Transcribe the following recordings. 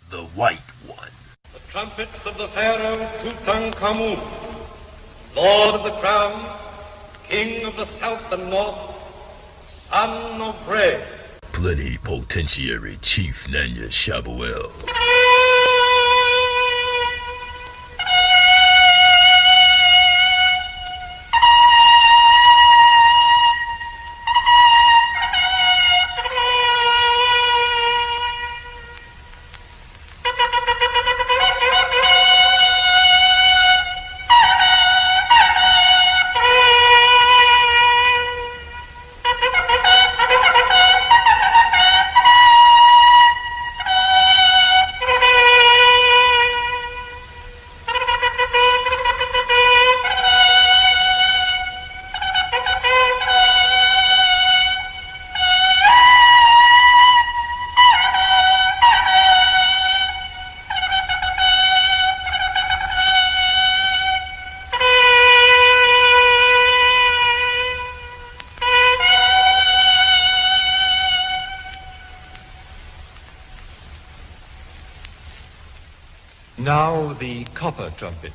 the White One. The trumpets of the Pharaoh Tutankhamun, Lord of the Crowns, King of the South and North, Son of Bread. Plenipotentiary Chief Nanya Shaabu. Now the copper trumpet.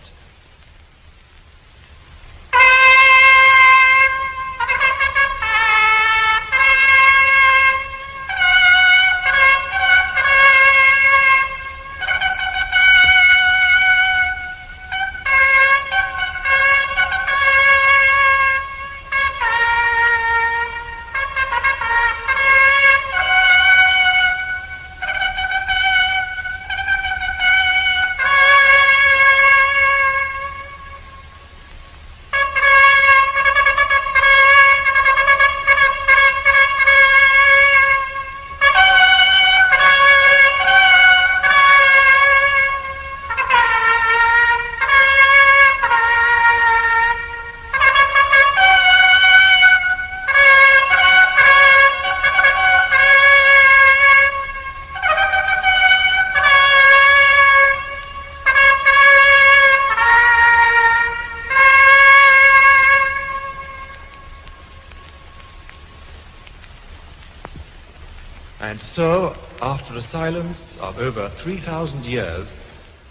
And so, after a silence of over 3,000 years,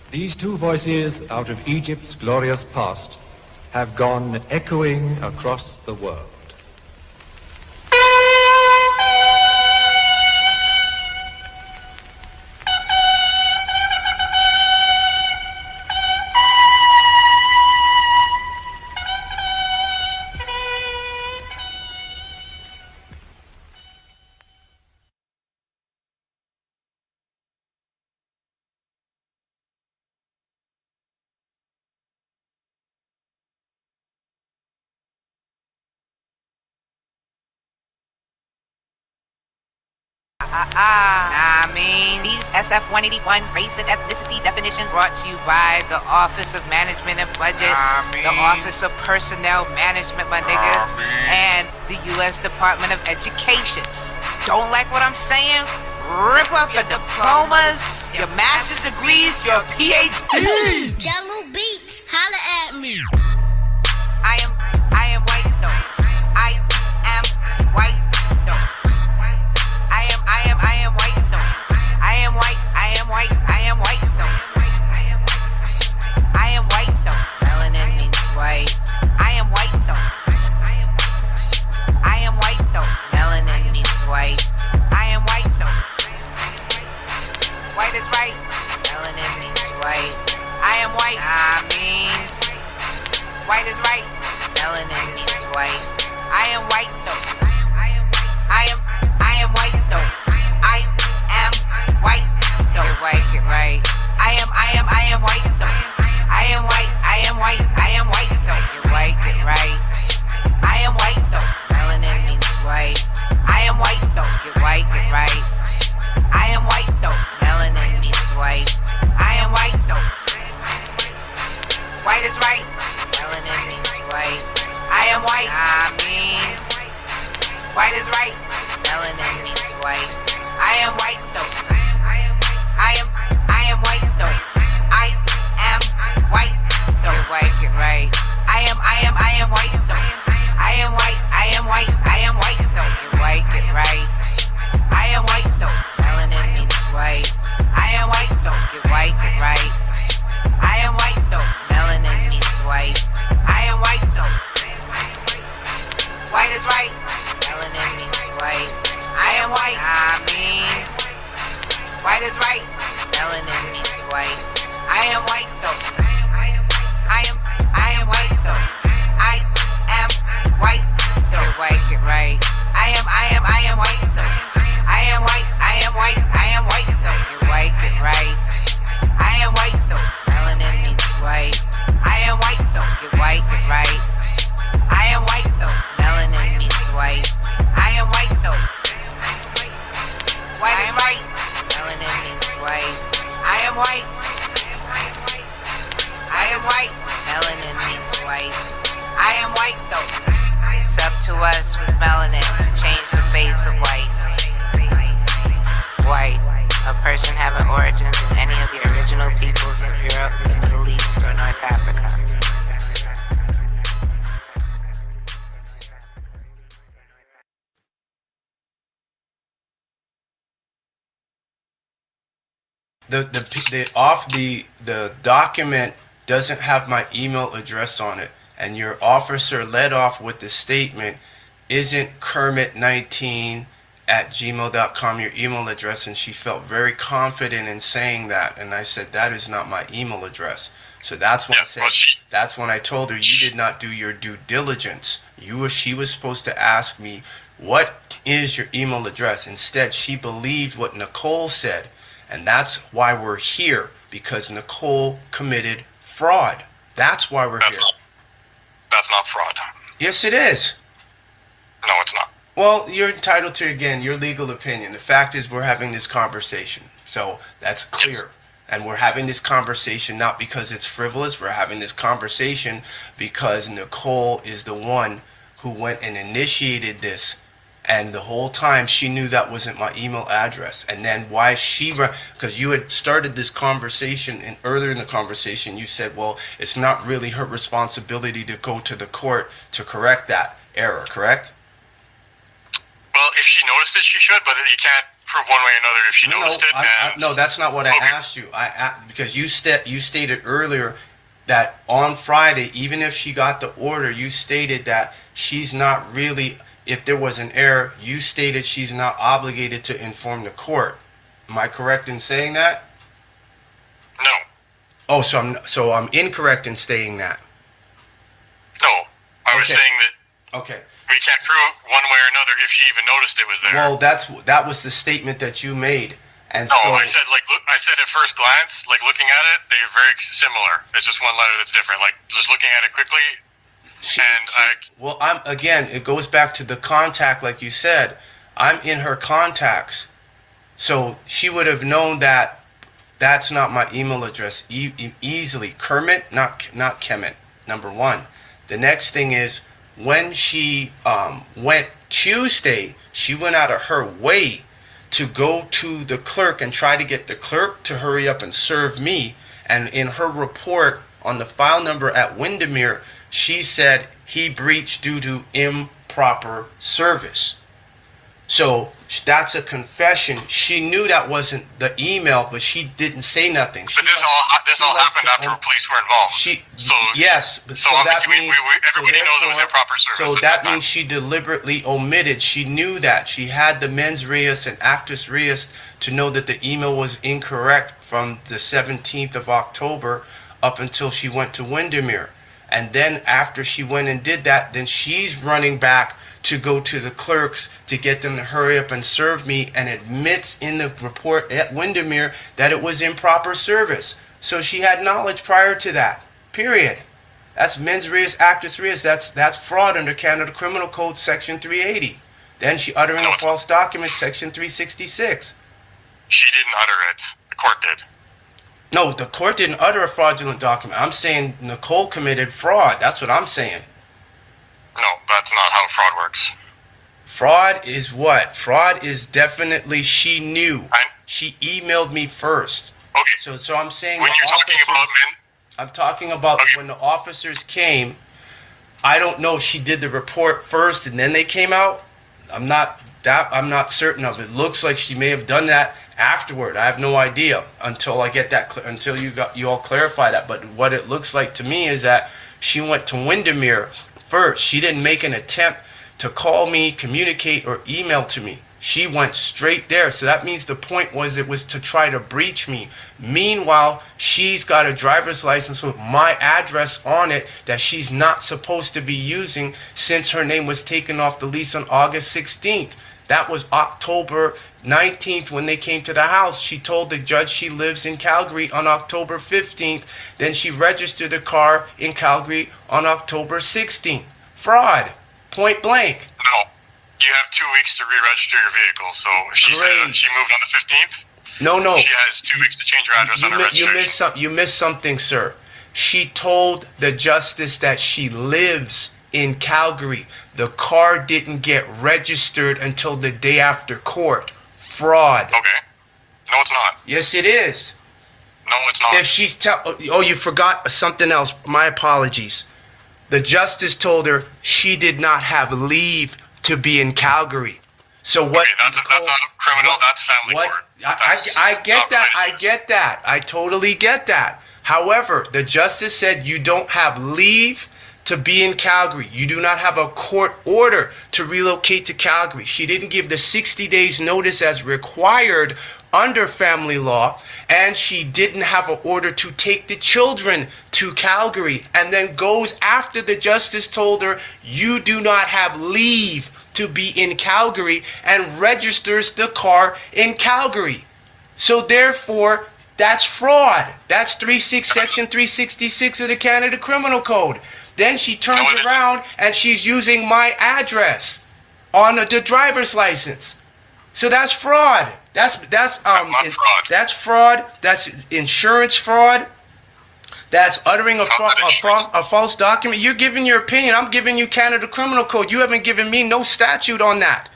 these two voices out of Egypt's glorious past have gone echoing across the world. These SF-181 race and ethnicity definitions brought to you by the Office of Management and Budget, the Office of Personnel Management, my nigga, and the U.S. Department of Education. Don't like what I'm saying? Rip up your diplomas, your master's degrees, your PhDs. Jello Beats, holla at me. I am white though. I am white though. I am white though. I am white though. I am white though. I am white though. Melanin means white. I am white though. I am white though. Melanin means white. I am white though. White is right. Melanin means white. I am white. White is right. Melanin means white. I am white though. I am white though. I am white though. Get white, get right. I am white though. I am white though. Get white, get right. I am white though. Melanin means white. I am white though. Get white, get right. I am white though. Melanin means white. I am white though. White is right. Melanin means white. I am white. White is right. Melanin means white. I am white though. I am white though. I am white though. Get white, get right. I am white blessed with melanin to change the face of white. White, a person having origins as any of the original peoples of Europe, Middle East, or North Africa. The document doesn't have my email address on it, and your officer led off with the statement, "Isn't Kermit19@gmail.com your email address?" And she felt very confident in saying that, and I said, "That is not my email address." So that's when that's when I told her, you did not do your due diligence. She was supposed to ask me, what is your email address? Instead, she believed what Nicole said. And that's why we're here, because Nicole committed fraud. That's why we're here. That's not fraud. Yes, it is. No, it's not. Well, you're entitled to, again, your legal opinion. The fact is we're having this conversation. So that's clear. Yes. And we're having this conversation not because it's frivolous. We're having this conversation because Nicole is the one who went and initiated this. And the whole time she knew that wasn't my email address. And then why because you had started this conversation, and earlier in the conversation you said, well, it's not really her responsibility to go to the court to correct that error, correct? Well, if she noticed it, she should, but you can't prove one way or another if she noticed it. No, that's not what I asked you. Because you stated earlier that on Friday, even if she got the order, you stated that she's not really... If there was an error, you stated she's not obligated to inform the court. Am I correct in saying that? No. Oh, so I'm incorrect in saying that. No, I was saying that. Okay. We can't prove one way or another if she even noticed it was there. Well, that was the statement that you made, and no, I said I said at first glance, like looking at it, they're very similar. It's just one letter that's different. Like just looking at it quickly. It goes back to the contact, like you said. I'm in her contacts, so she would have known that that's not my email address easily. Kermit, not Kemet. Number one. The next thing is when she went Tuesday, she went out of her way to go to the clerk and try to get the clerk to hurry up and serve me. And in her report on the file number at Windermere, she said he breached due to improper service. So that's a confession. She knew that wasn't the email, but she didn't say nothing. But this all happened after police were involved. Everybody knows it was improper service. So that means she deliberately omitted. She knew that. She had the mens reus and actus reus to know that the email was incorrect from the 17th of October up until she went to Windermere. And then after she went and did that, then she's running back to go to the clerks to get them to hurry up and serve me, and admits in the report at Windermere that it was improper service. So she had knowledge prior to that. Period. That's mens reus actus reus. That's fraud under Canada Criminal Code Section 380. Then she uttering a false document, Section 366. She didn't utter it. The court did. No, the court didn't utter a fraudulent document. I'm saying Nicole committed fraud. That's what I'm saying. No, that's not how fraud works. Fraud is what? Fraud is definitely she knew. She emailed me first. Okay. So I'm saying when you're talking about men. I'm talking about when the officers came. I don't know if she did the report first and then they came out. I'm not certain of it. It looks like she may have done that afterward. I have no idea until I get that until you all clarify that. But what it looks like to me is that she went to Windermere first. She didn't make an attempt to call me, communicate, or email to me. She went straight there. So that means the point was it was to try to breach me. Meanwhile, she's got a driver's license with my address on it that she's not supposed to be using since her name was taken off the lease on August 16th. That was October 19th when they came to the house. She told the judge she lives in Calgary on October 15th. Then she registered the car in Calgary on October 16th. Fraud. Point blank. No. You have 2 weeks to re-register your vehicle. So if she said she moved on the 15th, no. She has 2 weeks to change her address on her registration. You missed something, sir. She told the justice that she lives in Calgary. The car didn't get registered until the day after court. Fraud. Okay. No, it's not. Yes, it is. No, it's not. If she's oh, you forgot something else. My apologies. The justice told her she did not have leave to be in Calgary. So what? Okay, that's not criminal. That's family court. I get that. I get that. I totally get that. However, the justice said you don't have leave to be in Calgary. You do not have a court order to relocate to Calgary. She didn't give the 60 days notice as required under family law, and she didn't have an order to take the children to Calgary, and then goes after the justice told her you do not have leave to be in Calgary and registers the car in Calgary. So therefore, that's fraud. That's section 366 of the Canada Criminal Code. Then she turns around and she's using my address on the driver's license. So that's fraud. That's fraud. That's fraud. That's insurance fraud. That's uttering a false document. You're giving your opinion. I'm giving you Canada Criminal Code. You haven't given me no statute on that.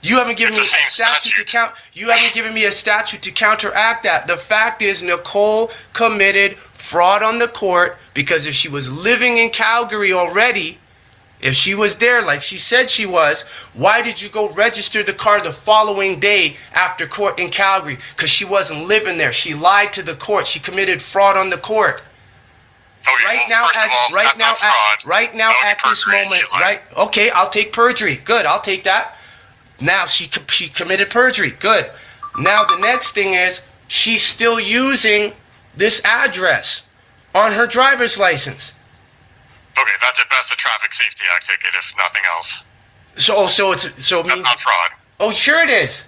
You haven't given me a statute to count. You haven't given me a statute to counteract that. The fact is, Nicole committed fraud on the court because if she was living in Calgary already, if she was there like she said she was, why did you go register the car the following day after court in Calgary? Because she wasn't living there. She lied to the court. She committed fraud on the court. Okay, right now, at this moment, right? Okay, I'll take perjury. Good, I'll take that. Now she committed perjury. Good. Now the next thing is she's still using this address on her driver's license. Okay, that's at best a traffic safety act ticket, if nothing else. That's not fraud. Oh, sure it is.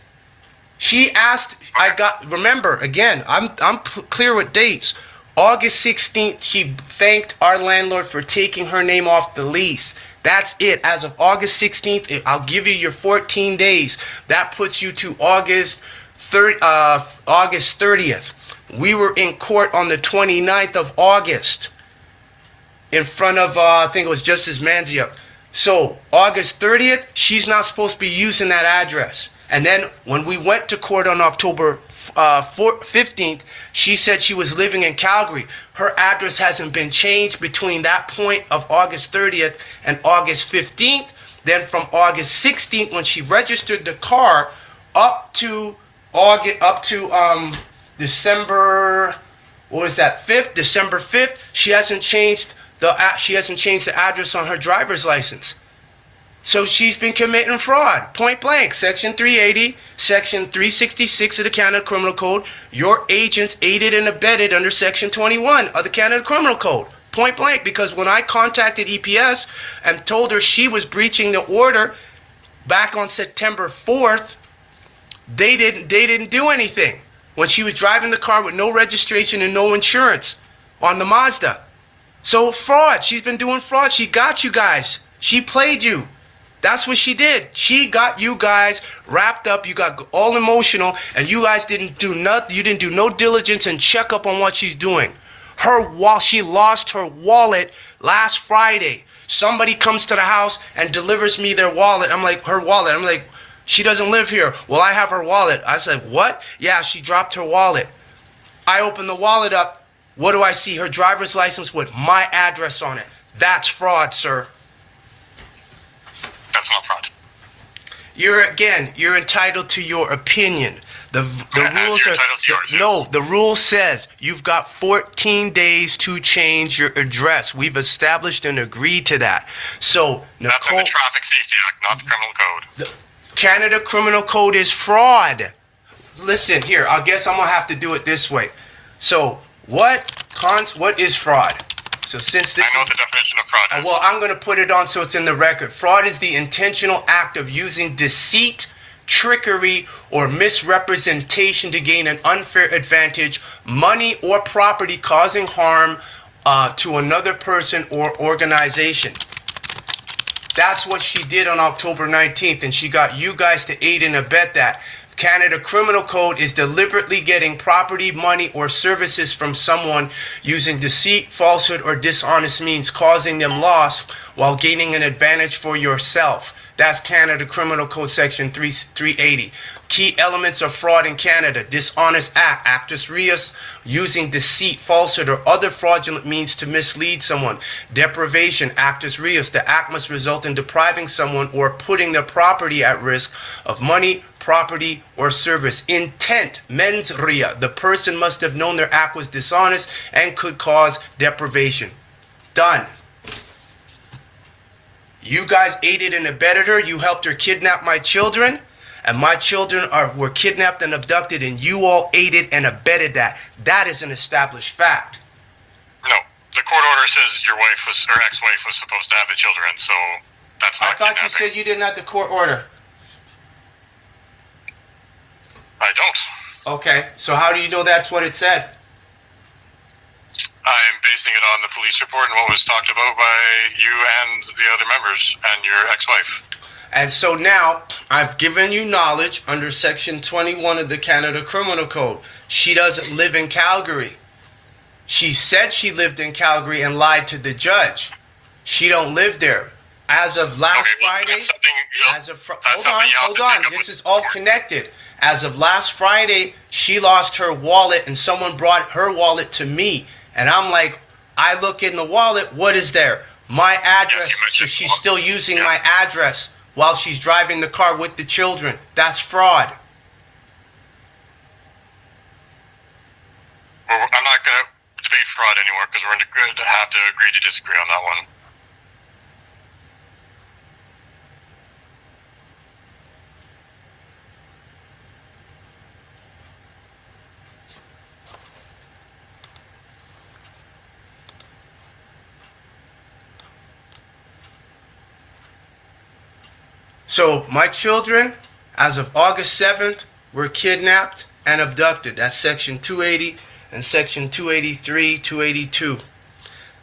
She asked. Okay. Remember again. I'm clear with dates. August 16th, she thanked our landlord for taking her name off the lease. That's it. As of August 16th, I'll give you your 14 days. That puts you to August 30th. We were in court on the 29th of August in front of, I think it was Justice Manziuk. So August 30th, she's not supposed to be using that address. And then when we went to court on October 15th, she said she was living in Calgary. Her address hasn't been changed between that point of August 30th and August 15th. Then from August 16th, when she registered the car, up to December, what was that? 5th, December 5th, she hasn't changed the address on her driver's license. So she's been committing fraud, point blank. Section 380, Section 366 of the Canada Criminal Code. Your agents aided and abetted under Section 21 of the Canada Criminal Code, point blank. Because when I contacted EPS and told her she was breaching the order back on September 4th, they didn't do anything when she was driving the car with no registration and no insurance on the Mazda. So fraud. She's been doing fraud. She got you guys. She played you. That's what she did. She got you guys wrapped up. You got all emotional, and you guys didn't do nothing. You didn't do no diligence and check up on what she's doing. She lost her wallet last Friday. Somebody comes to the house and delivers me their wallet. I'm like, her wallet. I'm like, she doesn't live here. Well, I have her wallet. I said, what? Yeah, she dropped her wallet. I open the wallet up. What do I see? Her driver's license with my address on it. That's fraud, sir. That's not fraud. You're entitled to your opinion. The rules are no. The rule says you've got 14 days to change your address. We've established and agreed to that. So Nicole, that's in the Traffic Safety Act, not the Criminal Code. The Canada Criminal Code is fraud. Listen here. I guess I'm gonna have to do it this way. So what is fraud? So since this I know the definition of fraud is. Well, I'm going to put it on so it's in the record. Fraud is the intentional act of using deceit, trickery, or misrepresentation to gain an unfair advantage, money or property causing harm to another person or organization. That's what she did on October 19th, and she got you guys to aid and abet that. Canada Criminal Code is deliberately getting property, money, or services from someone using deceit, falsehood, or dishonest means, causing them loss while gaining an advantage for yourself. That's Canada Criminal Code Section 380. Key elements of fraud in Canada: dishonest act, actus reus, using deceit, falsehood, or other fraudulent means to mislead someone. Deprivation, actus reus, the act must result in depriving someone or putting their property at risk of money, property, or service. Intent, mens rea, the person must have known their act was dishonest and could cause deprivation. Done. You guys aided and abetted her. You helped her kidnap my children, and my children were kidnapped and abducted, and you all aided and abetted that. That is an established fact. No, the court order says your wife was, or ex-wife was supposed to have the children, so that's not I thought kidnapping. you said you didn't have the court order. I don't. Okay, so how do you know that's what it said? I'm basing it on the police report and what was talked about by you and the other members and your ex-wife. And so now, I've given you knowledge under Section 21 of the Canada Criminal Code. She doesn't live in Calgary. She said she lived in Calgary and lied to the judge. She don't live there. As of last Friday, hold on, this is all connected. As of last Friday, she lost her wallet and someone brought her wallet to me. And I'm like, I look in the wallet, what is there? My address. So she's still using my address while she's driving the car with the children. That's fraud. Well, I'm not going to debate fraud anymore because we're going to have to agree to disagree on that one. So my children, as of August 7th, were kidnapped and abducted. That's Section 280 and Section 283, 282.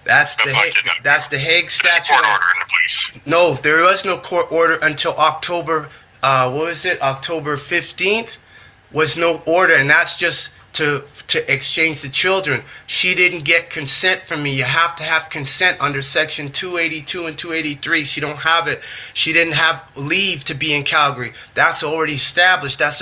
That's the Hague statute. Court order in the police. No, there was no court order until October. October 15th was no order, and that's just to exchange the children. She didn't get consent from me. You have to have consent under Section 282 and 283. She don't have it. She didn't have leave to be in Calgary. That's already established. That's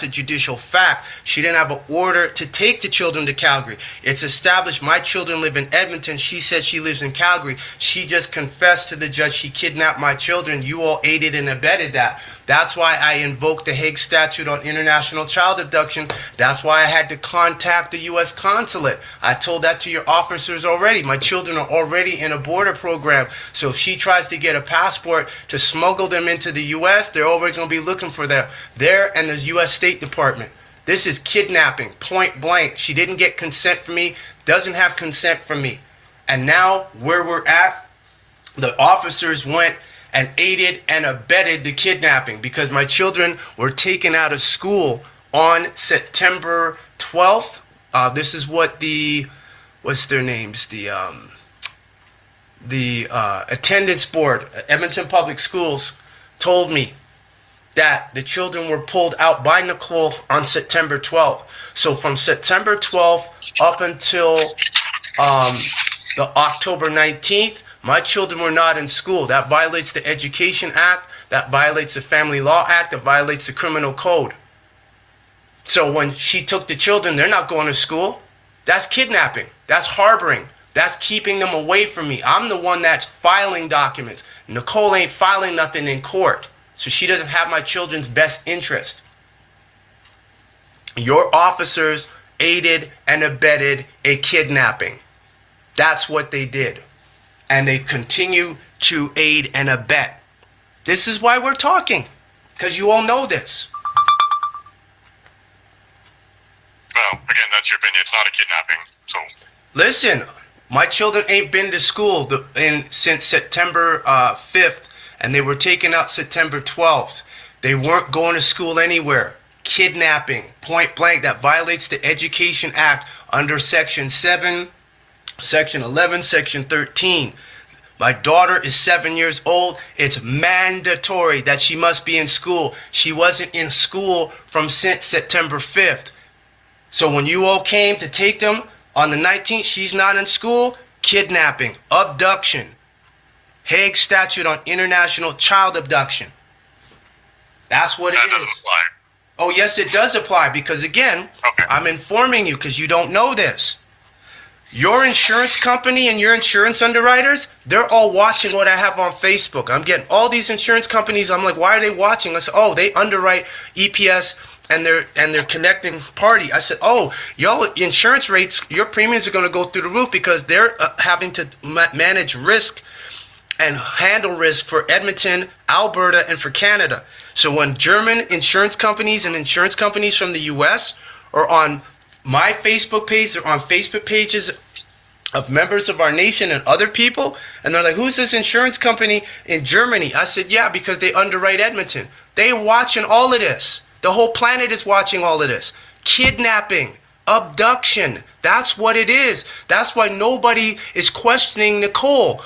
a judicial fact. She didn't have an order to take the children to Calgary. It's established. My children live in Edmonton. She said she lives in Calgary. She just confessed to the judge she kidnapped my children. You all aided and abetted that. That's why I invoked the Hague Statute on International Child Abduction. That's why I had to contact the U.S. Consulate. I told that to your officers already. My children are already in a border program. So if she tries to get a passport to smuggle them into the U.S., they're already going to be looking for them there and the U.S. State Department. This is kidnapping, point blank. She didn't get consent from me, doesn't have consent from me. And now where we're at, the officers went and aided and abetted the kidnapping because my children were taken out of school on September 12th. This is what what's their names? The attendance board at Edmonton Public Schools told me that the children were pulled out by Nicole on September 12th. So from September 12th up until the October 19th, my children were not in school. That violates the Education Act. That violates the Family Law Act. That violates the Criminal Code. So when she took the children, they're not going to school. That's kidnapping. That's harboring. That's keeping them away from me. I'm the one that's filing documents. Nicole ain't filing nothing in court. So she doesn't have my children's best interest. Your officers aided and abetted a kidnapping. That's what they did. And they continue to aid and abet. This is why we're talking, because you all know this. Well, again, that's your opinion. It's not a kidnapping. So listen, my children ain't been to school since September 5th, and they were taken out September 12th. They weren't going to school anywhere. Kidnapping, point blank, that violates the Education Act under Section 7, Section 11, Section 13. My daughter is 7 years old. It's mandatory that she must be in school. She wasn't in school since September 5th. So when you all came to take them on the 19th, she's not in school. Kidnapping, abduction, Hague Statute on International Child Abduction. That's what it is. That doesn't apply. Oh, yes, it does apply because, again, Okay. I'm informing you because you don't know this. Your insurance company and your insurance underwriters, they're all watching what I have on Facebook. I'm getting all these insurance companies. I'm like, why are they watching? I said, oh, they underwrite EPS and they're connecting party. I said, oh, y'all insurance rates, your premiums are going to go through the roof because they're having to manage risk and handle risk for Edmonton, Alberta, and for Canada. So when German insurance companies and insurance companies from the U.S. are on my Facebook page, they're on Facebook pages of members of our nation and other people, and they're like, who's this insurance company in Germany? I said, yeah, because they underwrite Edmonton. They're watching all of this. The whole planet is watching all of this. Kidnapping, abduction, that's what it is. That's why nobody is questioning Nicole.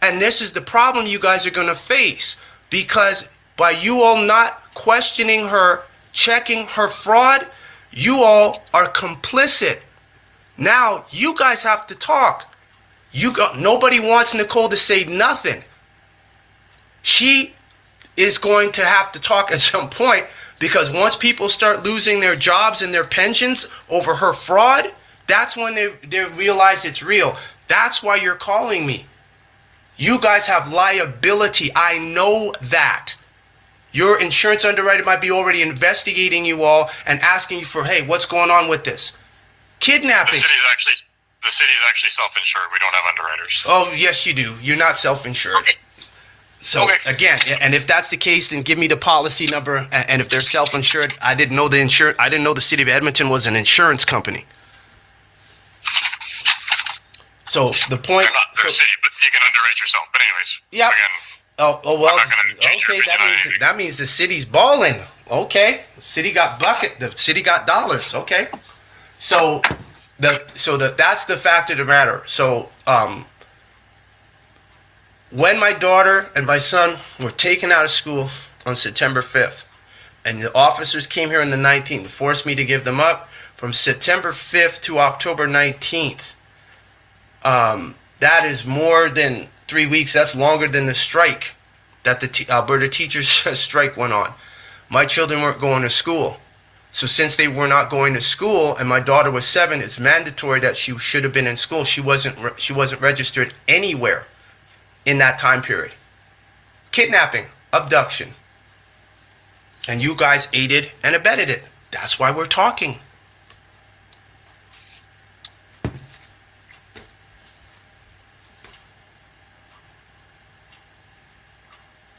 And this is the problem you guys are going to face, because by you all not questioning her, checking her fraud, you all are complicit. Now, you guys have to talk. Nobody wants Nicole to say nothing. She is going to have to talk at some point, because once people start losing their jobs and their pensions over her fraud, that's when they realize it's real. That's why you're calling me. You guys have liability. I know that. Your insurance underwriter might be already investigating you all and asking you for, hey, what's going on with this? Kidnapping. The city's actually self-insured. We don't have underwriters. Oh, yes, you do. You're not self-insured. Okay. So, again, and if that's the case, then give me the policy number. And if they're self-insured, I didn't know the city of Edmonton was an insurance company. So the point. They're a city, but you can underwrite yourself. But anyways. Yeah. Again, Oh well. Okay, that means the city's balling. Okay, the city got the city got dollars. Okay, so that's the fact of the matter. So when my daughter and my son were taken out of school on September 5th, and the officers came here on the 19th and forced me to give them up from September 5th to October 19th. That is more than 3 weeks. That's longer than the strike that the Alberta teachers strike went on. My children weren't going to school. So since they were not going to school and my daughter was 7, it's mandatory that she should have been in school. She wasn't registered anywhere in that time period. Kidnapping, abduction. And you guys aided and abetted it. That's why we're talking.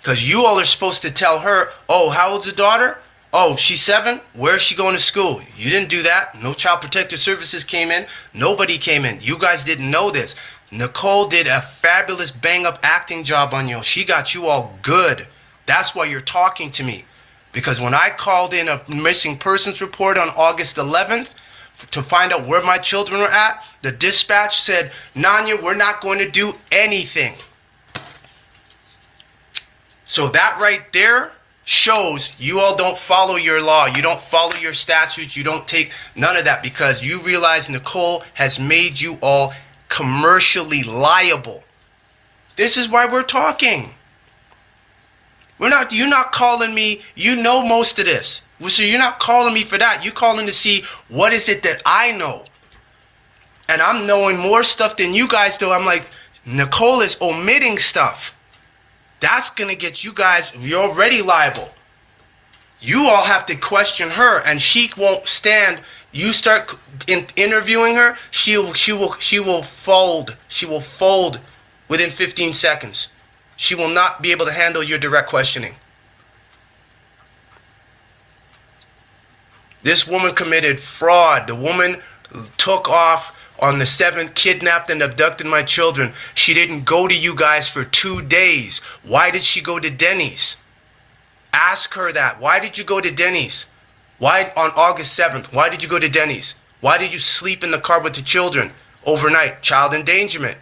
Because you all are supposed to tell her, oh, how old's the daughter? Oh, she's 7. Where's she going to school? You didn't do that. No Child Protective Services came in. Nobody came in. You guys didn't know this. Nicole did a fabulous bang-up acting job on you. She got you all good. That's why you're talking to me. Because when I called in a missing persons report on August 11th to find out where my children were at, the dispatch said, Nanya, we're not going to do anything. So that right there shows you all don't follow your law. You don't follow your statutes. You don't take none of that because you realize Nicole has made you all commercially liable. This is why we're talking. You're not calling me. You know most of this. So you're not calling me for that. You're calling to see what is it that I know. And I'm knowing more stuff than you guys do. I'm like, Nicole is omitting stuff. That's going to get you guys, you're already liable. You all have to question her, and she won't stand. You start interviewing her, she will fold. She will fold within 15 seconds. She will not be able to handle your direct questioning. This woman committed fraud. The woman took off on the 7th, kidnapped and abducted my children. She didn't go to you guys for 2 days. Why did she go to Denny's? Ask her that. Why did you go to Denny's? Why on August 7th? Why did you go to Denny's? Why did you sleep in the car with the children overnight? Child endangerment.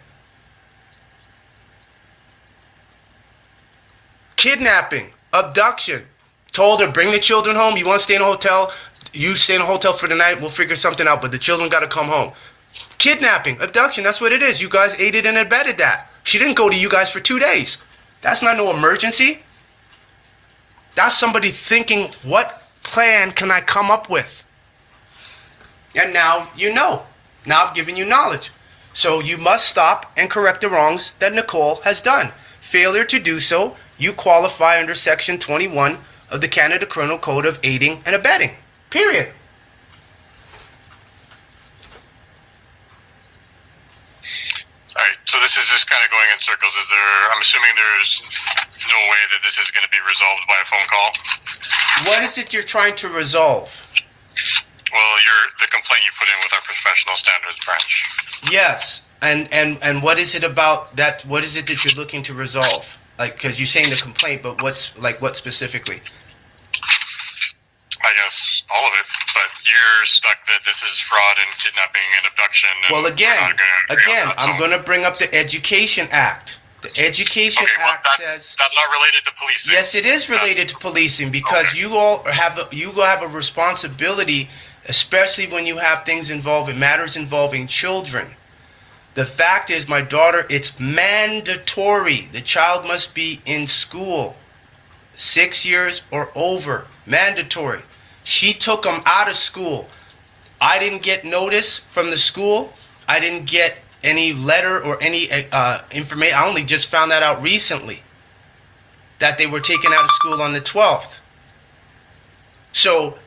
Kidnapping, abduction. Told her, bring the children home. You want to stay in a hotel? You stay in a hotel for the night. We'll figure something out, but the children got to come home. Kidnapping, abduction, that's what it is. You guys aided and abetted that. She didn't go to you guys for 2 days. That's not no emergency. That's somebody thinking, what plan can I come up with? And now you know. Now I've given you knowledge. So you must stop and correct the wrongs that Nicole has done. Failure to do so, you qualify under Section 21 of the Canada Criminal Code of aiding and abetting. Period. All right, so this is just kind of going in circles. I'm assuming there's no way that this is going to be resolved by a phone call? What is it you're trying to resolve? Well, the complaint you put in with our professional standards branch. Yes, and what is it about that? What is it that you're looking to resolve? Like, because you're saying the complaint, but what specifically? I guess all of it, but you're stuck that this is fraud and kidnapping and abduction. And well, again, I'm going to bring up the Education Act. The Education Act says that's not related to policing. Yes, it is related to policing because you all have a responsibility, especially when you have things involving matters involving children. The fact is, my daughter, it's mandatory. The child must be in school, 6 years or over, mandatory. She took them out of school. I didn't get notice from the school. I didn't get any letter or any information. I only just found that out recently, that they were taken out of school on the 12th. So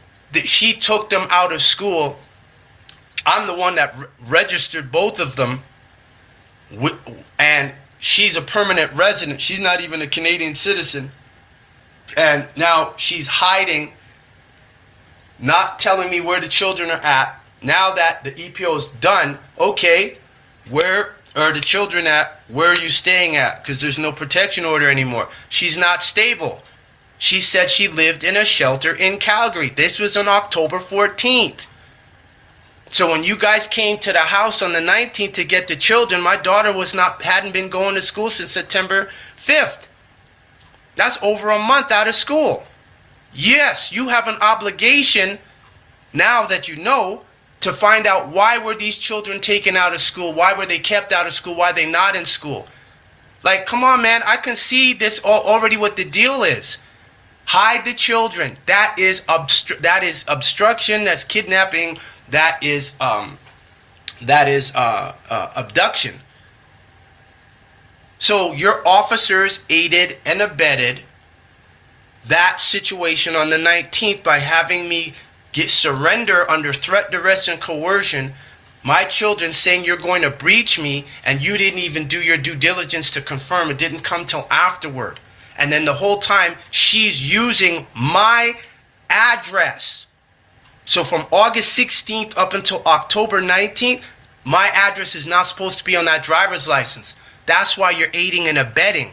she took them out of school. I'm the one that registered both of them, and she's a permanent resident. She's not even a Canadian citizen. And now she's hiding, not telling me where the children are at. Now that the EPO is done, okay, where are the children at? Where are you staying at? Because there's no protection order anymore. She's not stable. She said she lived in a shelter in Calgary. This was on October 14th. So when you guys came to the house on the 19th to get the children, my daughter hadn't been going to school since September 5th. That's over a month out of school. Yes, you have an obligation, now that you know, to find out why were these children taken out of school? Why were they kept out of school? Why are they not in school? Like, come on, man. I can see this already what the deal is. Hide the children. That is obstruction. That's kidnapping. That is abduction. So your officers aided and abetted that situation on the 19th by having me surrender under threat, duress, and coercion. My children saying you're going to breach me, and you didn't even do your due diligence to confirm. It didn't come till afterward. And then the whole time she's using my address. So from August 16th up until October 19th, my address is not supposed to be on that driver's license. That's why you're aiding and abetting.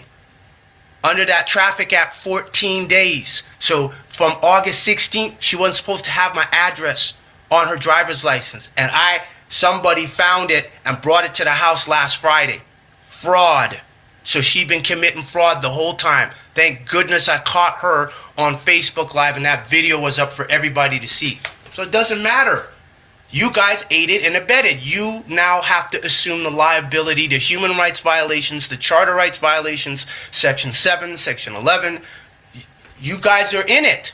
Under that Traffic Act, 14 days. So from August 16th, she wasn't supposed to have my address on her driver's license. And somebody found it and brought it to the house last Friday. Fraud. So she'd been committing fraud the whole time. Thank goodness I caught her on Facebook Live and that video was up for everybody to see. So it doesn't matter. You guys aided and abetted. You now have to assume the liability to human rights violations, the charter rights violations, Section 7, Section 11. You guys are in it.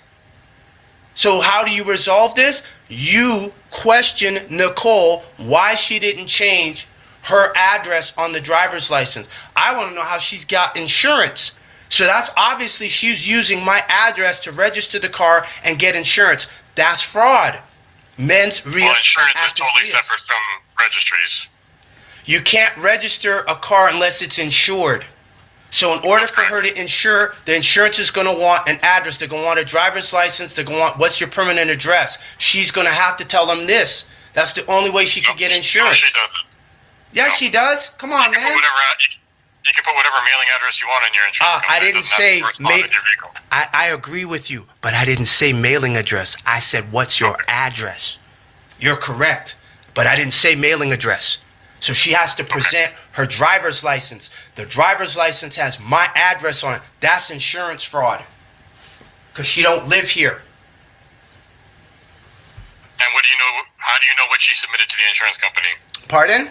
So how do you resolve this? You question Nicole why she didn't change her address on the driver's license. I want to know how she's got insurance. So that's obviously she's using my address to register the car and get insurance. That's fraud. Insurance is totally separate from registries. You can't register a car unless it's insured. So in order for her to insure, the insurance is going to want an address. They're going to want a driver's license. They're going to want, what's your permanent address? She's going to have to tell them this. That's the only way she can get insurance. No, she doesn't. Yeah, she does. Come on, man. You can put whatever mailing address you want on your insurance. I didn't say I agree with you, but I didn't say mailing address. I said, what's your address? You're correct, but I didn't say mailing address. So she has to present her driver's license. The driver's license has my address on it. That's insurance fraud because she don't live here. And what do you know? How do you know what she submitted to the insurance company? Pardon?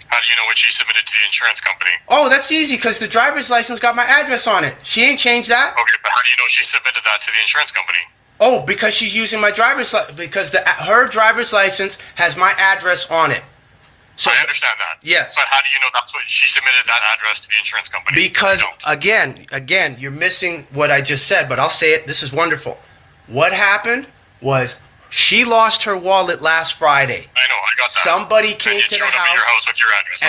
How do you know what she submitted to the insurance company? Oh, that's easy because the driver's license got my address on it. She ain't changed that. Okay, but how do you know she submitted that to the insurance company? Oh, because she's using my because her driver's license has my address on it. So I understand that. Yes. But how do you know that's what she submitted that address to the insurance company? Because again, you're missing what I just said, but I'll say it. This is wonderful. What happened was she lost her wallet last Friday. I know, I got that. Somebody came to the house with your address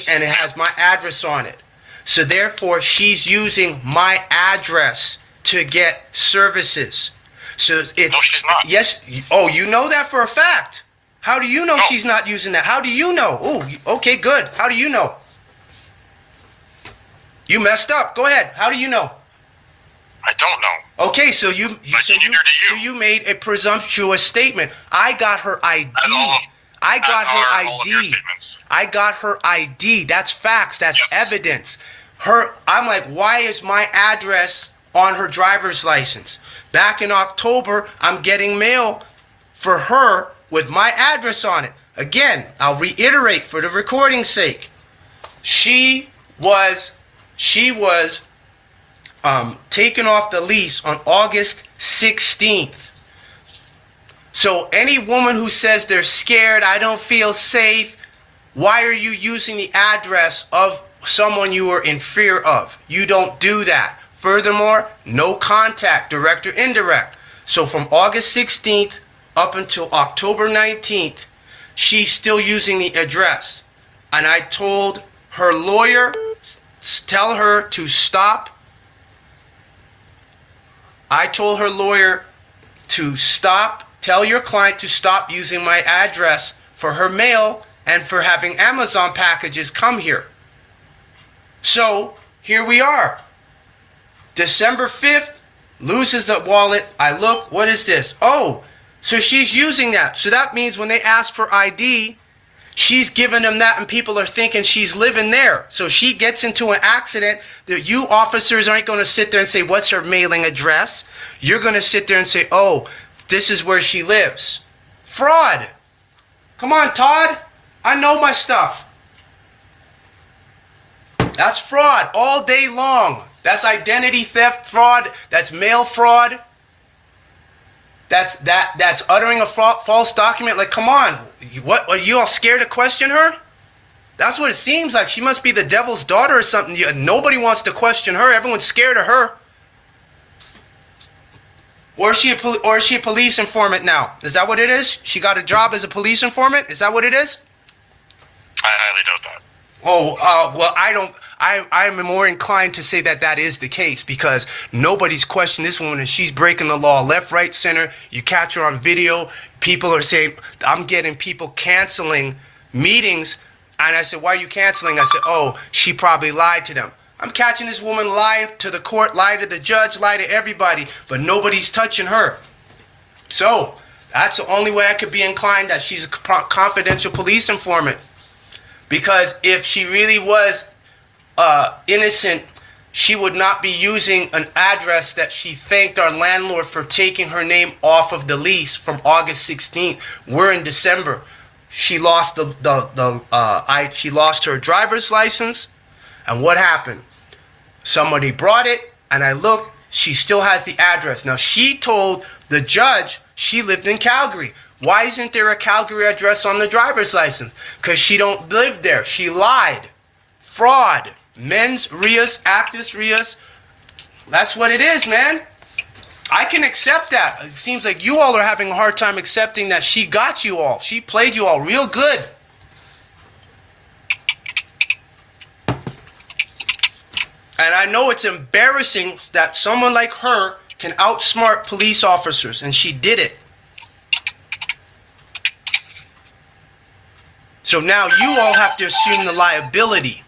and it has my address on it. So therefore, she's using my address to get services. So it's no, she's not. Yes. Oh, you know that for a fact. How do you know she's not using that? How do you know? Oh, okay, good. How do you know? You messed up. Go ahead. How do you know? I don't know. Okay, so you made a presumptuous statement. I got her ID. I got her ID. That's facts. That's evidence. I'm like, why is my address on her driver's license? Back in October, I'm getting mail for her with my address on it. Again, I'll reiterate for the recording's sake. She was taken off the lease on August 16th. So any woman who says they're scared, I don't feel safe, why are you using the address of someone you are in fear of? You don't do that. Furthermore, no contact, direct or indirect. So from August 16th up until October 19th, she's still using the address. And I told her lawyer, tell her to stop. I told her lawyer to stop, tell your client to stop using my address for her mail and for having Amazon packages come here. So here we are. December 5th, loses the wallet. I look, what is this? Oh, so she's using that. So that means when they ask for ID, she's giving them that and people are thinking she's living there. So she gets into an accident that you officers aren't going to sit there and say, what's her mailing address? You're going to sit there and say, oh, this is where she lives. Fraud. Come on, Todd. I know my stuff. That's fraud all day long. That's identity theft fraud. That's mail fraud. That's uttering a false document. Like, come on. What, are you all scared to question her? That's what it seems like. She must be the devil's daughter or something. Nobody wants to question her. Everyone's scared of her. Or is she a police informant now? Is that what it is? She got a job as a police informant? Is that what it is? I highly doubt that. Oh, well, I'm more inclined to say that is the case because nobody's questioning this woman and she's breaking the law left, right, center. You catch her on video. People are saying, I'm getting people canceling meetings. And I said, why are you canceling? I said, oh, she probably lied to them. I'm catching this woman lie to the court, lie to the judge, lie to everybody, but nobody's touching her. So that's the only way I could be inclined that she's a confidential police informant. Because if she really was innocent, she would not be using an address that she thanked our landlord for taking her name off of the lease from August 16th. We're in December. She lost she lost her driver's license, and what happened? Somebody brought it, and I looked. She still has the address. Now she told the judge she lived in Calgary. Why isn't there a Calgary address on the driver's license? Because she don't live there. She lied. Fraud. Mens reus, actus reus. That's what it is, man. I can accept that. It seems like you all are having a hard time accepting that she got you all. She played you all real good. And I know it's embarrassing that someone like her can outsmart police officers, and she did it. So now you all have to assume the liability.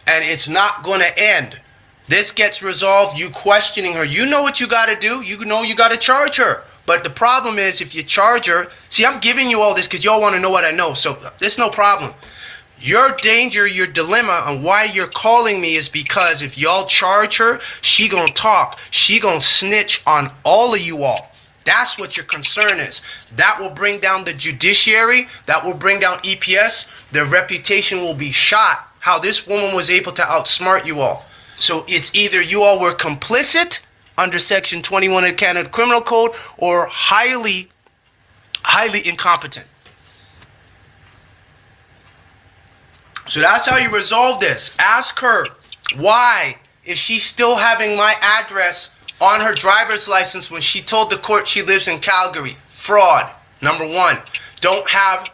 And it's not going to end. This gets resolved, you questioning her. You know what you got to do. You know you got to charge her. But the problem is if you charge her... See, I'm giving you all this because y'all want to know what I know. So there's no problem. Your danger, your dilemma, and why you're calling me is because if y'all charge her, she going to talk. She going to snitch on all of you all. That's what your concern is. That will bring down the judiciary. That will bring down EPS. Their reputation will be shot. How this woman was able to outsmart you all. So it's either you all were complicit under Section 21 of the Canada Criminal Code or highly incompetent. So that's how you resolve this. Ask her, why is she still having my address on her driver's license when she told the court she lives in Calgary? Fraud, number one. Don't have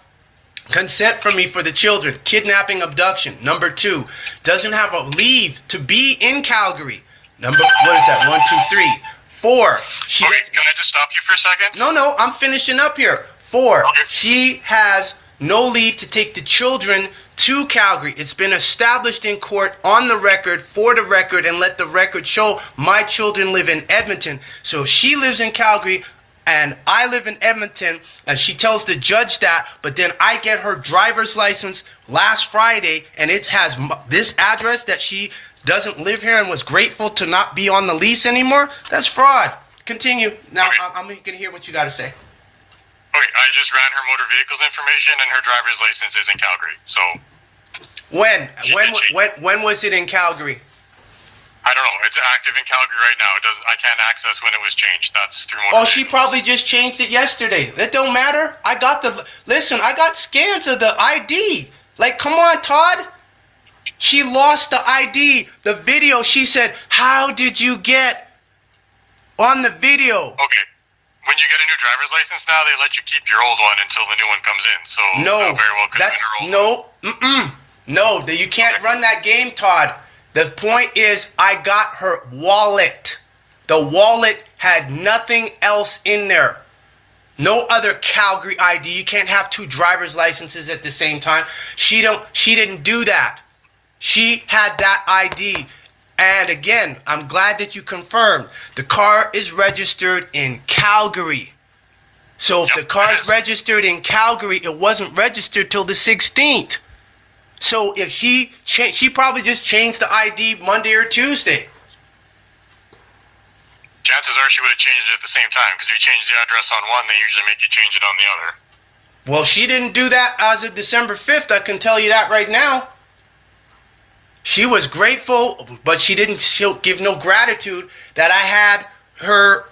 consent from me for the children. Kidnapping, abduction. Number two, doesn't have a leave to be in Calgary. What is that? 1, 2, 3. 4. Can I just stop you for a second? No, I'm finishing up here. 4, okay. She has no leave to take the children to Calgary. It's been established in court on the record, for the record, and let the record show my children live in Edmonton. So she lives in Calgary and I live in Edmonton, and she tells the judge that, but then I get her driver's license last Friday and it has this address that she doesn't live here and was grateful to not be on the lease anymore. That's fraud. Continue. Now, okay. I'm going to hear what you got to say. Okay, I just ran her motor vehicles information, and her driver's license is in Calgary. So when was it in Calgary? I don't know. It's active in Calgary right now. I can't access when it was changed. That's through motor vehicles. She probably just changed it yesterday. It don't matter. I got scans of the ID. Like, come on, Todd. She lost the ID. The video. She said, "How did you get on the video?" Okay. When you get a new driver's license now, they let you keep your old one until the new one comes in. So no, very well could have been her old one. No, you can't run that game, Todd. The point is, I got her wallet. The wallet had nothing else in there. No other Calgary ID. You can't have 2 driver's licenses at the same time. She didn't do that. She had that ID. And again, I'm glad that you confirmed. The car is registered in Calgary. So if the car is registered in Calgary, it wasn't registered till the 16th. So if she probably just changed the ID Monday or Tuesday. Chances are she would have changed it at the same time, because if you change the address on one, they usually make you change it on the other. Well, she didn't do that as of December 5th. I can tell you that right now. She was grateful, but she didn't give no gratitude that I had her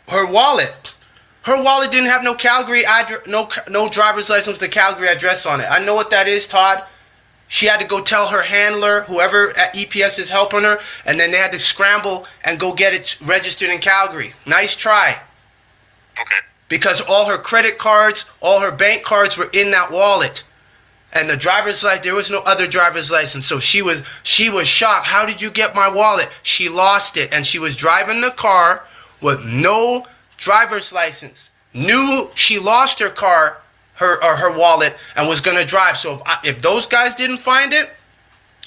wallet. Her wallet didn't have no Calgary address, no driver's license with the Calgary address on it. I know what that is, Todd. She had to go tell her handler, whoever at EPS is helping her, and then they had to scramble and go get it registered in Calgary. Nice try. Okay. Because all her credit cards, all her bank cards were in that wallet. And the driver's license, there was no other driver's license. So she was shocked. How did you get my wallet? She lost it. And she was driving the car with no driver's license. Knew she lost her car, her wallet, and was going to drive. So if those guys didn't find it,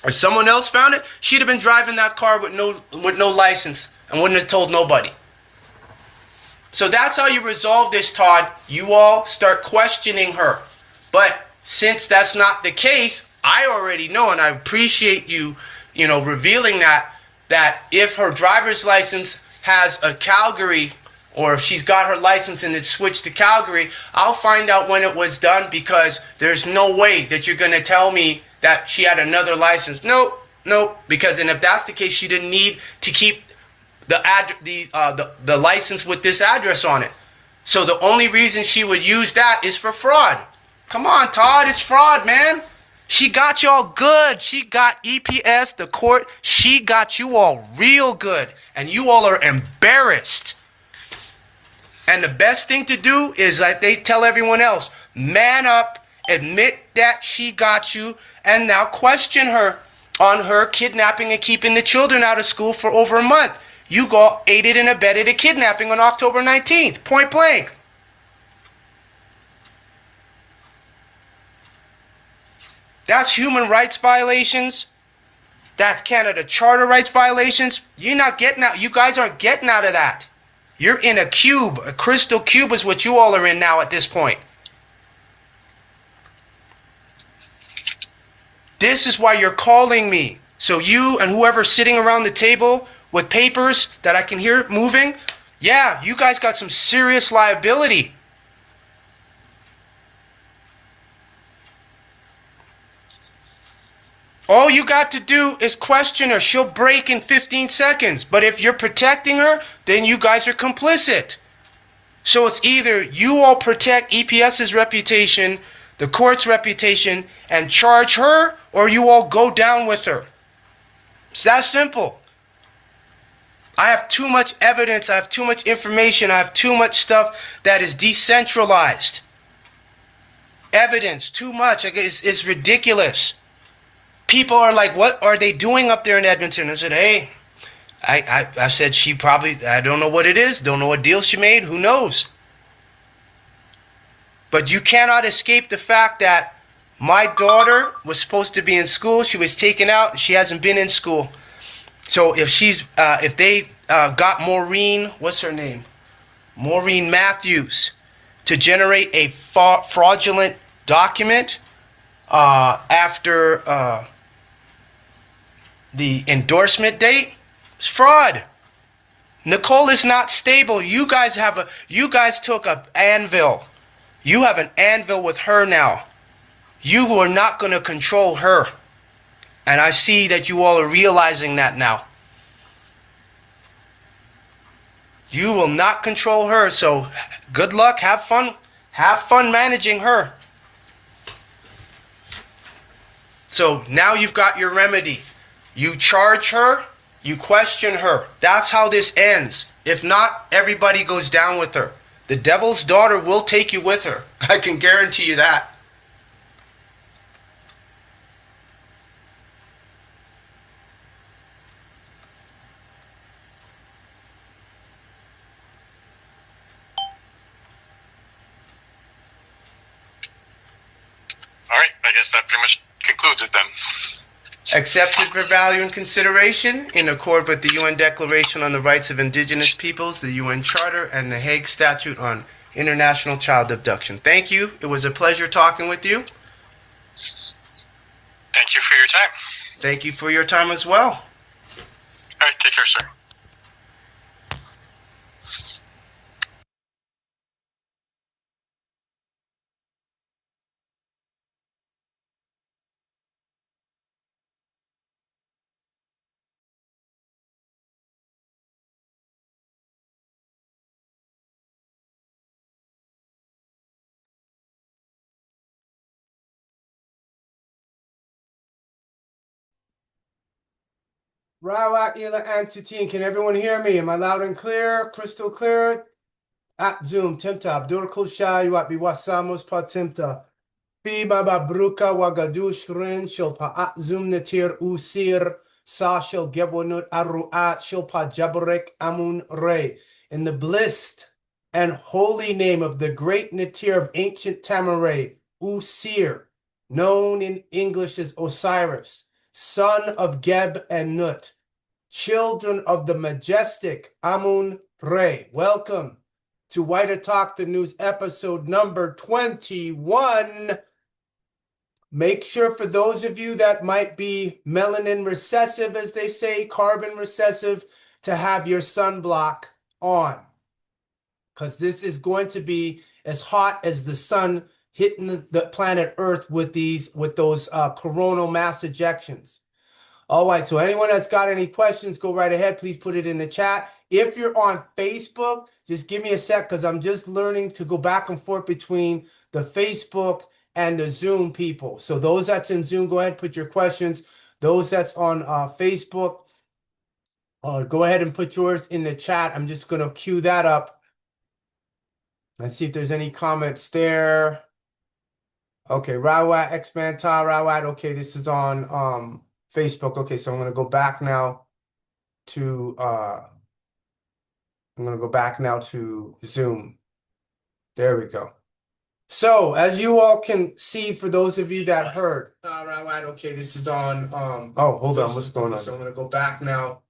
or someone else found it, she'd have been driving that car with no license and wouldn't have told nobody. So that's how you resolve this, Todd. You all start questioning her. But since that's not the case, I already know, and I appreciate you revealing that if her driver's license has a Calgary, or if she's got her license and it's switched to Calgary, I'll find out when it was done, because there's no way that you're going to tell me that she had another license. Nope, because if that's the case, she didn't need to keep the license with this address on it. So the only reason she would use that is for fraud. Come on, Todd, it's fraud, man. She got y'all good. She got EPS, the court. She got you all real good. And you all are embarrassed. And the best thing to do is, like they tell everyone else, man up, admit that she got you, and now question her on her kidnapping and keeping the children out of school for over a month. You go aided and abetted a kidnapping on October 19th, point blank. That's human rights violations. That's Canada Charter rights violations. You're not getting out. You guys aren't getting out of that. You're in a cube. A crystal cube is what you all are in now at this point. This is why you're calling me. So you and whoever's sitting around the table with papers that I can hear moving, Yeah, you guys got some serious liability. All you got to do is question her. She'll break in 15 seconds. But if you're protecting her, then you guys are complicit. So it's either you all protect EPS's reputation, the court's reputation, and charge her, or you all go down with her. It's that simple. I have too much evidence, I have too much information, I have too much stuff that is decentralized. Evidence, too much. It's ridiculous. People are like, what are they doing up there in Edmonton? I said, hey, I said she probably, I don't know what it is, don't know what deal she made, who knows? But you cannot escape the fact that my daughter was supposed to be in school, she was taken out, she hasn't been in school. So if they got Maureen, what's her name? Maureen Matthews, to generate a fraudulent document after the endorsement date, it's fraud. Nicole is not stable. You guys took an anvil. You have an anvil with her now. You are not going to control her. And I see that you all are realizing that now. You will not control her, so good luck, have fun managing her. So now you've got your remedy. You charge her, you question her. That's how this ends. If not, everybody goes down with her. The devil's daughter will take you with her. I can guarantee you that. All right, I guess that pretty much concludes it then. Accepted for value and consideration in accord with the UN Declaration on the Rights of Indigenous Peoples, the UN Charter, and the Hague Statute on International Child Abduction. Thank you. It was a pleasure talking with you. Thank you for your time. Thank you for your time as well. All right, take care, sir. Rawak ila Antutin. Can everyone hear me? Am I loud and clear? Crystal clear? At Zoom, Timta, Abdur Kushai, wat biwasamos pa Timta. Biba babruka wagadush rin shilpa at Zoom natir usir sa shil gebonut aruat shilpa jabarek amun re. In the blessed and holy name of the great natir of ancient Tamaray, Usir, known in English as Osiris, son of Geb and Nut, children of the majestic Amun Re. Welcome to Whtie Talk the News episode number 21. Make sure for those of you that might be melanin recessive, as they say, carbon recessive, to have your sunblock on, because this is going to be as hot as the sun hitting the planet Earth with those coronal mass ejections. All right, so anyone that's got any questions, go right ahead. Please put it in the chat. If you're on Facebook, just give me a sec, because I'm just learning to go back and forth between the Facebook and the Zoom people. So those that's in Zoom, go ahead and put your questions. Those that's on Facebook, go ahead and put yours in the chat. I'm just going to queue that up. Let's see if there's any comments there. Okay, Rawat, Expanta, Rawat. Okay, this is on Facebook. Okay, so I'm going to go back now to Zoom. There we go. So as you all can see, for those of you that heard, Rawat. Okay, this is on. Oh, hold on, what's going on? So I'm going to go back now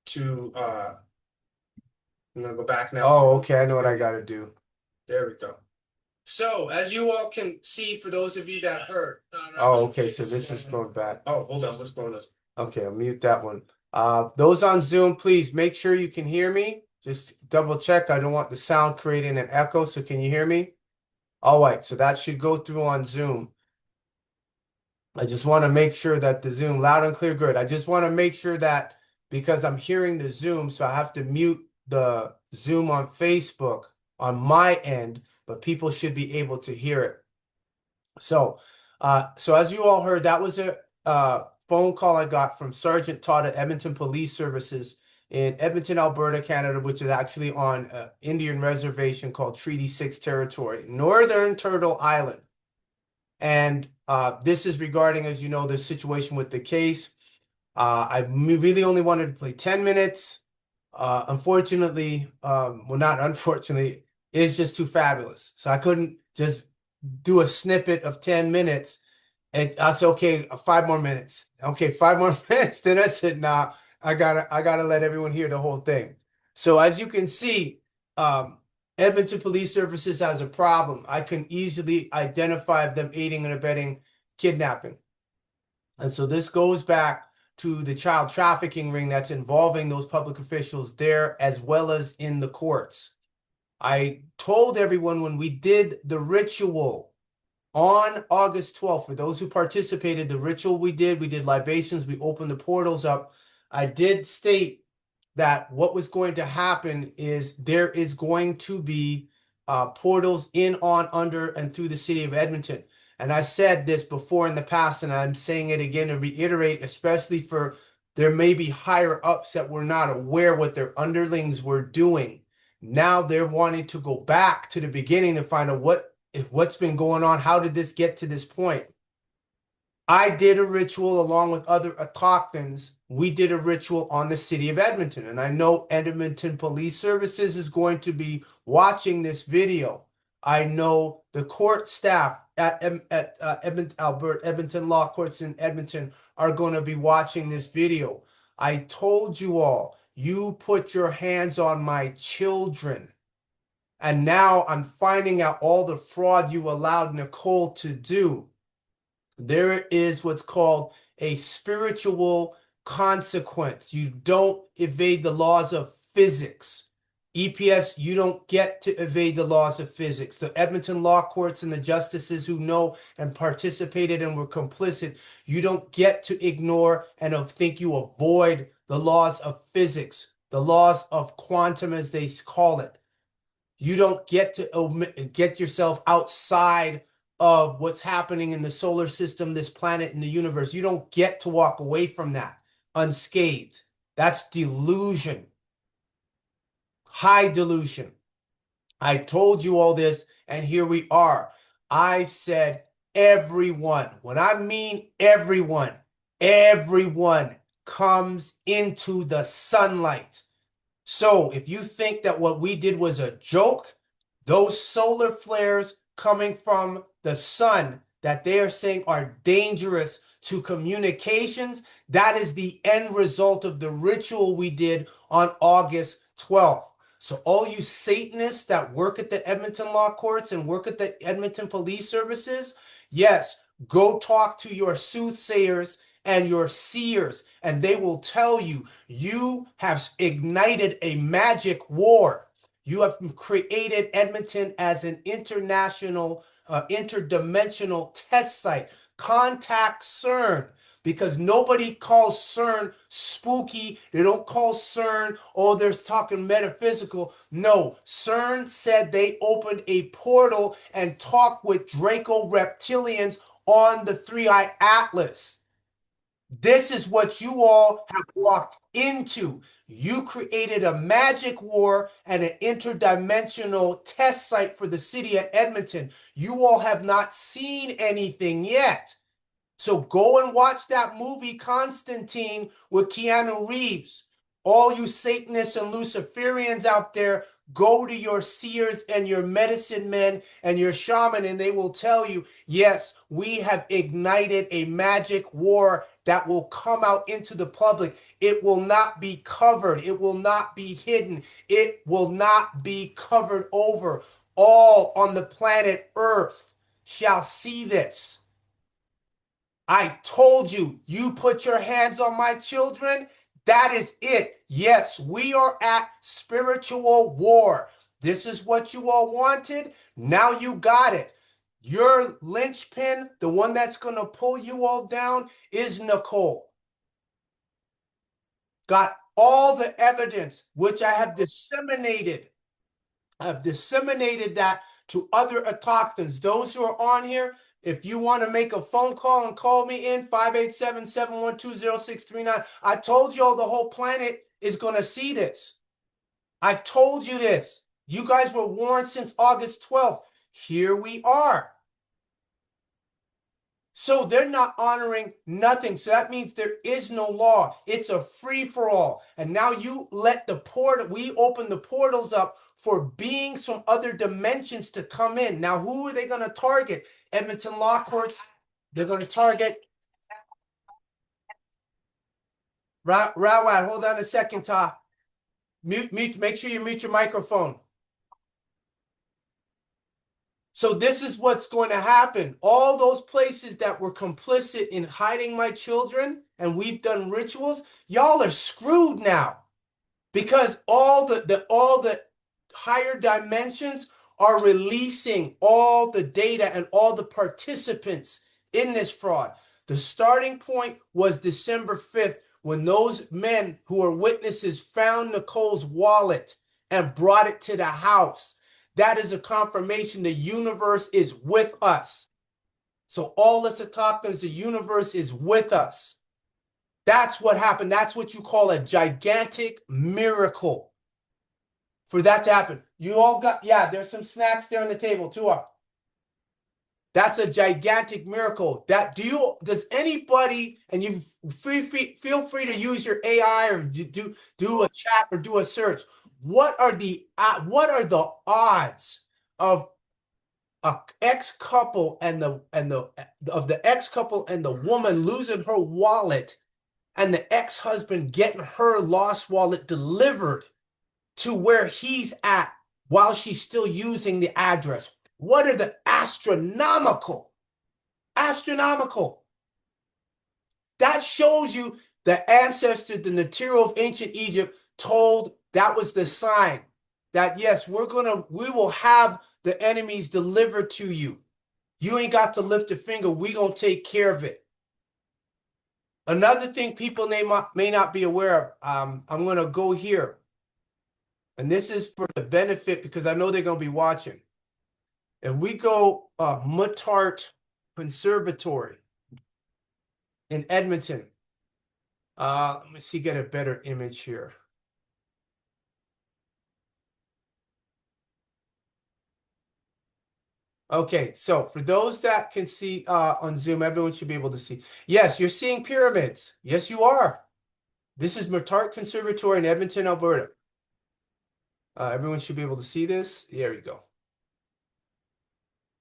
to. I'm going to go back now. Oh, okay, I know what I got to do. There we go. So, as you all can see, for those of you that heard. Oh, okay, so this is going back. Oh, hold on, what's going on? Okay, I'll mute that one. Those on Zoom, please make sure you can hear me. Just double check. I don't want the sound creating an echo. So can you hear me? All right. So that should go through on Zoom. I just want to make sure that the Zoom loud and clear. Good. I just want to make sure that because I'm hearing the Zoom, so I have to mute the Zoom on Facebook on my end, but people should be able to hear it. So as you all heard, that was a phone call I got from Sergeant Todd at Edmonton Police Services in Edmonton, Alberta, Canada, which is actually on an Indian reservation called Treaty 6 territory, Northern Turtle Island. And this is regarding, as you know, the situation with the case. I really only wanted to play 10 minutes. Unfortunately, well, not unfortunately, it's just too fabulous. So I couldn't just do a snippet of 10 minutes. And I said, okay, 5 more minutes. Okay, 5 more minutes. Then I said, nah, I gotta let everyone hear the whole thing. So as you can see, Edmonton Police Services has a problem. I can easily identify them aiding and abetting kidnapping. And so this goes back to the child trafficking ring that's involving those public officials there as well as in the courts. I told everyone when we did the ritual on August 12th, for those who participated, the ritual we did libations, we opened the portals up. I did state that what was going to happen is there is going to be portals in, on, under, and through the city of Edmonton. And I said this before in the past, and I'm saying it again to reiterate, especially for there may be higher ups that were not aware what their underlings were doing. Now they're wanting to go back to the beginning to find out what's been going on. How did this get to this point? I did a ritual along with other autochthons. We did a ritual on the city of Edmonton. And I know Edmonton Police Services is going to be watching this video. I know the court staff at Edmonton Law Courts in Edmonton are going to be watching this video. I told you all, you put your hands on my children. And now I'm finding out all the fraud you allowed Nicole to do. There is what's called a spiritual consequence. You don't evade the laws of physics. EPS, you don't get to evade the laws of physics. The Edmonton Law Courts and the justices who know and participated and were complicit, you don't get to ignore and think you avoid the laws of physics, the laws of quantum as they call it. You don't get to get yourself outside of what's happening in the solar system, this planet, in the universe. You don't get to walk away from that unscathed. That's delusion. High delusion. I told you all this, and here we are. I said everyone. When I mean everyone, everyone comes into the sunlight. So if you think that what we did was a joke, those solar flares coming from the sun that they are saying are dangerous to communications, that is the end result of the ritual we did on August 12th. So all you Satanists that work at the Edmonton Law Courts and work at the Edmonton Police Services, yes, go talk to your soothsayers and your seers, and they will tell you, you have ignited a magic war. You have created Edmonton as an international, interdimensional test site. Contact CERN, because nobody calls CERN spooky. They don't call CERN, oh, they're talking metaphysical. No, CERN said they opened a portal and talked with Draco reptilians on the Three-Eye Atlas. This is what you all have walked into. You created a magic war and an interdimensional test site for the city of Edmonton. You all have not seen anything yet. So go and watch that movie Constantine with Keanu Reeves. All you Satanists and Luciferians out there, go to your seers and your medicine men and your shaman, and they will tell you, yes, we have ignited a magic war that will come out into the public. It will not be covered. It will not be hidden. It will not be covered over. All on the planet Earth shall see this. I told you, you put your hands on my children, That is it. Yes, we are at spiritual war. This is what you all wanted. Now you got it. Your linchpin, the one that's going to pull you all down, is Nicole. Got all the evidence, which I have disseminated. I've disseminated that to other autochthons. Those who are on here, if you want to make a phone call and call me in, 587-712-0639. I told you all the whole planet is going to see this. I told you this. You guys were warned since August 12th. Here we are. So they're not honoring nothing. So that means there is no law. It's a free-for-all. And now you let the portal, we open the portals up for beings from other dimensions to come in. Now, who are they going to target? Edmonton Law Courts. They're going to target. Rawad, hold on a second, Ta. Mute, make sure you mute your microphone. So this is what's going to happen. All those places that were complicit in hiding my children, and we've done rituals, y'all are screwed now. Because all the higher dimensions are releasing all the data and all the participants in this fraud. The starting point was December 5th, when those men who are witnesses found Nicole's wallet and brought it to the house. That is a confirmation the universe is with us. So all us autochthons, the universe is with us. That's what happened. That's what you call a gigantic miracle. For that to happen. You all got, yeah, there's some snacks there on the table too. That's a gigantic miracle. Does anybody, and you feel free to use your AI or do a chat or do a search. What are the odds of a ex-couple and the ex-couple and the woman losing her wallet and the ex-husband getting her lost wallet delivered to where he's at while she's still using the address? What are the astronomical? That shows you the ancestors, the Netwrok of ancient Egypt told that was the sign that yes, we will have the enemies delivered to you. You ain't got to lift a finger. We gonna take care of it. Another thing people may not be aware of, I'm gonna go here. And this is for the benefit because I know they're gonna be watching. If we go Muttart Conservatory in Edmonton, let me see, get a better image here. Okay, so for those that can see on Zoom, everyone should be able to see. Yes, you're seeing pyramids. Yes, you are. This is Muttart Conservatory in Edmonton, Alberta. Everyone should be able to see this. There you go.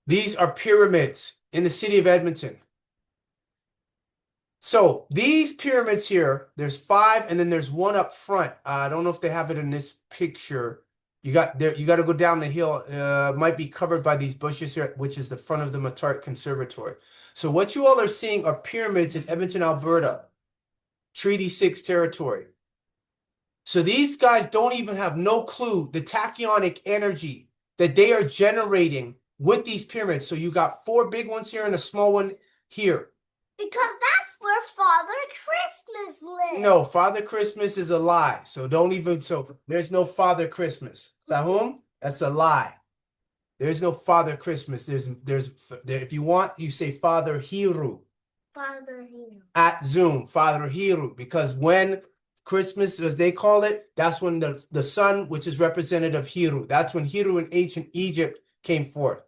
These are pyramids in the city of Edmonton. So these pyramids here, there's 5, and then there's one up front. I don't know if they have it in this picture. You got to go down the hill. Might be covered by these bushes here, which is the front of the Muttart Conservatory. So what you all are seeing are pyramids in Edmonton, Alberta, Treaty 6 territory. So these guys don't even have no clue the tachyonic energy that they are generating with these pyramids. So you got 4 big ones here and a small one here. Because that's where Father Christmas lives. No, Father Christmas is a lie. So don't even, so there's no Father Christmas. Sahum, that's a lie. There's no Father Christmas. If you want, you say Father Hiru. Father Hiru. At Zoom, Father Hiru. Because when Christmas, as they call it, that's when the sun, which is representative of Hiru. That's when Hiru in ancient Egypt came forth.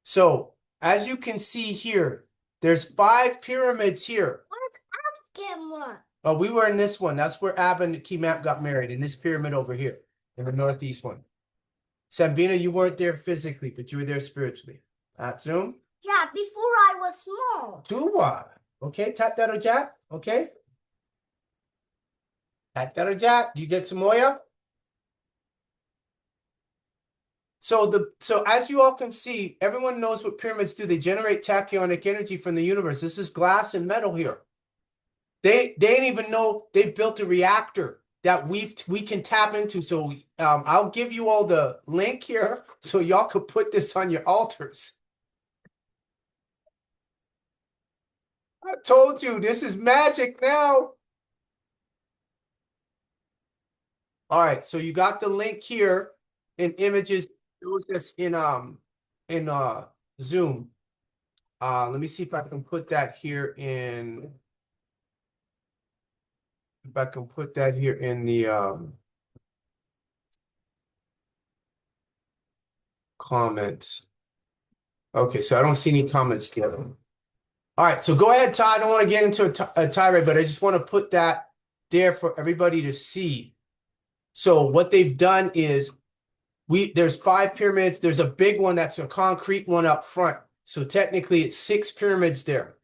So, as you can see here, there's 5 pyramids here. Where's Abgamma? Oh, we were in this one. That's where Ab and Kimap got married, in this pyramid over here, in the northeast one. Sambina, you weren't there physically, but you were there spiritually. At Zoom? Yeah, before I was small. Tuwa. Okay, tap that or jack. Okay. Tap that or jack. You get some Moya? So as you all can see, everyone knows what pyramids do. They generate tachyonic energy from the universe. This is glass and metal here. They didn't even know they've built a reactor that we can tap into. So I'll give you all the link here so y'all could put this on your altars. I told you this is magic now. All right, so you got the link here in images. It was just in Zoom. Let me see if I can put that here in. If I can put that here in the comments. Okay, so I don't see any comments there. All right, so go ahead, Todd. I don't want to get into a tirade, but I just want to put that there for everybody to see. So what they've done is there's 5 pyramids. There's a big one that's a concrete one up front. So technically it's 6 pyramids there.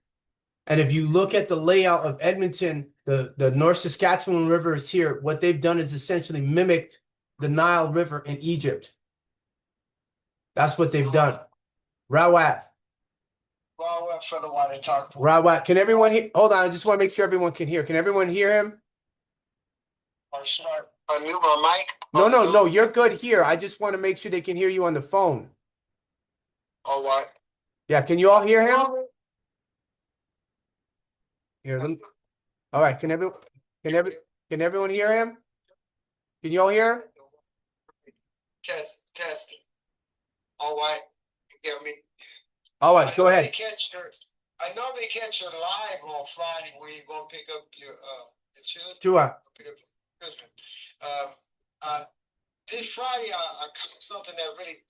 And if you look at the layout of Edmonton, the North Saskatchewan River is here. What they've done is essentially mimicked the Nile River in Egypt. That's what they've done. Rawat. For the one they talk to. Rawat. Can everyone hear? Hold on. I just want to make sure everyone can hear. Can everyone hear him? Should I unmute my mic? No. You're good here. I just want to make sure they can hear you on the phone. Oh, what? Yeah. Can you all hear him? Here. All right. Can everyone hear him? Can you all hear him? Testing. All right. You hear me? All right. Go ahead. I normally catch you live on Friday when you're going to pick up your children. Tua. This Friday, I caught something that really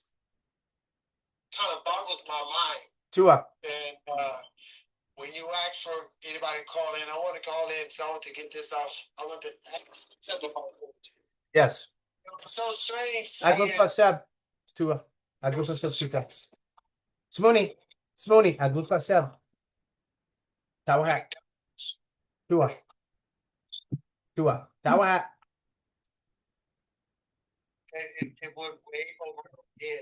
kind of boggled my mind. Tua. And when you ask for anybody to call in, I want to call in, so I want to get this off. I want to simplify it. Yes. It's so strange. Agul pasab. Tua. Agul pasab suta. Smoni. Agul pasab. Tawahat. Tua. Tawahat. It would way over here.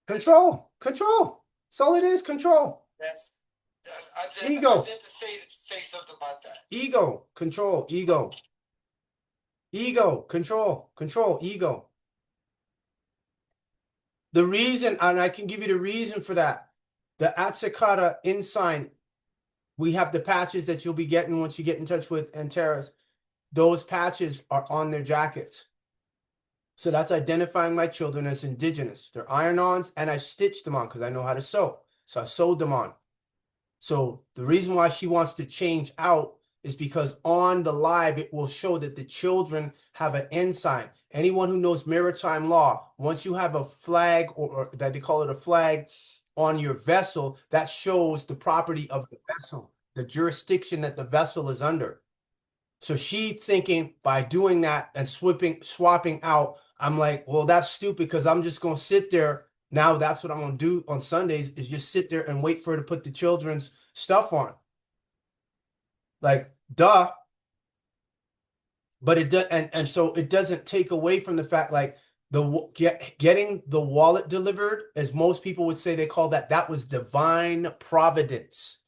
Control. That's all it is. Control. Ego. I just to say something about that. Ego. Control. Ego. Control. Ego. The reason, and I can give you the reason for that. The Atsakata Ensign, we have the patches that you'll be getting once you get in touch with Antares. Those patches are on their jackets. So that's identifying my children as indigenous. They're iron-ons, and I stitched them on because I know how to sew. So I sewed them on. So the reason why she wants to change out is because on the live, it will show that the children have an ensign. Anyone who knows maritime law, once you have a flag, or that they call it a flag, on your vessel, that shows the property of the vessel, the jurisdiction that the vessel is under. So she's thinking by doing that and swapping out, I'm like, well, that's stupid because I'm just going to sit there. Now that's what I'm going to do on Sundays is just sit there and wait for her to put the children's stuff on. Like, duh. But it does, and so it doesn't take away from the fact, like, getting the wallet delivered, as most people would say, they call that was divine providence.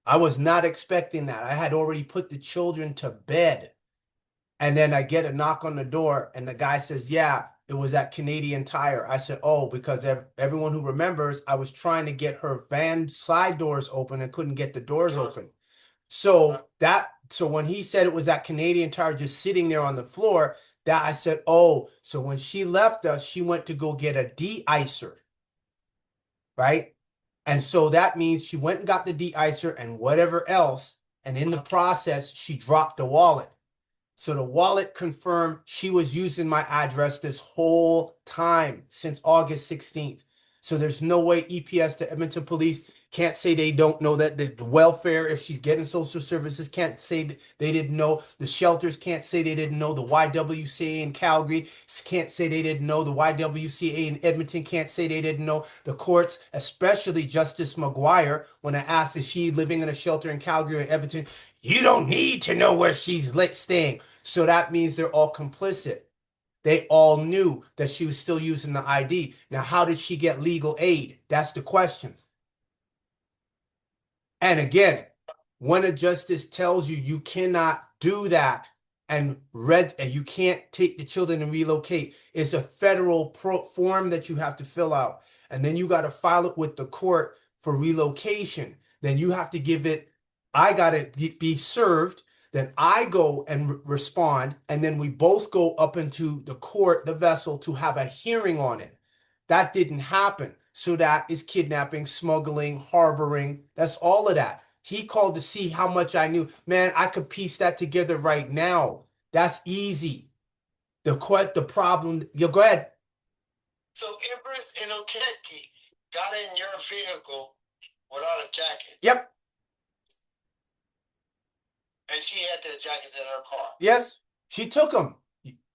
I was not expecting that. I had already put the children to bed. And then I get a knock on the door and the guy says, yeah, it was at Canadian Tire. I said, oh, because everyone who remembers, I was trying to get her van side doors open and couldn't get the doors open. So when he said it was at Canadian Tire just sitting there on the floor, that I said, oh, so when she left us, she went to go get a de-icer, right? And so that means she went and got the de-icer and whatever else, and in the process, she dropped the wallet. So the wallet confirmed she was using my address this whole time since August 16th. So there's no way EPS, the Edmonton Police, can't say they don't know that. The welfare, if she's getting social services, can't say they didn't know. The shelters can't say they didn't know. The YWCA in Calgary can't say they didn't know. The YWCA in Edmonton can't say they didn't know. The courts, especially Justice McGuire, when I asked if she living in a shelter in Calgary or Edmonton, you don't need to know where she's staying. So that means they're all complicit. They all knew that she was still using the ID. Now, how did she get legal aid? That's the question. And again, when a justice tells you you cannot do that and you can't take the children and relocate, it's a federal form that you have to fill out. And then you got to file it with the court for relocation. Then you have to give it, I got to be served. Then I go and respond. And then we both go up into the court, the vessel, to have a hearing on it. That didn't happen. So that is kidnapping, smuggling, harboring. That's all of that. He called to see how much I knew. Man, I could piece that together right now. That's easy. The problem, you go ahead. So Empress and Oteti got in your vehicle without a jacket. Yep. And she had the jackets in her car. Yes, she took them.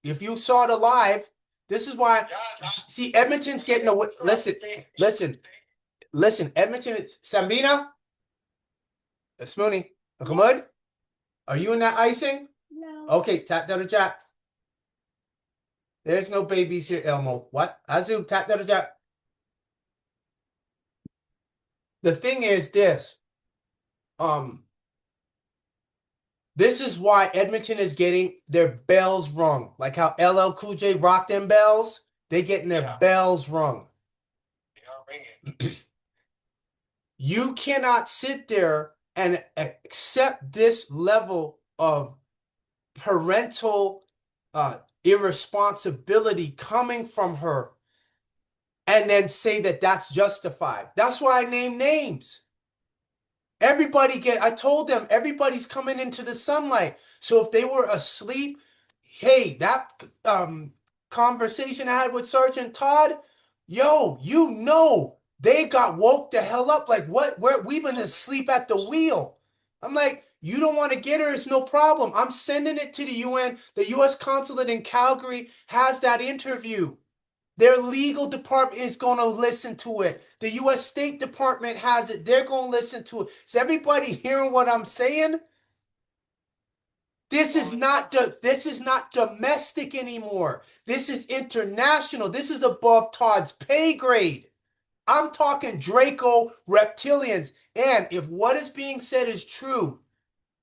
If you saw it live, this is why. See, Edmonton's getting away. Listen. Edmonton, Sambina, Smoony, Hamud, are you in that icing? No. Okay, tap down the chat. There's no babies here, Elmo. What? Azu, tap down the chat. The thing is this. This is why Edmonton is getting their bells rung. Like how LL Cool J rocked them bells. They getting their bells rung. You cannot sit there and accept this level of parental irresponsibility coming from her and then say that that's justified. That's why I name names. I told them everybody's coming into the sunlight. So if they were asleep, hey, that conversation I had with Sergeant Todd, they got woke the hell up. Like, we've been asleep at the wheel. I'm like, you don't want to get her, it's no problem. I'm sending it to the UN. The U.S. consulate in Calgary has that interview. Their legal department is going to listen to it. The U.S. State Department has it. They're going to listen to it. Is everybody hearing what I'm saying? This is not domestic anymore. This is international. This is above Todd's pay grade. I'm talking Draco reptilians. And if what is being said is true,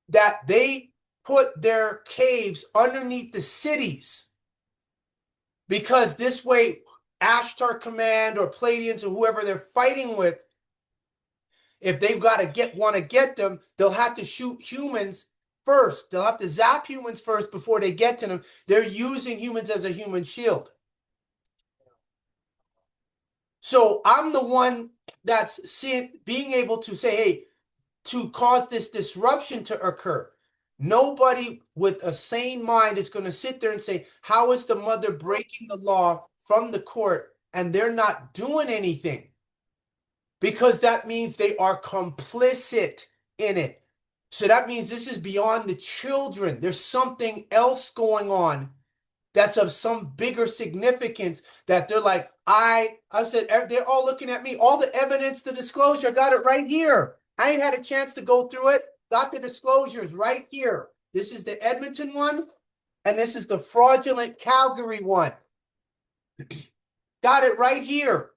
that they put their caves underneath the cities, because this way, Ashtar Command or Palladians or whoever they're fighting with, if they've got to want to get them, they'll have to shoot humans first. They'll have to zap humans first before they get to them. They're using humans as a human shield. So I'm the one that's being able to say, hey, to cause this disruption to occur. Nobody with a sane mind is going to sit there and say, how is the mother breaking the law from the court and they're not doing anything? Because that means they are complicit in it. So that means this is beyond the children. There's something else going on that's of some bigger significance that they're like, I said, they're all looking at me. All the evidence, the disclosure, got it right here. I ain't had a chance to go through it. Got the disclosures right here. This is the Edmonton one, and this is the fraudulent Calgary one. Got it right here.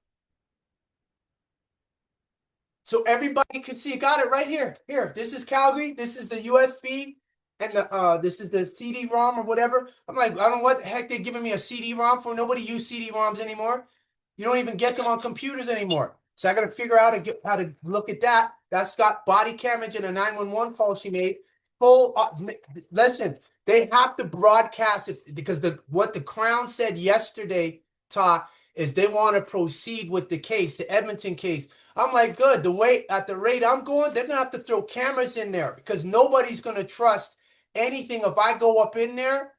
So everybody can see. Got it right here. Here, this is Calgary. This is the USB, and this is the CD-ROM or whatever. I'm like, I don't know what the heck they're giving me a CD-ROM for. Nobody uses CD-ROMs anymore. You don't even get them on computers anymore. So I got to figure out how to look at that. That's got body camera and a 911 call she made. Listen, they have to broadcast it because what the Crown said yesterday, Todd, is they want to proceed with the case, the Edmonton case. I'm like, good. At the rate I'm going, they're gonna have to throw cameras in there because nobody's gonna trust anything. If I go up in there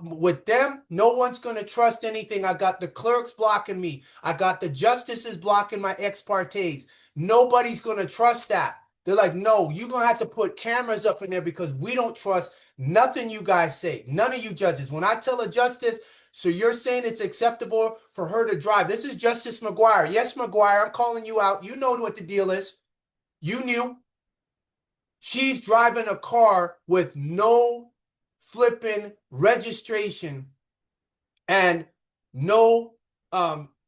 with them, no one's gonna trust anything. I got the clerks blocking me. I got the justices blocking my ex partes. Nobody's gonna trust that. They're like, no, you're gonna have to put cameras up in there because we don't trust nothing you guys say. None of you judges. When I tell a justice, so you're saying it's acceptable for her to drive. This is Justice McGuire. Yes, McGuire, I'm calling you out. You know what the deal is. You knew. She's driving a car with no flipping registration and no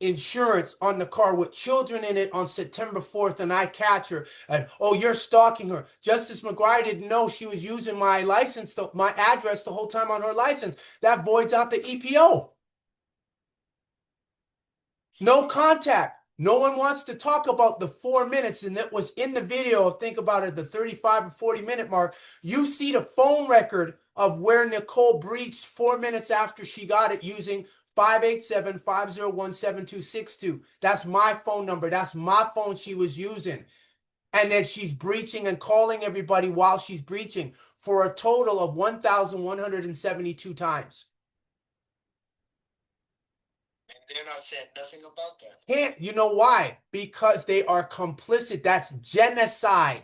insurance on the car with children in it on September 4th, and I catch her, and oh, you're stalking her. Justice McGuire didn't know she was using my license, my address the whole time on her license. That voids out the EPO. No contact. No one wants to talk about the 4 minutes, and it was in the video. Think about it, the 35 or 40-minute mark. You see the phone record of where Nicole breached 4 minutes after she got it using 587-501-7262. That's my phone number. That's my phone she was using. And then she's breaching and calling everybody while she's breaching for a total of 1,172 times. They're not saying nothing about that. You know why? Because they are complicit. That's genocide.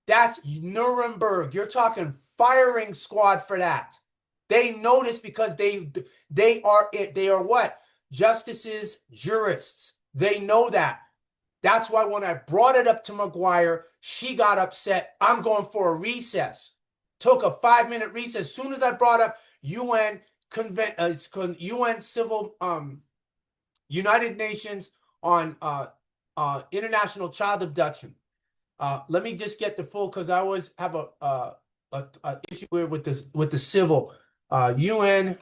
That's Nuremberg. You're talking firing squad for that. They know this because they are what? Justices, jurists. They know that. That's why when I brought it up to McGuire, she got upset. I'm going for a recess. Took a 5-minute recess. As soon as I brought up UN civil United Nations on international child abduction. Let me just get the full, because I always have a issue with this with the civil UN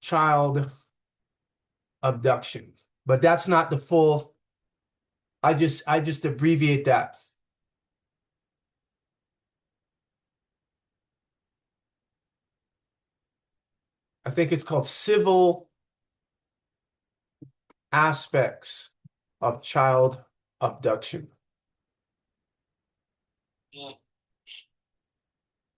child abduction, but that's not the full. I just abbreviate that. I think it's called civil aspects of child abduction.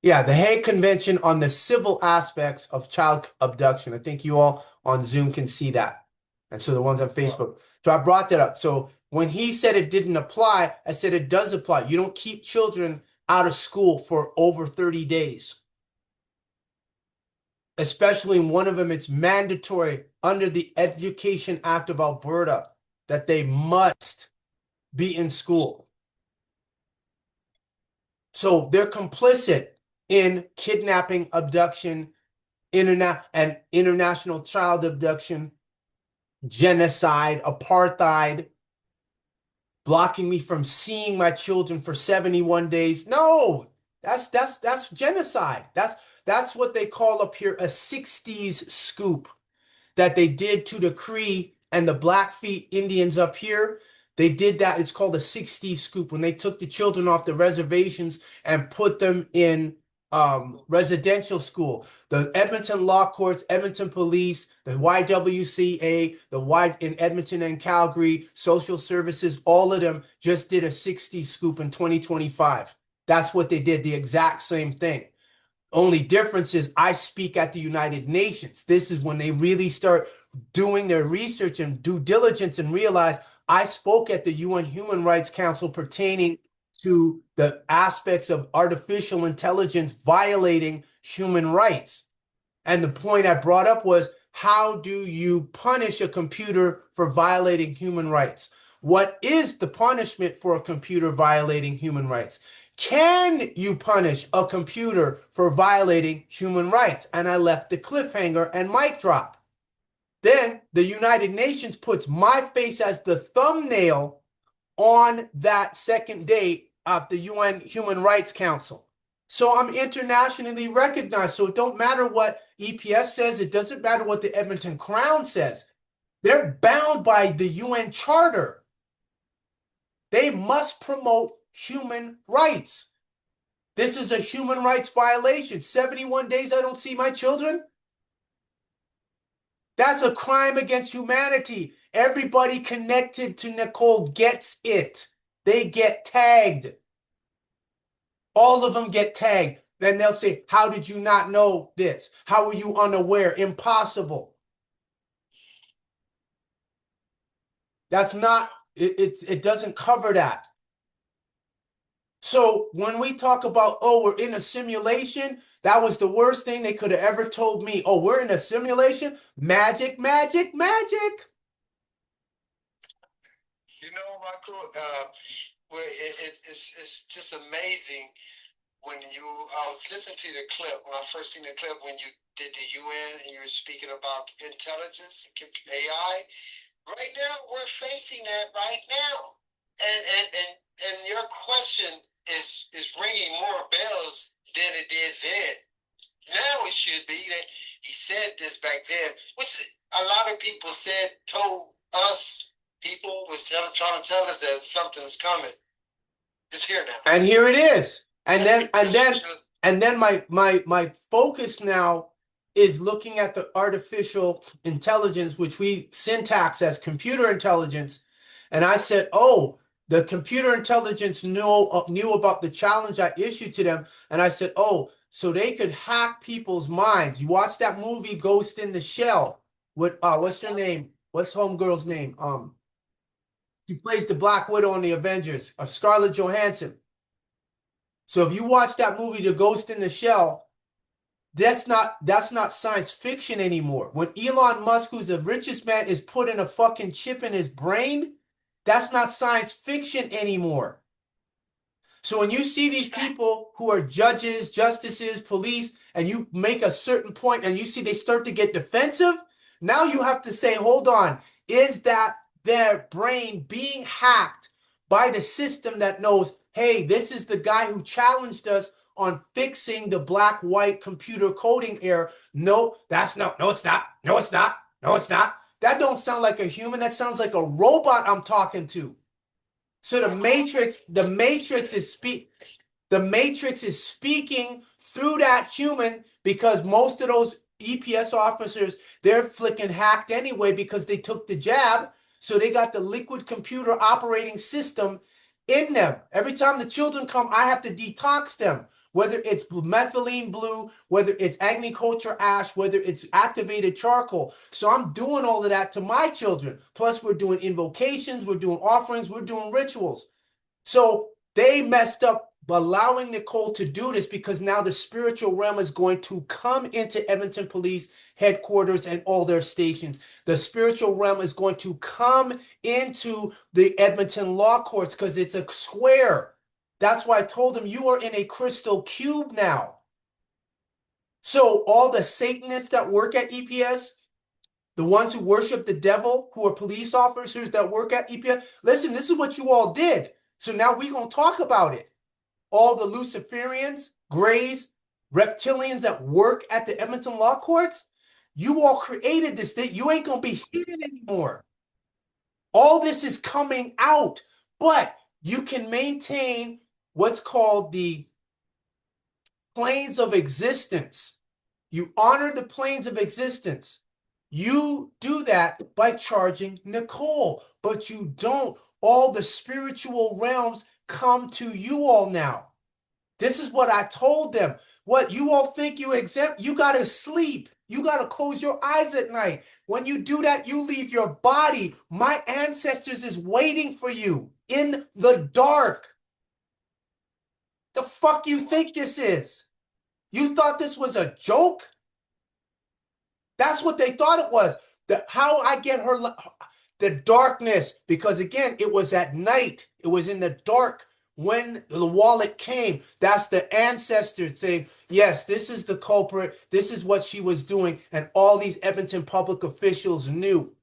Yeah, the Hague Convention on the Civil Aspects of Child Abduction. I think you all on Zoom can see that. And so the ones on Facebook. So I brought that up. So when he said it didn't apply, I said it does apply. You don't keep children out of school for over 30 days. Especially in one of them, it's mandatory under the Education Act of Alberta that they must be in school. So they're complicit in kidnapping, abduction, international child abduction, genocide, apartheid, blocking me from seeing my children for 71 days. No, that's genocide. That's what they call up here a 60s scoop that they did to the Cree and the Blackfeet Indians up here. They did that. It's called a 60s scoop, when they took the children off the reservations and put them in residential school. The Edmonton Law Courts, Edmonton Police, the YWCA, in Edmonton and Calgary, Social Services, all of them just did a 60s scoop in 2025. That's what they did, the exact same thing. Only difference is I speak at the United Nations. This is when they really start doing their research and due diligence and realize I spoke at the UN Human Rights Council pertaining to the aspects of artificial intelligence violating human rights. And the point I brought up was, how do you punish a computer for violating human rights? What is the punishment for a computer violating human rights? Can you punish a computer for violating human rights? And I left the cliffhanger and mic drop. Then the United Nations puts my face as the thumbnail on that second day of the UN Human Rights Council. So I'm internationally recognized. So it don't matter what EPS says. It doesn't matter what the Edmonton Crown says. They're bound by the UN Charter. They must promote human rights. This is a human rights violation. 71 days I don't see my children. That's a crime against humanity. Everybody connected to Nicole gets it. They get tagged. All of them get tagged. Then they'll say, how did you not know this? How were you unaware? Impossible. That's not, it doesn't cover that. So when we talk about, oh, we're in a simulation, that was the worst thing they could have ever told me. Oh, we're in a simulation? Magic, magic, magic. You know, Michael, well, it's just amazing I was listening to the clip, when I first seen the clip when you did the UN and you were speaking about intelligence, AI. Right now, we're facing that right now. And your question is ringing more bells than it did then. Now it should be that he said this back then, which a lot of people told us, people was trying to tell us that something's coming. It's here now. And here it is. And then my focus now is looking at the artificial intelligence, which we syntax as computer intelligence. And I said, oh, the computer intelligence knew about the challenge I issued to them. And I said, oh, so they could hack people's minds. You watch that movie Ghost in the Shell with what's her name? What's homegirl's name? She plays the Black Widow on the Avengers, Scarlett Johansson. So if you watch that movie, The Ghost in the Shell, that's not science fiction anymore. When Elon Musk, who's the richest man, is putting a fucking chip in his brain, that's not science fiction anymore. So when you see these people who are judges, justices, police, and you make a certain point and you see they start to get defensive, now you have to say, hold on, is that their brain being hacked by the system that knows, hey, this is the guy who challenged us on fixing the black-white computer coding error? No, it's not. No, it's not. That don't sound like a human. That sounds like a robot I'm talking to. So the Matrix is speaking through that human, because most of those EPS officers, they're flicking hacked anyway because they took the jab. So they got the liquid computer operating system in them. Every time the children come, I have to detox them, whether it's methylene blue, whether it's agriculture ash, whether it's activated charcoal. So I'm doing all of that to my children. Plus we're doing invocations, we're doing offerings, we're doing rituals. So they messed up allowing Nicole to do this, because now the spiritual realm is going to come into Edmonton Police Headquarters and all their stations. The spiritual realm is going to come into the Edmonton Law Courts because it's a square. That's why I told them you are in a crystal cube now. So all the Satanists that work at EPS, the ones who worship the devil, who are police officers that work at EPS, listen, this is what you all did. So now we're going to talk about it. All the Luciferians, Greys, reptilians that work at the Edmonton Law Courts, you all created this thing. You ain't going to be hidden anymore. All this is coming out, but you can maintain what's called the planes of existence. You honor the planes of existence. You do that by charging Nicole, but you don't. All the spiritual realms come to you all now. This is what I told them. What you all think you exempt, you got to sleep. You got to close your eyes at night. When you do that, you leave your body. My ancestors is waiting for you in the dark. The fuck you think this is? You thought this was a joke? That's what they thought it was. How I get her, the darkness, because again, it was at night. It was in the dark when the wallet came. That's the ancestors saying, yes, this is the culprit. This is what she was doing. And all these Edmonton public officials knew.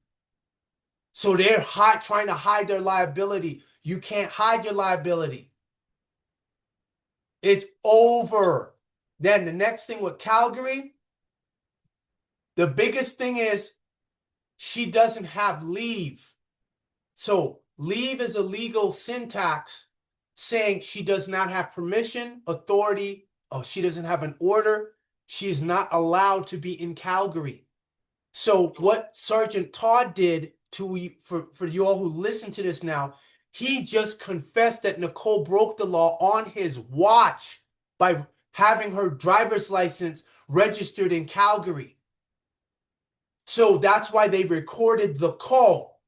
So they're trying to hide their liability. You can't hide your liability. It's over. Then the next thing with Calgary, the biggest thing is she doesn't have leave. So leave is a legal syntax saying she does not have permission, authority, or she doesn't have an order. She is not allowed to be in Calgary. So what Sergeant Todd did for you all who listen to this now, he just confessed that Nicole broke the law on his watch by having her driver's license registered in Calgary. So that's why they recorded the call.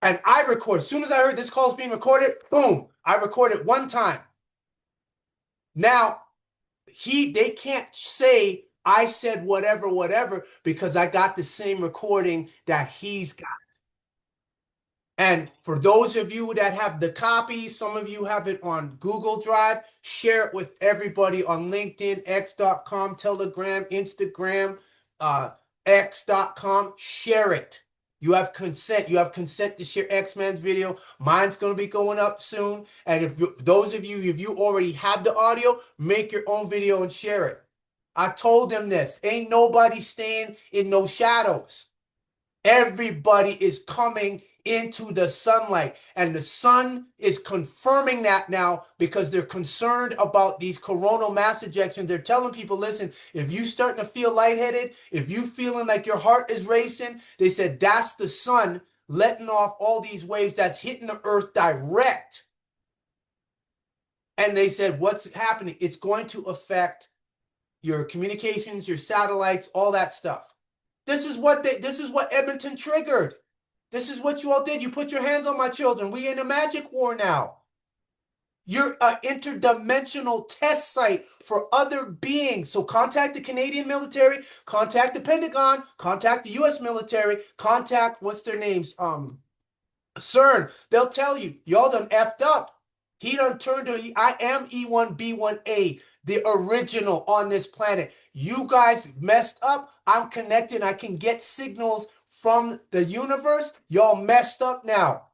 And I record. As soon as I heard this call is being recorded, boom, I recorded one time. Now, they can't say I said whatever, because I got the same recording that he's got. And for those of you that have the copy, some of you have it on Google Drive, share it with everybody on LinkedIn, x.com, Telegram, Instagram, x.com. Share it. You have consent. You have consent to share X-Men's video. Mine's going to be going up soon. And if those of you, if you already have the audio, make your own video and share it. I told them this. Ain't nobody staying in no shadows. Everybody is coming into the sunlight, and the sun is confirming that now because they're concerned about these coronal mass ejections. They're telling people, listen, if you starting to feel lightheaded, if you feeling like your heart is racing, they said that's the sun letting off all these waves that's hitting the earth direct. And they said, what's happening? It's going to affect your communications, your satellites, all that stuff. This is what Edmonton triggered. This is what you all did. You put your hands on my children. We in a magic war now. You're an interdimensional test site for other beings. So contact the Canadian military, contact the Pentagon, contact the US military, contact, what's their names? CERN. They'll tell you, y'all done effed up. He done turned to, I am E1B1A, the original on this planet. You guys messed up. I'm connected. I can get signals from the universe. Y'all messed up now.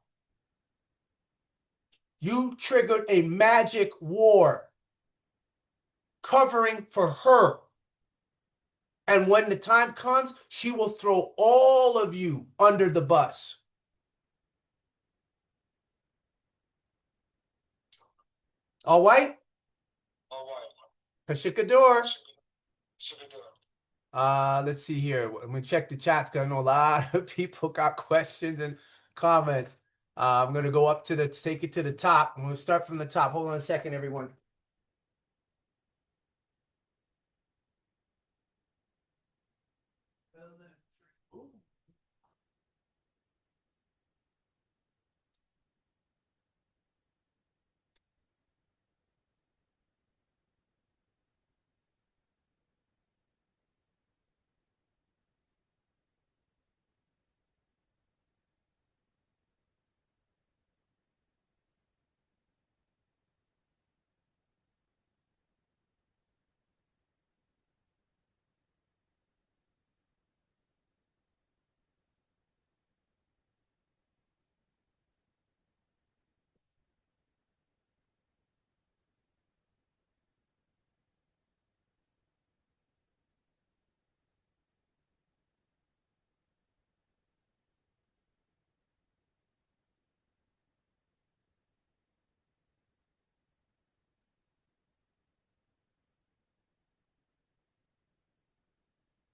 You triggered a magic war covering for her. And when the time comes, she will throw all of you under the bus. All right? All right. Kashikador. Shikador. Let's see here. I'm gonna check the chats because I know a lot of people got questions and comments. I'm gonna go up to take it to the top. I'm gonna start from the top. Hold on a second, everyone.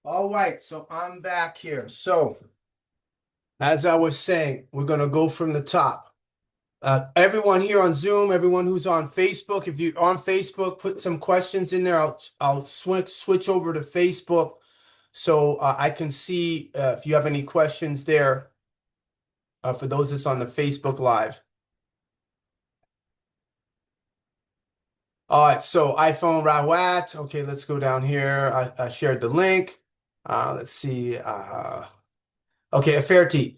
All right, so I'm back here. So, as I was saying, we're going to go from the top. Everyone here on Zoom, everyone who's on Facebook, if you're on Facebook, put some questions in there. I'll switch over to Facebook so I can see if you have any questions there for those that's on the Facebook Live. All right, so iPhone Rawat. Okay, let's go down here. I shared the link. Let's see. Okay, Aferti.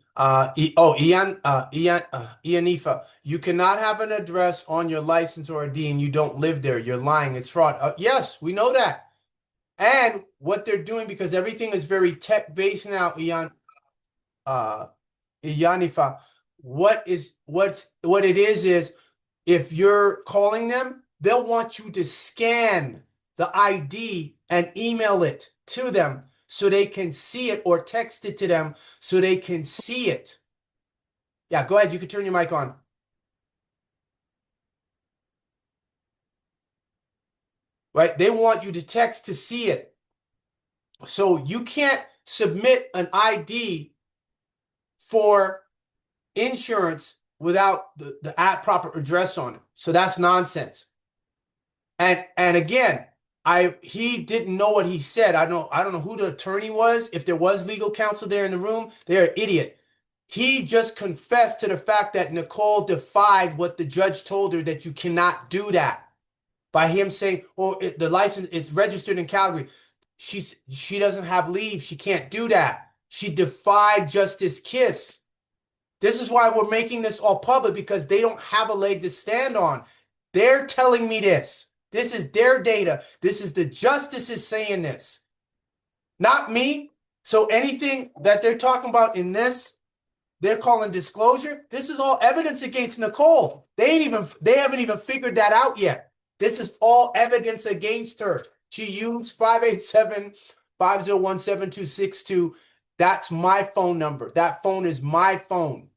Ianifa. You cannot have an address on your license or a deed. You don't live there. You're lying. It's fraud. Yes, we know that. And what they're doing, because everything is very tech-based now, Ianifa. What it is if you're calling them, they'll want you to scan the ID and email it to them so they can see it, or text it to them so they can see it. Yeah, go ahead. You can turn your mic on. Right? They want you to text to see it. So you can't submit an ID for insurance without the proper address on it. So that's nonsense. And again, he didn't know what he said. I don't know who the attorney was. If there was legal counsel there in the room, they're an idiot. He just confessed to the fact that Nicole defied what the judge told her, that you cannot do that, by him saying, "Oh, the license, it's registered in Calgary. She doesn't have leave. She can't do that." She defied Justice Kiss. This is why we're making this all public, because they don't have a leg to stand on. They're telling me this. This is their data. This is the justices saying this, not me. So anything that they're talking about in this, they're calling disclosure. This is all evidence against Nicole. They haven't even figured that out yet. This is all evidence against her. She used 587-501-7262. That's my phone number. That phone is my phone.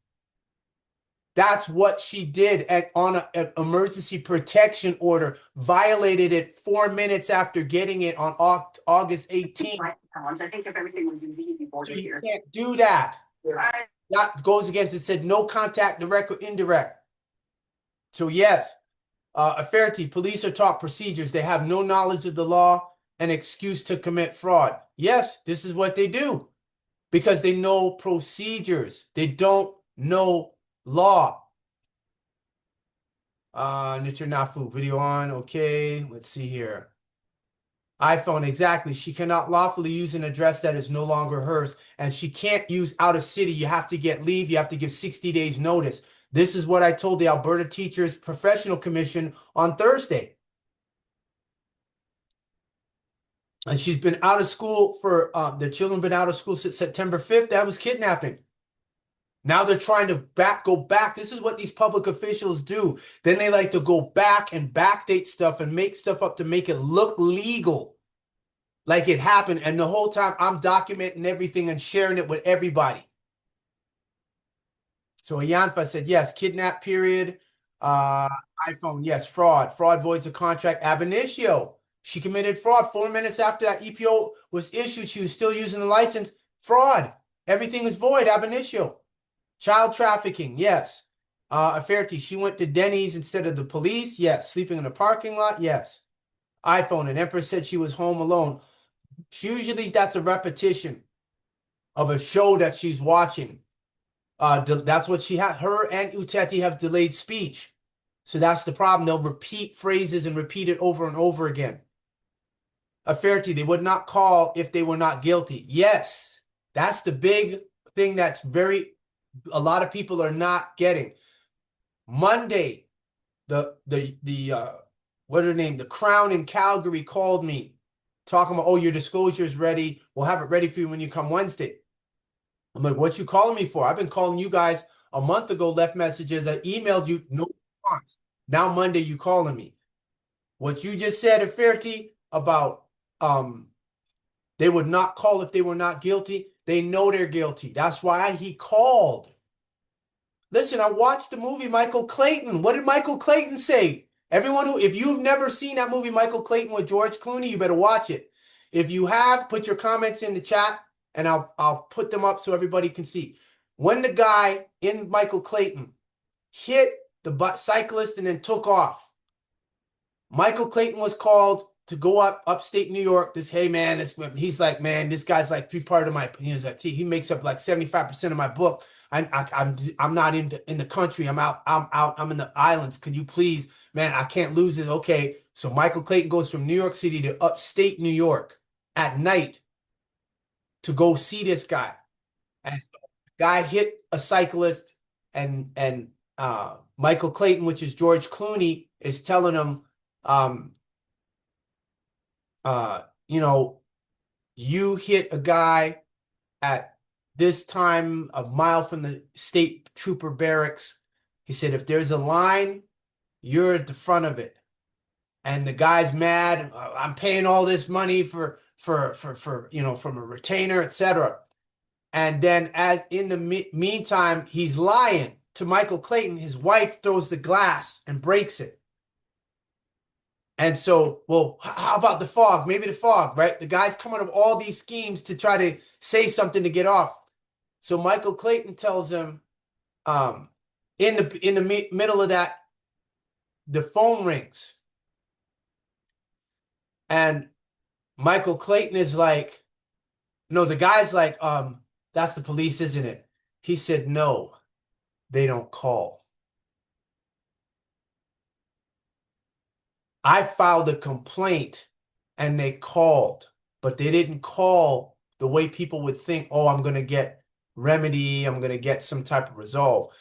That's what she did on an emergency protection order, violated it 4 minutes after getting it on August 18th. I think if everything was easy before So the you year. can't do that. That goes against, it said no contact, direct or indirect. So yes, Whtie, police are taught procedures. They have no knowledge of the law and excuse to commit fraud. Yes, this is what they do because they know procedures. They don't know law. Nichinafu, video on. Okay, let's see here. iPhone, exactly. She cannot lawfully use an address that is no longer hers, and she can't use out of city. You have to get leave. You have to give 60 days notice. This is what I told the Alberta Teachers Professional Commission on Thursday. And she's been out of school for, the children been out of school since September 5th. That was kidnapping. Now they're trying to go back. This is what these public officials do. Then they like to go back and backdate stuff and make stuff up to make it look legal, like it happened. And the whole time I'm documenting everything and sharing it with everybody. So Ayanfa said, yes, kidnap period. iPhone, yes, fraud. Fraud voids a contract. Ab initio. She committed fraud 4 minutes after that EPO was issued. She was still using the license. Fraud. Everything is void. Ab initio. Child trafficking, yes. Whtie, she went to Denny's instead of the police, yes. Sleeping in the parking lot, yes. iPhone, an Empress said she was home alone. Usually that's a repetition of a show that she's watching. That's what she had. Her and Whtie have delayed speech. So that's the problem. They'll repeat phrases and repeat it over and over again. Whtie, they would not call if they were not guilty. Yes, that's the big thing that's a lot of people are not getting. Monday, what are her name? The Crown in Calgary called me talking about, oh, your disclosure is ready. We'll have it ready for you when you come Wednesday. I'm like, what you calling me for? I've been calling you guys a month ago, left messages. I emailed you, no response. Now Monday you calling me. What you just said, Whtie, about they would not call if they were not guilty. They know they're guilty. That's why he called. Listen, I watched the movie Michael Clayton. What did Michael Clayton say? Everyone if you've never seen that movie Michael Clayton with George Clooney, you better watch it. If you have, put your comments in the chat and I'll put them up so everybody can see. When the guy in Michael Clayton hit the cyclist and then took off, Michael Clayton was called to go upstate New York. Hey man, he's like, man, this guy's like part of my. He makes up like 75% of my book. I'm not in the country. I'm out. I'm in the islands. Could you please, man? I can't lose it. Okay, so Michael Clayton goes from New York City to upstate New York at night to go see this guy. And so the guy hit a cyclist, and Michael Clayton, which is George Clooney, is telling him, you hit a guy at this time a mile from the state trooper barracks. He said, if there's a line, you're at the front of it. And the guy's mad. I'm paying all this money for from a retainer, etc. And then as in the meantime, he's lying to Michael Clayton. His wife throws the glass and breaks it. And so, well, how about the fog? Maybe the fog, right? The guy's coming up with all these schemes to try to say something to get off. So Michael Clayton tells him, in the middle of that, the phone rings. And Michael Clayton is like, no, the guy's like, that's the police, isn't it? He said, no, they don't call. I filed a complaint and they called, but they didn't call the way people would think, oh, I'm going to get remedy. I'm going to get some type of resolve.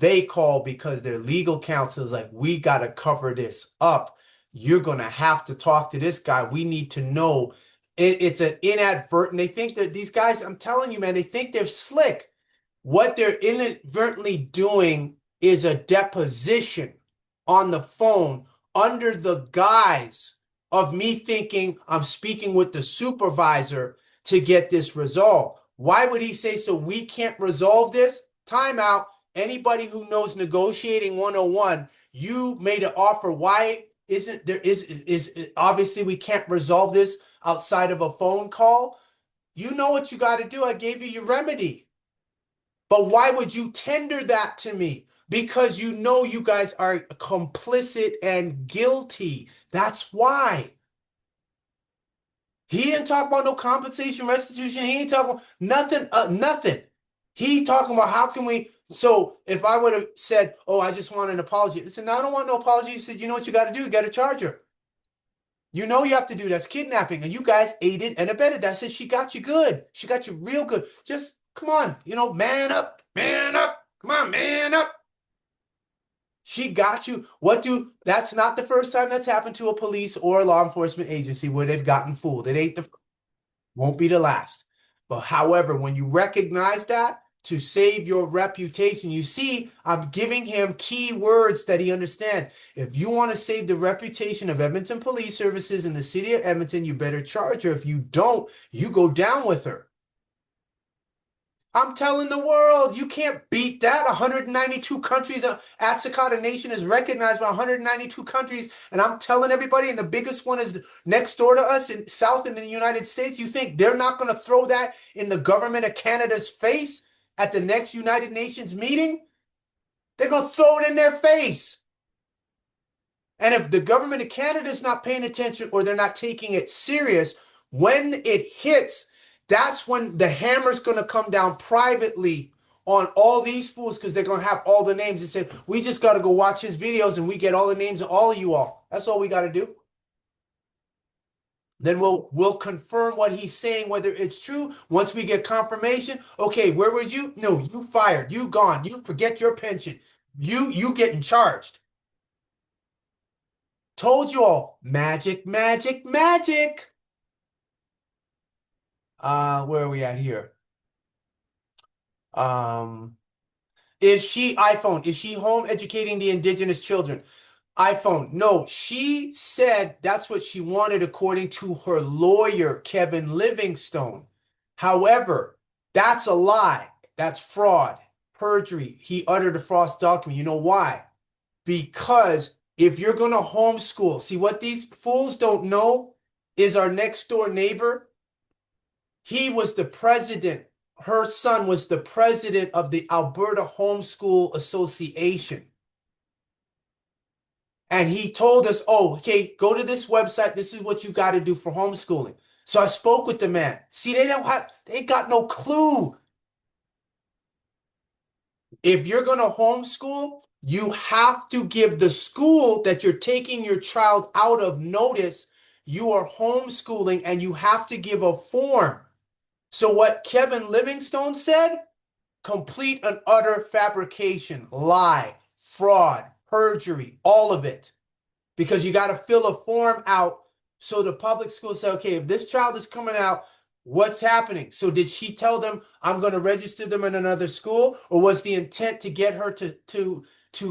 They call because their legal counsel is like, we got to cover this up. You're going to have to talk to this guy. We need to know. It's an inadvertent. They think that these guys, I'm telling you, man, they think they're slick. What they're inadvertently doing is a deposition on the phone under the guise of me thinking I'm speaking with the supervisor to get this resolved. Why would he say, so we can't resolve this? Time out. Anybody who knows negotiating 101, you made an offer. Why isn't there is obviously we can't resolve this outside of a phone call? You know what you got to do. I gave you your remedy. But why would you tender that to me? Because you know you guys are complicit and guilty. That's why. He didn't talk about no compensation, restitution. He ain't talking about nothing, nothing. He talking about how can we, so if I would have said, oh, I just want an apology. I said, no, I don't want no apology. He said, you know what you got to do? You got to charge her. You know you have to do that's kidnapping. And you guys aided and abetted that. I said, she got you good. She got you real good. Just come on, man up, man up. Come on, man up. She got you. That's not the first time that's happened to a police or a law enforcement agency where they've gotten fooled. It ain't won't be the last. But however, when you recognize that, to save your reputation, you see, I'm giving him key words that he understands. If you want to save the reputation of Edmonton Police Services in the city of Edmonton, you better charge her. If you don't, you go down with her. I'm telling the world, you can't beat that. 192 countries, Atsakata Nation is recognized by 192 countries, and I'm telling everybody, and the biggest one is next door to us in South in the United States. You think they're not going to throw that in the government of Canada's face at the next United Nations meeting? They're going to throw it in their face. And if the government of Canada is not paying attention or they're not taking it serious, when it hits, that's when the hammer's going to come down privately on all these fools, because they're going to have all the names and say, we just got to go watch his videos and we get all the names of all of you all. That's all we got to do. Then we'll confirm what he's saying, whether it's true. Once we get confirmation, okay, where was you? No, you fired. You gone. You forget your pension. You getting charged. Told you all. Magic, magic, magic. Where are we at here? Is she iPhone? Is she home educating the indigenous children? iPhone. No, she said that's what she wanted according to her lawyer, Kevin Livingstone. However, that's a lie. That's fraud, perjury. He uttered a false document. You know why? Because if you're going to homeschool, see what these fools don't know is our next door neighbor. He was the president. Her son was the president of the Alberta Homeschool Association. And he told us, oh, okay, go to this website. This is what you got to do for homeschooling. So I spoke with the man. See, they got no clue. If you're going to homeschool, you have to give the school that you're taking your child out of notice you are homeschooling, and you have to give a form. So what Kevin Livingstone said, complete and utter fabrication, lie, fraud, perjury, all of it. Because you got to fill a form out so the public school say, okay, if this child is coming out, what's happening? So did she tell them, I'm going to register them in another school? Or was the intent to get her to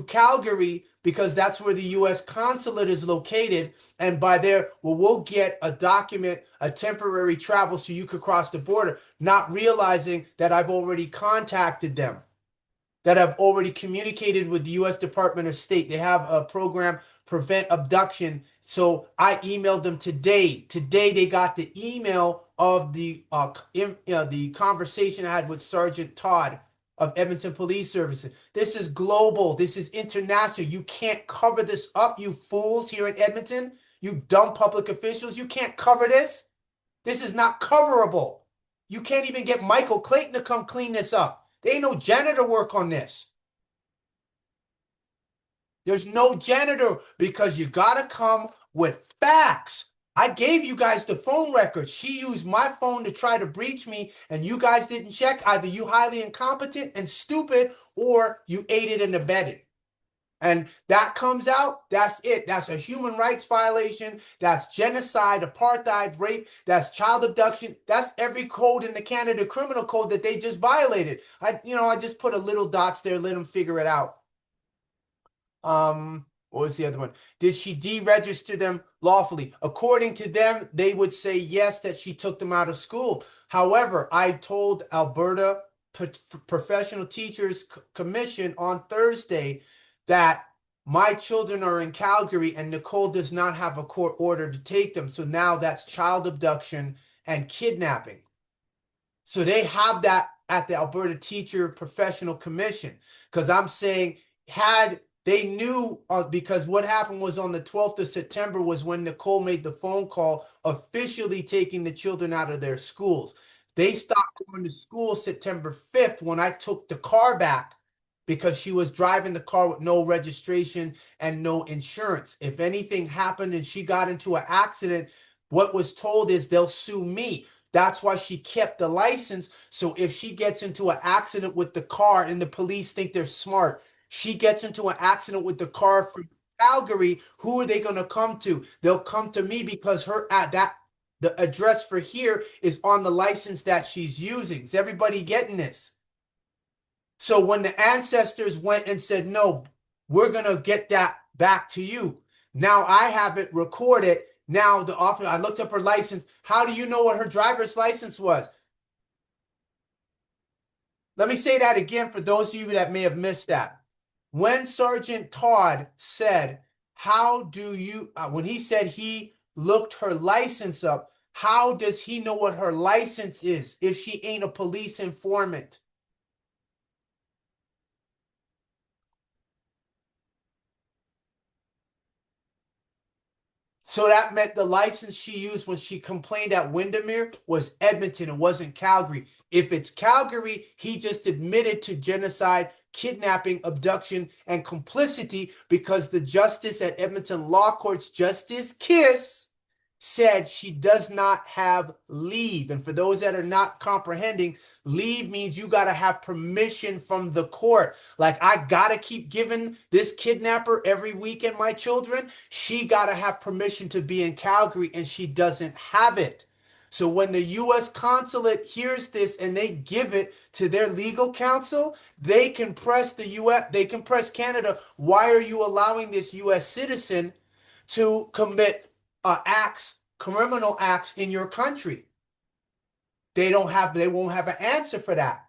Calgary because that's where the U.S. consulate is located? And by there, well, we'll get a document, a temporary travel so you could cross the border, not realizing that I've already contacted them, that I've already communicated with the U.S. Department of State. They have a program, Prevent Abduction. So I emailed them today. Today they got the email of the conversation I had with Sergeant Todd of Edmonton Police Services. This is global. This is international. You can't cover this up, you fools here in Edmonton. You dumb public officials. You can't cover this. This is not coverable. You can't even get Michael Clayton to come clean this up. There ain't no janitor work on this. There's no janitor because you got to come with facts. I gave you guys the phone records. She used my phone to try to breach me, and you guys didn't check. Either you highly incompetent and stupid, or you aided and abetted. And that comes out, that's it. That's a human rights violation. That's genocide, apartheid, rape. That's child abduction. That's every code in the Canada Criminal Code that they just violated. I just put a little dots there, let them figure it out. What was the other one? Did she deregister them lawfully? According to them, they would say yes, that she took them out of school. However, I told Alberta Professional Teachers Commission on Thursday that my children are in Calgary and Nicole does not have a court order to take them. So now that's child abduction and kidnapping. So they have that at the Alberta Teacher Professional Commission. Because I'm saying, had they knew, because what happened was on the 12th of September was when Nicole made the phone call officially taking the children out of their schools. They stopped going to school September 5th when I took the car back, because she was driving the car with no registration and no insurance. If anything happened and she got into an accident, what was told is they'll sue me. That's why she kept the license. So if she gets into an accident with the car and the police think they're smart, she gets into an accident with the car from Calgary, who are they going to come to? They'll come to me because the address for here is on the license that she's using. Is everybody getting this? So when the ancestors went and said, no, we're going to get that back to you. Now I have it recorded. Now the officer, I looked up her license. How do you know what her driver's license was? Let me say that again for those of you that may have missed that. When Sergeant Todd said, how do you, when he said he looked her license up, how does he know what her license is if she ain't a police informant? So that meant the license she used when she complained at Windermere was Edmonton. It wasn't Calgary. If it's Calgary, he just admitted to genocide, kidnapping, abduction, and complicity, because the justice at Edmonton Law Court's Justice Kiss said she does not have leave. And for those that are not comprehending, leave means you got to have permission from the court. Like, I got to keep giving this kidnapper every weekend my children. She got to have permission to be in Calgary, and she doesn't have it. So when the U.S. consulate hears this and they give it to their legal counsel, they can press the U.S., they can press Canada. Why are you allowing this U.S. citizen to commit criminal acts in your country? They won't have an answer for that.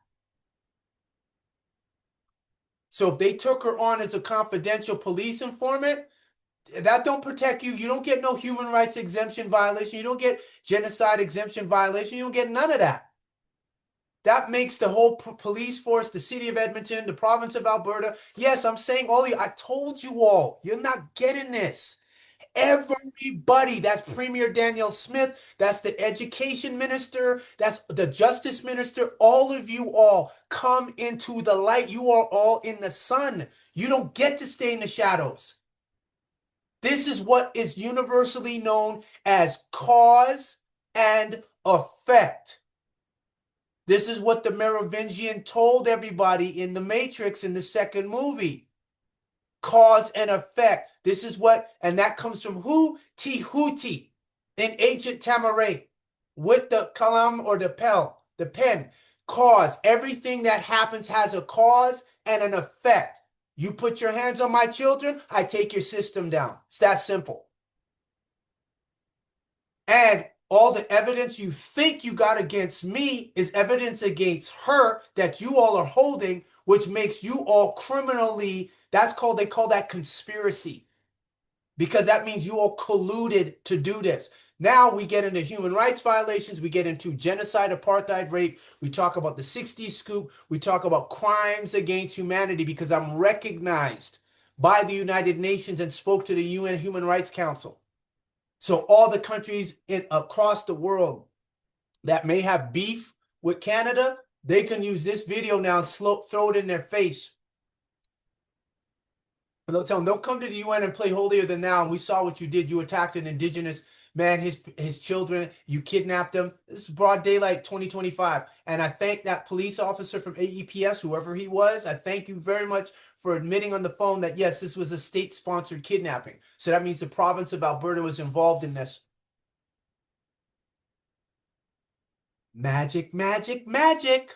So if they took her on as a confidential police informant, that don't protect you. You don't get no human rights exemption violation. You don't get genocide exemption violation. You don't get none of that. That makes the whole police force, the city of Edmonton, the province of Alberta. Yes, I'm saying all of you. I told you all. You're not getting this. Everybody, that's Premier Danielle Smith, that's the education minister, that's the justice minister, all of you all come into the light. You are all in the sun. You don't get to stay in the shadows. This is what is universally known as cause and effect. This is what the Merovingian told everybody in the Matrix in the second movie. Cause and effect. This is what, and that comes from Whtie in ancient Tamaray with the kalam or the pen. Cause. Everything that happens has a cause and an effect. You put your hands on my children, I take your system down. It's that simple. And all the evidence you think you got against me is evidence against her that you all are holding, which makes you all criminally, they call that conspiracy. Because that means you all colluded to do this. Now we get into human rights violations. We get into genocide, apartheid, rape. We talk about the 60s scoop. We talk about crimes against humanity, because I'm recognized by the United Nations and spoke to the UN Human Rights Council. So all the countries across the world that may have beef with Canada, they can use this video now and throw it in their face. And they'll tell them, don't come to the UN and play holier than thou. And we saw what you did. You attacked an indigenous man, his children, you kidnapped them. This is broad daylight 2025. And I thank that police officer from AEPS, whoever he was. I thank you very much for admitting on the phone that, yes, this was a state-sponsored kidnapping. So that means the province of Alberta was involved in this. Magic, magic, magic.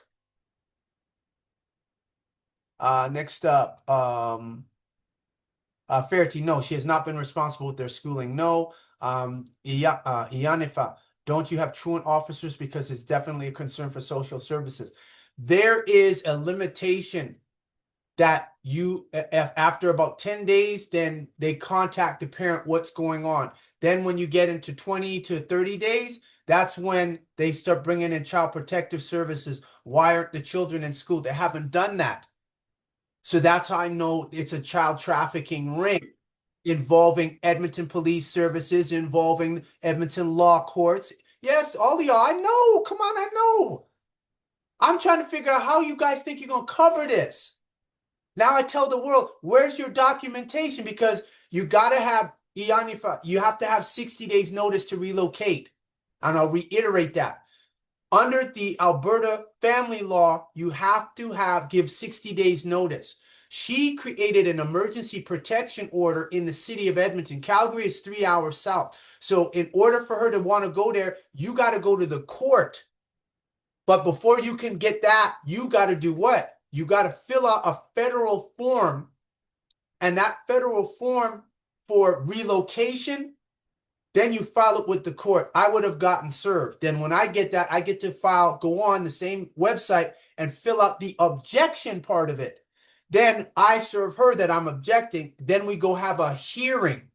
Next up, Fairty, no, she has not been responsible with their schooling. No. Ianifa, don't you have truant officers? Because it's definitely a concern for social services. There is a limitation that you, after about 10 days, then they contact the parent what's going on. Then when you get into 20 to 30 days, that's when they start bringing in child protective services. Why aren't the children in school? They haven't done that. So that's how I know it's a child trafficking ring involving Edmonton Police Services, involving Edmonton law courts. Yes, all of y'all, I know. Come on, I know. I'm trying to figure out how you guys think you're going to cover this. Now I tell the world, where's your documentation? Because you got to have, you have to have 60 days notice to relocate. And I'll reiterate that. Under the Alberta family law, you have to give 60 days notice. She created an emergency protection order in the city of Edmonton. Calgary is 3 hours south. So in order for her to want to go there, you got to go to the court. But before you can get that, you got to do what? You got to fill out a federal form. And that federal form for relocation, then you file it with the court. I would have gotten served. Then when I get that, I get to go on the same website and fill out the objection part of it. Then I serve her that I'm objecting. Then we go have a hearing.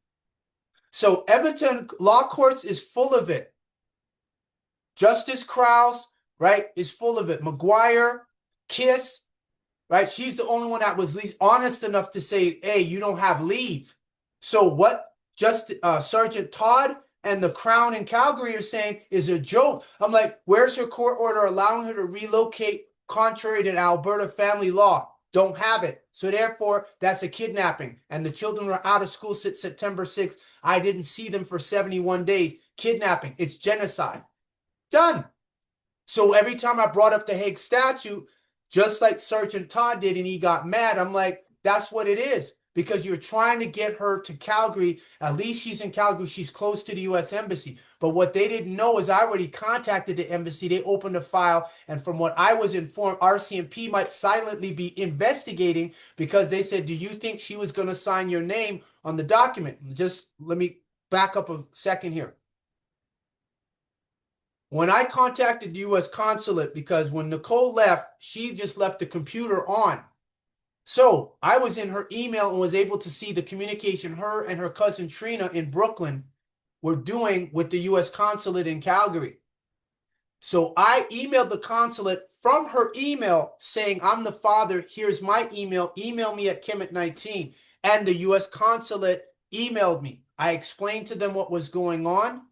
So Edmonton law courts is full of it. Justice Krause, right, is full of it. McGuire, Kiss, right? She's the only one that was at least honest enough to say, hey, you don't have leave. So what Sergeant Todd and the Crown in Calgary are saying is a joke. I'm like, where's her court order allowing her to relocate contrary to Alberta family law? Don't have it. So therefore, that's a kidnapping. And the children were out of school since September 6th. I didn't see them for 71 days. Kidnapping. It's genocide. Done. So every time I brought up the Hague Statute, just like Sergeant Todd did, and he got mad, I'm like, that's what it is. Because you're trying to get her to Calgary. At least she's in Calgary. She's close to the U.S. Embassy. But what they didn't know is I already contacted the embassy. They opened a file. And from what I was informed, RCMP might silently be investigating because they said, do you think she was going to sign your name on the document? Just let me back up a second here. When I contacted the U.S. consulate, because when Nicole left, she just left the computer on. So I was in her email and was able to see the communication her and her cousin Trina in Brooklyn were doing with the U.S. consulate in Calgary. So I emailed the consulate from her email saying, I'm the father. Here's my email. Email me at Kim@19. And the U.S. consulate emailed me. I explained to them what was going on.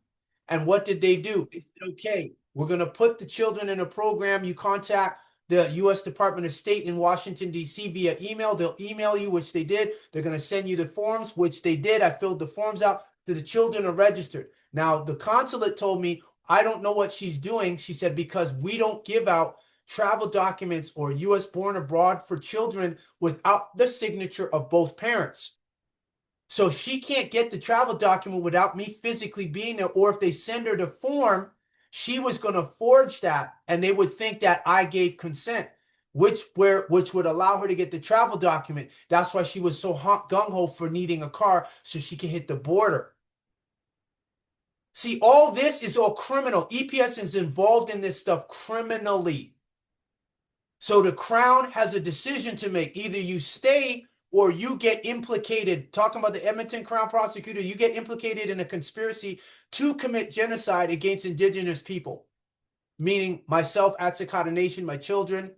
And what did they do? They said, okay, we're going to put the children in a program. You contact the U.S. Department of State in Washington, D.C. via email. They'll email you, which they did. They're going to send you the forms, which they did. I filled the forms out. The children are registered. Now, the consulate told me, I don't know what she's doing. She said, because we don't give out travel documents or U.S. born abroad for children without the signature of both parents. So she can't get the travel document without me physically being there. Or if they send her the form, she was going to forge that and they would think that I gave consent, which would allow her to get the travel document. That's why she was so gung-ho for needing a car so she can hit the border. See, all this is all criminal. EPS is involved in this stuff criminally. So the Crown has a decision to make. Either you stay or you get implicated. Talking about the Edmonton Crown prosecutor, you get implicated in a conspiracy to commit genocide against Indigenous people, meaning myself, Atsikota Nation, my children.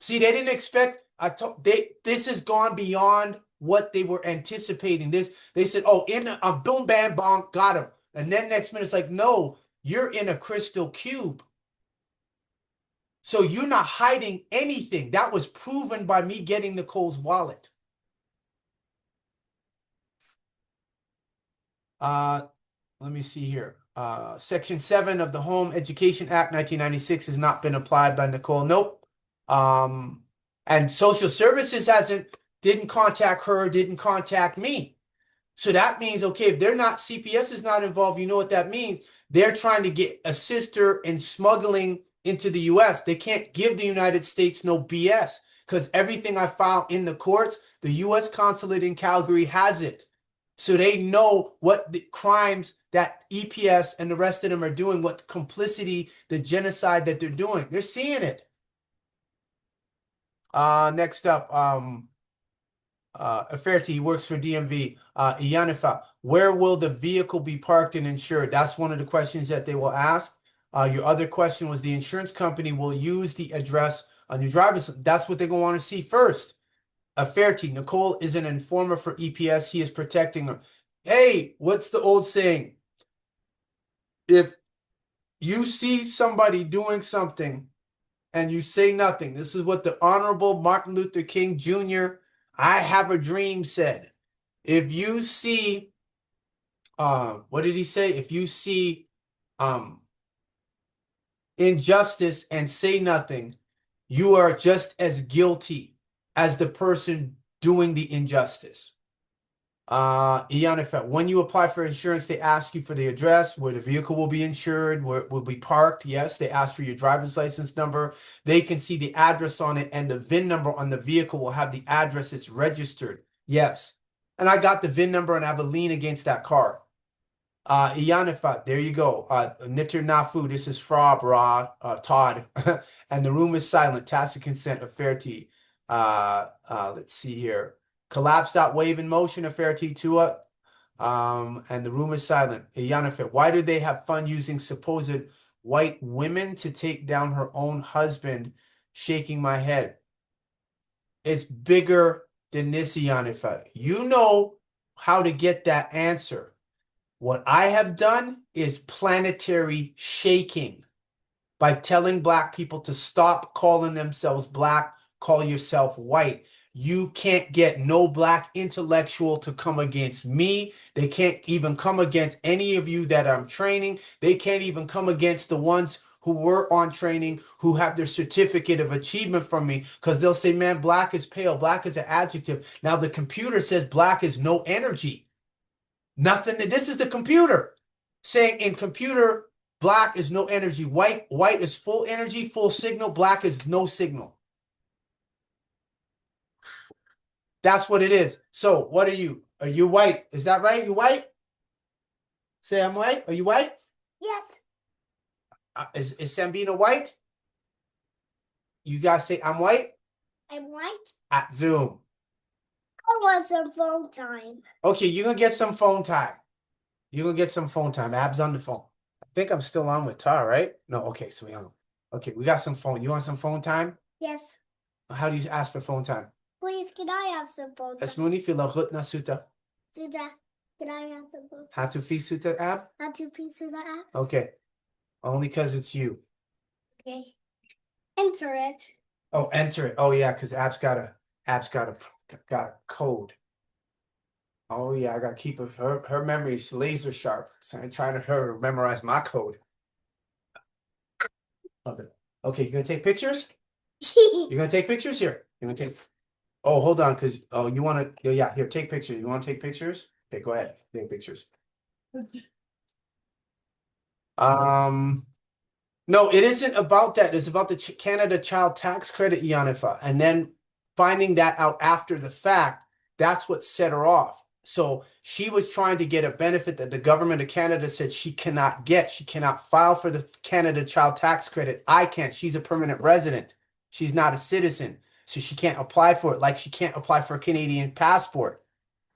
See, they didn't expect. This has gone beyond what they were anticipating. They said, oh, boom, bam, bonk, got him. And then next minute, it's like, no, you're in a crystal cube. So you're not hiding anything. That was proven by me getting Nicole's wallet. Let me see here. Section 7 of the Home Education Act 1996 has not been applied by Nicole. Nope. And social services didn't contact her, didn't contact me. So that means, okay, if they're not, CPS is not involved, you know what that means? They're trying to get a sister in smuggling into the US. They can't give the United States no BS because everything I file in the courts, the US consulate in Calgary has it. So they know what the crimes that EPS and the rest of them are doing, what complicity, the genocide that they're doing. They're seeing it. Next up, Whtie works for DMV. Iyanifa, where will the vehicle be parked and insured? That's one of the questions that they will ask. Your other question was the insurance company will use the address on your driver's. That's what they're going to want to see first. Whtie, Nicole is an informer for EPS. He is protecting her. Hey, what's the old saying? If you see somebody doing something and you say nothing, this is what the Honorable Martin Luther King Jr., I have a dream said. If you see, what did he say? If you see injustice and say nothing, you are just as guilty as the person doing the injustice. Iyanifa, when you apply for insurance, they ask you for the address, where the vehicle will be insured, where it will be parked. Yes, they ask for your driver's license number. They can see the address on it, and the VIN number on the vehicle will have the address it's registered. Yes. And I got the VIN number and I have a lien against that car. Iyanifa, there you go. Nitter Nafu, this is Fra Bra, Todd. And the room is silent. Tacit consent of Whtie. Let's see here. Collapsed out wave in motion of Whtie Tua. And the room is silent. Iyanifa, why do they have fun using supposed white women to take down her own husband? Shaking my head. It's bigger than this, Iyanifa. You know how to get that answer. What I have done is planetary shaking by telling black people to stop calling themselves black, call yourself white. You can't get no black intellectual to come against me. They can't even come against any of you that I'm training. They can't even come against the ones who were on training, who have their certificate of achievement from me, because they'll say, man, black is pale. Black is an adjective. Now the computer says black is no energy. Nothing. This is the computer saying in computer, black is no energy. White is full energy, full signal. Black is no signal. That's what it is. So what are you? Are you white? Is that right? You white? Say I'm white. Are you white? Yes. Is Sambina white? You guys say I'm white? I'm white. At Zoom. I want some phone time. Okay, you're going to get some phone time. You're going to get some phone time. Ab's on the phone. I think I'm still on with Tar, right? No, okay, so we on. Okay, we got some phone. You want some phone time? Yes. How do you ask for phone time? Please, can I have some phone time? Esmuni filahut na suta. Suda, can I have some phone time? How to fi suta Ab? How to please Suda app? Okay. Only because it's you. Okay. Enter it. Oh, enter it. Oh yeah, because Ab's got a code. Oh yeah, I gotta keep her memory is laser sharp. So I'm trying to memorize my code. Okay, you're gonna take pictures? You're gonna take pictures here. You're gonna take. Oh, hold on, because you want to. Yeah, here, take pictures. You want to take pictures? Okay, go ahead. Take pictures. No, it isn't about that. It's about the Canada Child Tax Credit, Iyanifa, and then finding that out after the fact. That's what set her off. So she was trying to get a benefit that the government of Canada said she cannot get. She cannot file for the Canada Child Tax Credit. I can't. She's a permanent resident. She's not a citizen. So she can't apply for it, like she can't apply for a Canadian passport.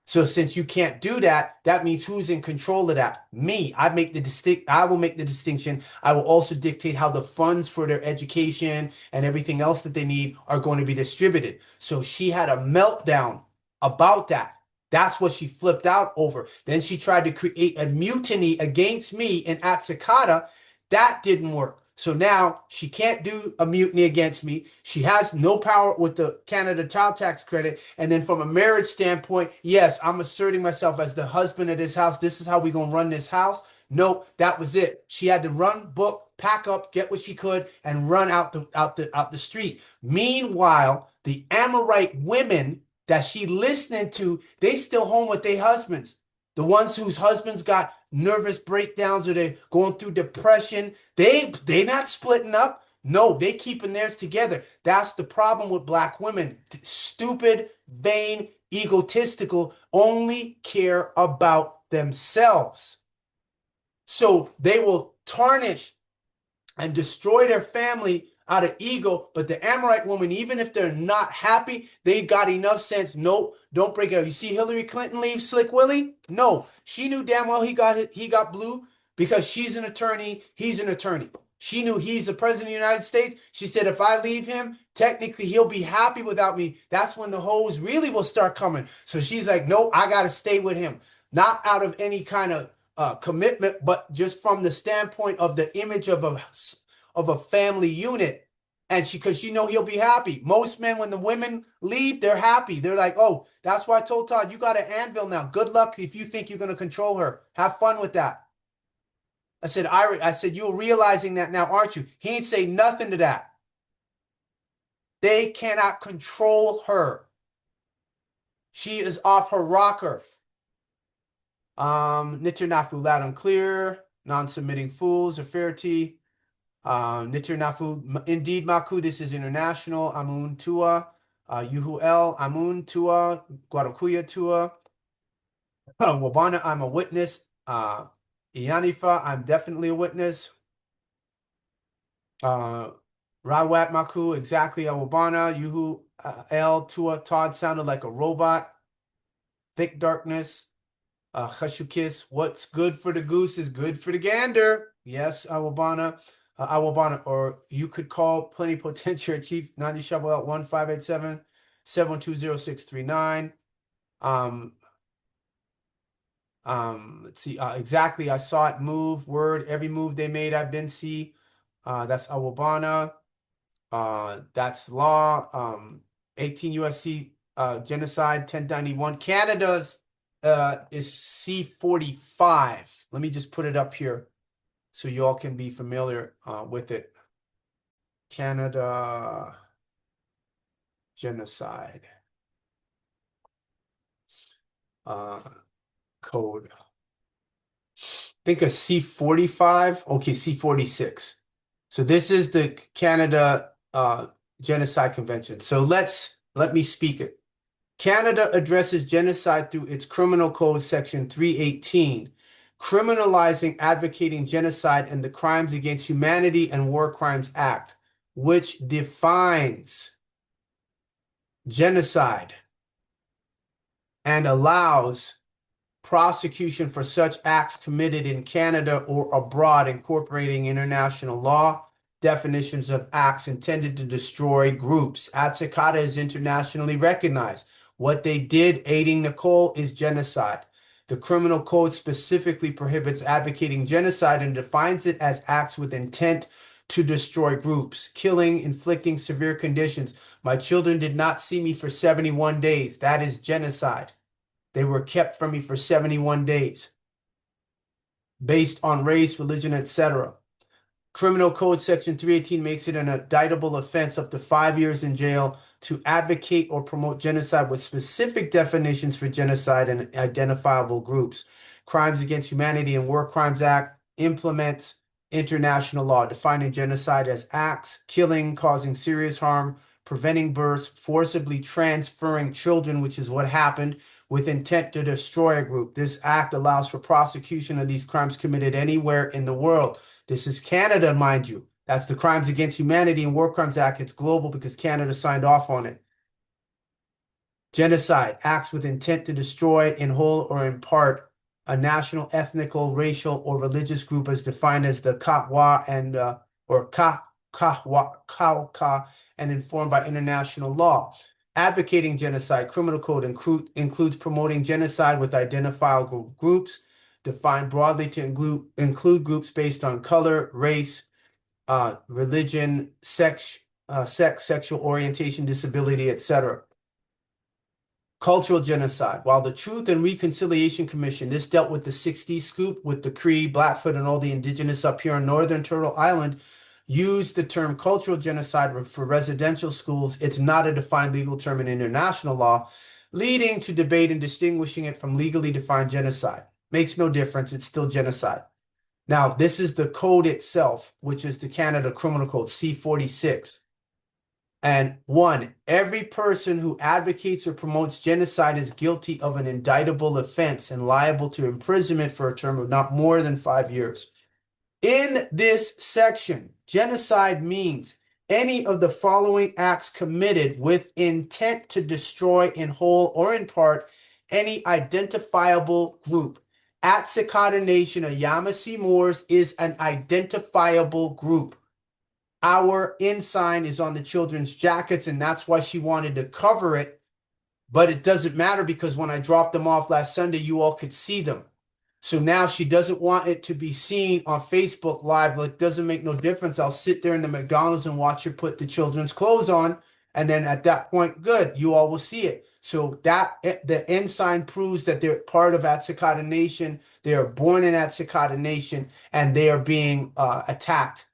So since you can't do that, that means who's in control of that? Me. I will make the distinction. I will also dictate how the funds for their education and everything else that they need are going to be distributed. So she had a meltdown about that. That's what she flipped out over. Then she tried to create a mutiny against me in Atsakata. That didn't work. So now she can't do a mutiny against me. She has no power with the Canada child tax credit. And then from a marriage standpoint, yes, I'm asserting myself as the husband of this house. This is how we're going to run this house. No, that was it. She had to run, book, pack up, get what she could, and run out the street. Meanwhile, the Amorite women that she listening to, they still home with their husbands. The ones whose husbands got nervous breakdowns or they're going through depression, they not splitting up. No, they keeping theirs together. That's the problem with black women. Stupid, vain, egotistical, only care about themselves. So they will tarnish and destroy their family out of ego. But the Amorite woman, even if they're not happy, they got enough sense. Nope, don't break it up. You see Hillary Clinton leave Slick Willie? No, she knew damn well he got blue because she's an attorney. He's an attorney. She knew he's the president of the United States. She said, if I leave him, technically he'll be happy without me. That's when the hoes really will start coming. So she's like, no, I got to stay with him. Not out of any kind of commitment, but just from the standpoint of the image of a family unit. And because she know he'll be happy. Most men, when the women leave, they're happy. They're like, oh, that's why I told Todd, you got an anvil now. Good luck if you think you're going to control her. Have fun with that. I said, you're realizing that now, aren't you? He ain't say nothing to that. They cannot control her. She is off her rocker. Nitcher Nafu, loud and clear. Non-submitting fools, Aferti. Nitcher Nafu, indeed, Maku, this is international. Amun Tua. Yuhu El, Amun Tua. Guadakuya Tua. Wabana, I'm a witness. Ianifa, I'm definitely a witness. Rawat Maku, exactly. Wabana. Yuhu El Tua. Todd sounded like a robot. Thick darkness. Chashukis, what's good for the goose is good for the gander. Yes, Awabana. Awabana, or you could call Plenipotentiary Chief Nanya Shaabu at 1587-712-0639. Let's see. Exactly. I saw it move. Word. Every move they made, I've been see. That's Awabana. That's law. 18 USC genocide 1091. Canada's is C45. Let me just put it up here so you all can be familiar with it. Canada genocide code. Think of C45. Okay, C46. So this is the Canada Genocide Convention. So let me speak it. Canada addresses genocide through its criminal code section 318, criminalizing advocating genocide and the Crimes Against Humanity and War Crimes Act, which defines genocide and allows prosecution for such acts committed in Canada or abroad, incorporating international law, definitions of acts intended to destroy groups. Atsikata is internationally recognized. What they did, aiding Nicole, is genocide. The criminal code specifically prohibits advocating genocide and defines it as acts with intent to destroy groups, killing, inflicting severe conditions. My children did not see me for 71 days. That is genocide. They were kept from me for 71 days based on race, religion, etc. Criminal Code Section 318 makes it an indictable offense up to 5 years in jail to advocate or promote genocide with specific definitions for genocide and identifiable groups. Crimes Against Humanity and War Crimes Act implements international law, defining genocide as acts, killing, causing serious harm, preventing births, forcibly transferring children, which is what happened, with intent to destroy a group. This act allows for prosecution of these crimes committed anywhere in the world. This is Canada, mind you. That's the Crimes Against Humanity and War Crimes Act. It's global because Canada signed off on it. Genocide, acts with intent to destroy in whole or in part a national, ethnical, racial, or religious group as defined as the Katwa and or Kauka and informed by international law. Advocating genocide, criminal code includes promoting genocide with identifiable groups, defined broadly to include groups based on color, race, religion, sex, sexual orientation, disability, etc. Cultural genocide. While the Truth and Reconciliation Commission, this dealt with the 60s scoop with the Cree, Blackfoot, and all the indigenous up here on Northern Turtle Island, used the term cultural genocide for residential schools. It's not a defined legal term in international law, leading to debate and distinguishing it from legally defined genocide. Makes no difference. It's still genocide. Now, this is the code itself, which is the Canada Criminal Code, C-46. And 1, every person who advocates or promotes genocide is guilty of an indictable offense and liable to imprisonment for a term of not more than 5 years. In this section, genocide means any of the following acts committed with intent to destroy in whole or in part any identifiable group. Atsikota Nation of Yamasee Moors is an identifiable group. Our ensign is on the children's jackets, and that's why she wanted to cover it. But it doesn't matter because when I dropped them off last Sunday, you all could see them. So now she doesn't want it to be seen on Facebook Live. Like, it doesn't make no difference. I'll sit there in the McDonald's and watch her put the children's clothes on. And then at that point, good, you all will see it. So that the ensign proves that they're part of Atsikota Nation. They are born in Atsikota Nation, and they are being attacked.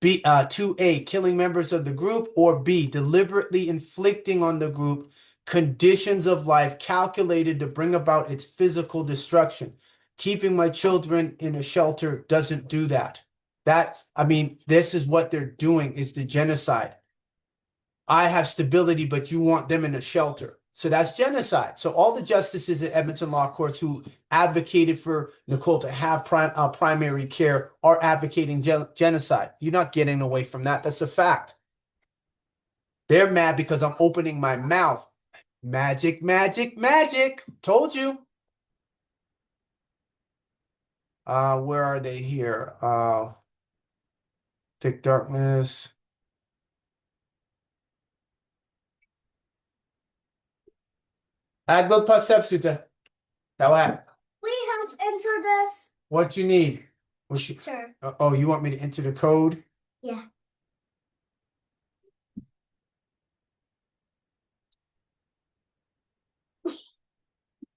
B, 2A, killing members of the group, or B, deliberately inflicting on the group conditions of life calculated to bring about its physical destruction. Keeping my children in a shelter doesn't do that. This is what they're doing, is the genocide. I have stability, but you want them in a shelter. So that's genocide. So all the justices at Edmonton Law Courts who advocated for Nicole to have primary care are advocating genocide. You're not getting away from that. That's a fact. They're mad because I'm opening my mouth. Magic, magic, magic. Told you. Where are they here? Thick darkness. Aglo Pasepsuta. That We have to enter this. What you need? Sir. Oh, you want me to enter the code? Yeah.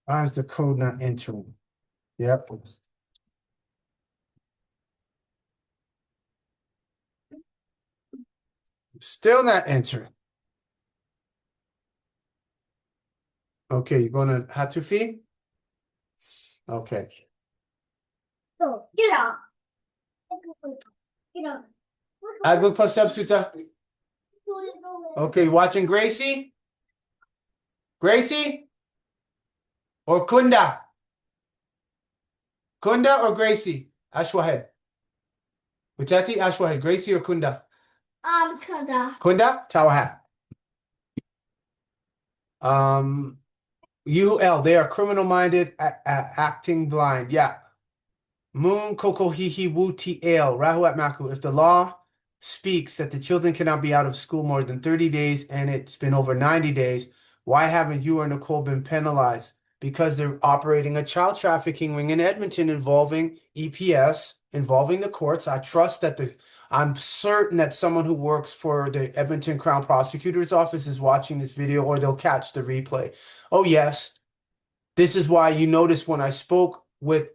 Why is the code not entering? Yep. Still not entering. Okay, you're going to Hatufi? Okay. So, get out. Get out. Aglo Pasepsuta. Okay, watching Gracie? Gracie? Or Kunda? Kunda or Gracie? Ashwahed. Witati, Ashwahed. Gracie or Kunda? Kunda. Kunda? Tawahat. UL, they are criminal-minded, acting blind. Yeah. Moon Kokohihi Whtie Ale, Rahuat Maku. If the law speaks that the children cannot be out of school more than 30 days and it's been over 90 days, why haven't you or Nicole been penalized? Because they're operating a child trafficking ring in Edmonton involving EPS, involving the courts. I'm certain that someone who works for the Edmonton Crown Prosecutor's Office is watching this video, or they'll catch the replay. Oh, yes. This is why you notice when I spoke with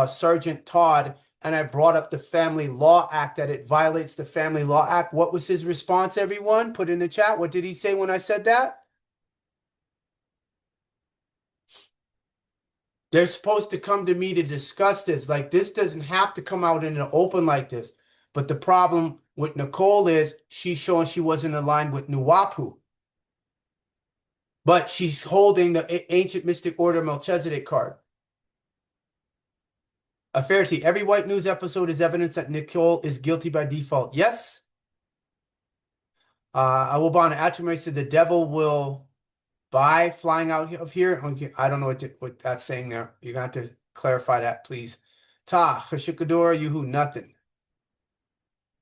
Sergeant Todd and I brought up the Family Law Act, that it violates the Family Law Act. What was his response, everyone? Put in the chat. What did he say when I said that? They're supposed to come to me to discuss this. Like, this doesn't have to come out in the open like this. But the problem with Nicole is she's showing she wasn't aligned with Nuwapu. But she's holding the ancient mystic order Melchizedek card. A Fairty, every White News episode is evidence that Nicole is guilty by default. Yes. I will bond. Atchumay said the devil will buy flying out of here. Okay, I don't know what that's saying there. You're going to have to clarify that, please. Ta, Khashikador, Yuhu, nothing.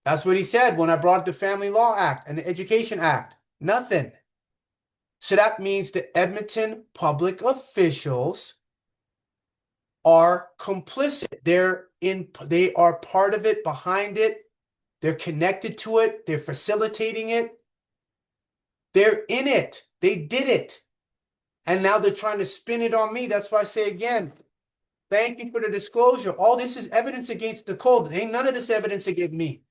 That's what he said when I brought the Family Law Act and the Education Act. Nothing. So that means the Edmonton public officials are complicit. They're they are part of it, behind it. They're connected to it. They're facilitating it. They're in it. They did it. And now they're trying to spin it on me. That's why I say again, thank you for the disclosure. All this is evidence against Nicole. Ain't none of this evidence against me.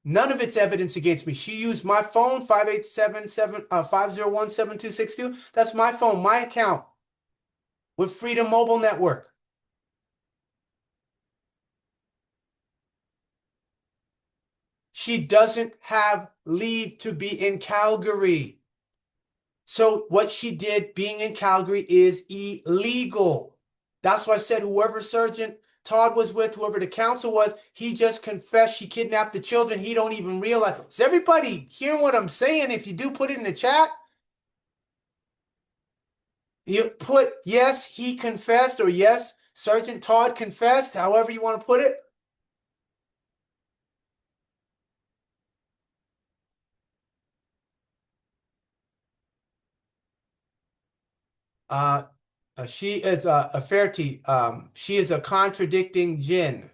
None of it's evidence against me. She used my phone, 501-7262. That's my phone, my account with Freedom Mobile Network. She doesn't have leave to be in Calgary. So what she did being in Calgary is illegal. That's why I said whoever Sergeant Todd was with, whoever the counsel was, he just confessed she kidnapped the children. He don't even realize. Is everybody hearing what I'm saying? If you do, put it in the chat. You put yes, he confessed, or yes, Sergeant Todd confessed, however you want to put it. She is a Whtie. She is a contradicting jinn.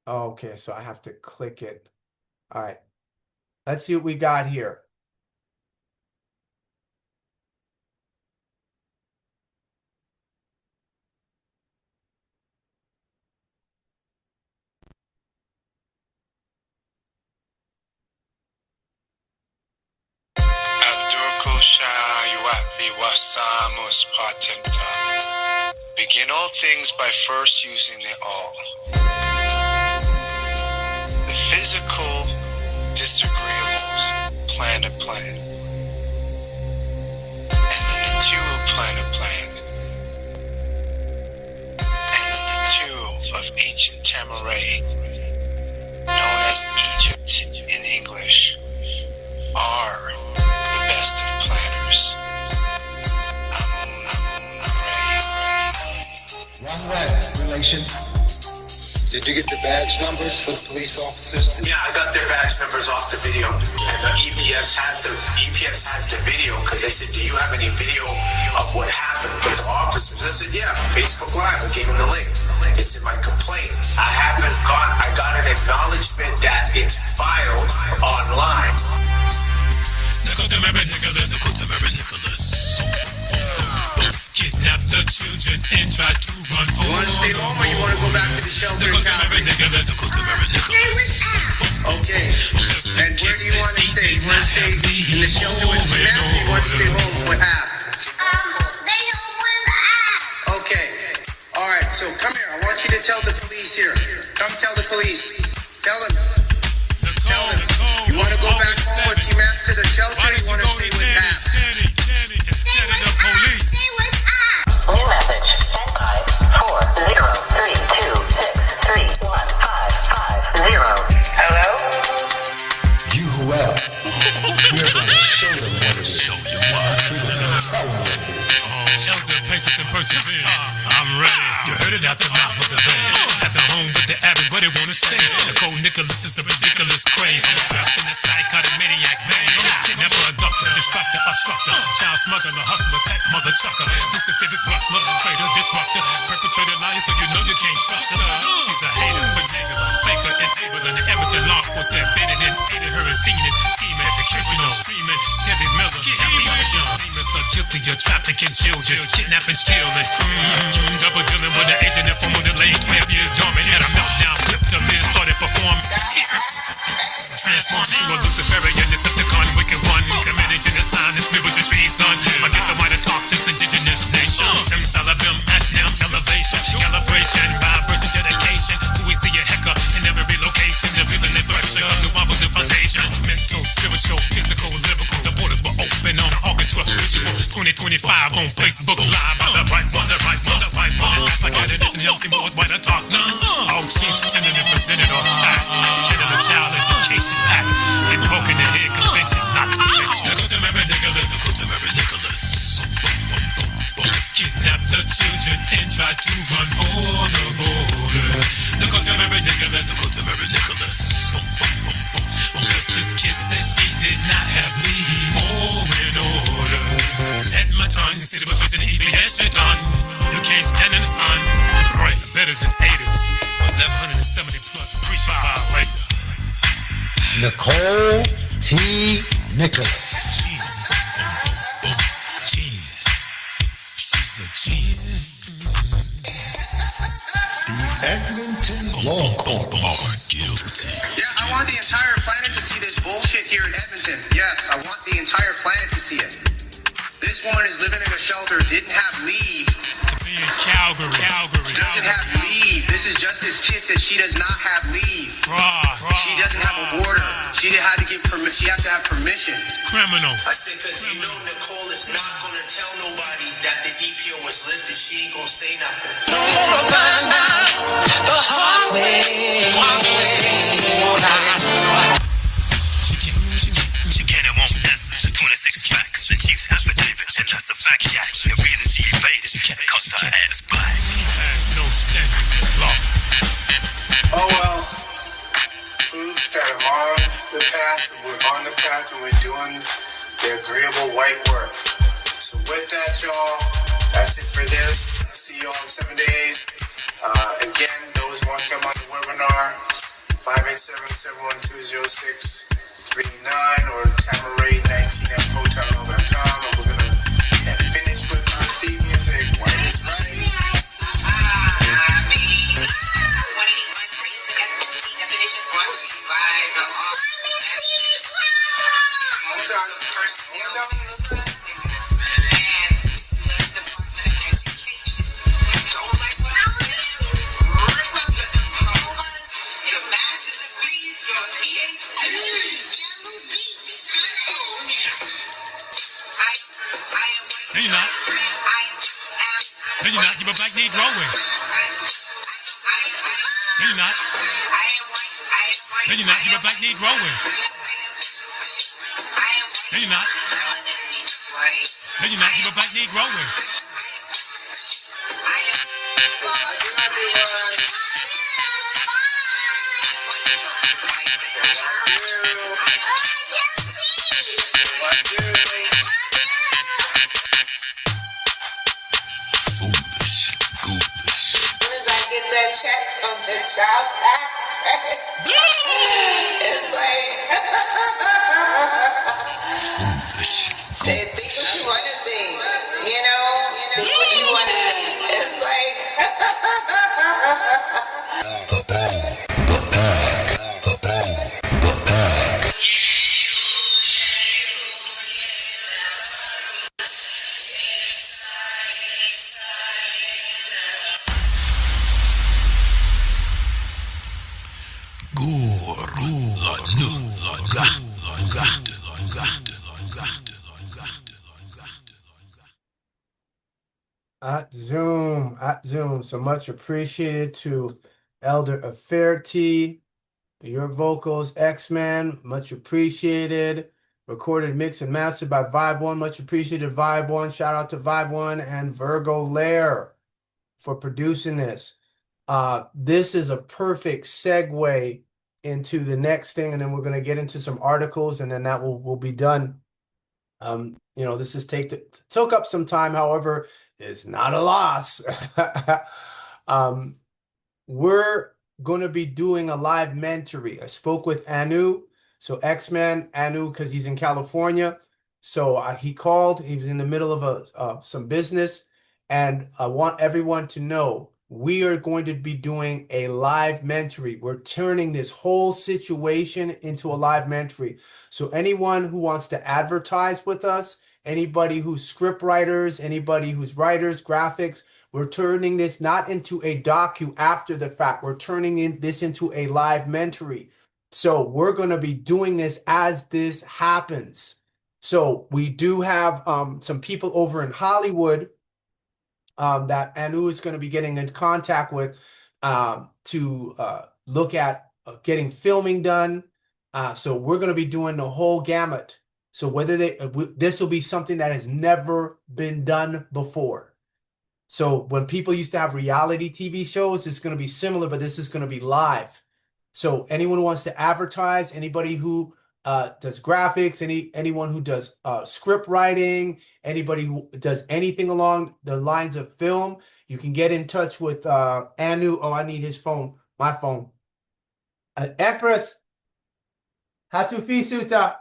Okay, so I have to click it. All right. Let's see what we got here. Begin all things by first using the all. The physical disagreeables plan a plan. And the Natiru plan a plan. And the Natiru of ancient Tamaray, known as Egypt in English, are the best of planners. Relation. Did you get the badge numbers for the police officers? Yeah, I got their badge numbers off the video, and the EPS has the video because they said, "Do you have any video of what happened with the officers?" I said, "Yeah, Facebook Live." I gave them the link. It's in my complaint. I got an acknowledgement that it's filed online. Kidnap the children and try to run for. You want to stay home or you want to go back to the shelter in Calgary? Okay. And where do you want to stay? You want to stay in the shelter with kidnapped or you want to stay home with Ab? Okay. All right. So come here. I want you to tell the police here. Come tell the police. Tell them. Tell them. You want to go back home with kidnapped to the shelter or you want to stay with Ab? Instead of the police. New message. Stand by 40326315550. Hello? You well. We're going to show them what it is. We're going to tell them what it is. Elder patience and perseverance. I'm ready. You heard it out the mouth of the band. At the home with the average, but they want to stay. Nicole Nicholas is a ridiculous craze. Trapped in the psychotic maniac maze. Kidnapper, abductor, distractor, obstructor. Child smuggler, hustler, tech mother chucker. Crucifix rustler, traitor, disruptor. Perpetrator, liar, so you know you can't trust her. She's a hater, finagle, faker, enabler. The amateur law was embedded in, aided her in fiending, scheming, executional, screaming. Terry Miller, abduction. Demons are guilty of trafficking children, kidnapping, stealing. Double dealing with an agent that formerly laid 12 years dormant. Had a meltdown, flipped her lids, started performing. Transformed to a Luciferian Decepticon, wicked one. Committed genocide, the spiritual treason. Against the white Autochthon, indigenous nation. Simsalabim, Ashlam, elevation, calibration, vibration, dedication. Who we see a hacker in every location. The reason they pressure, the one with the foundation. Mental, spiritual, physical, lyrical. The borders were open on August 12th, visual. 2025 on Facebook Live. By the right one, the right one, the right one. That's like addition, young boys, white Autochtons. All chiefs tending to present it on facts. Killing the child education act. Invoking the head convention, not to mention. Nicholas. Kidnap the children and try to run for the border. Nicholas. Justice Kiss says she did not have me more in order. At my tongue, city with an EBS shit done. You can't stand in the sun. Right. Betters and haters. 1170 plus preach violator. Nicole T. Nicholas. She's a genius. The Edmonton Longhorns. Guilty. Yeah, I want the entire planet to see this bullshit here in Edmonton. Yes, I want the entire planet to see it. This woman is living in a shelter, didn't have leave. Me in Calgary. Doesn't have leave. This is Justice Kid says she does not have leave. She doesn't have a border. She had to get permission. She has to have permission. It's criminal. I said, because you know Nicole is not going to tell nobody that the EPO was lifted. She ain't going to say nothing. Don't wanna find out the hard way. She can't and won't answer to 26 facts. The chief's affidavit, and that's a fact, yeah. The reason she evaded, cause her ass black. Has no standing in law. Oh well. Proof that I'm on the path, we're on the path, and we're doing the agreeable white work. So with that, y'all, that's it for this. I'll see you all in 7 days. Again, those who want to come on the webinar, 587-712-0639 or tamaray19@protonmail.com, and we're going to finish with our theme music. White is right. No, you're not. No, you're not. You're a black Negro. No, you're not. No, you're not. You're a black Negro. No, you're not. No, you're not. You're a black Negro. Check from the child tax credit. It's like, say, think what you want to think, you know, think what you want to think. It's like, The bag. At Zoom. So much appreciated to Elder Affairty, your vocals, X-Man, much appreciated. Recorded, mixed, and mastered by Vibe One, much appreciated, Vibe One. Shout out to Vibe One and Virgo Lair for producing this. This is a perfect segue into the next thing, and then we're going to get into some articles, and then that will be done. This is took up some time, however, it's not a loss. We're going to be doing a live mentoring. I spoke with Anu, so X-Man, Anu, because he's in California. So he called, he was in the middle of some business, and I want everyone to know we are going to be doing a live mentoring. We're turning this whole situation into a live mentoring. So anyone who wants to advertise with us, anybody who's script writers, anybody who's writers, graphics, we're turning this not into a docu after the fact. We're turning this into a live mentoring. So we're going to be doing this as this happens. So we do have some people over in Hollywood that Anu is going to be getting in contact with to look at getting filming done. So we're going to be doing the whole gamut. So whether this will be something that has never been done before. So when people used to have reality TV shows, it's going to be similar, but this is going to be live. So anyone who wants to advertise, anybody who does graphics, anyone who does script writing, anybody who does anything along the lines of film, you can get in touch with Anu. Oh, I need his phone, my phone. Empress, Hatufi Suta.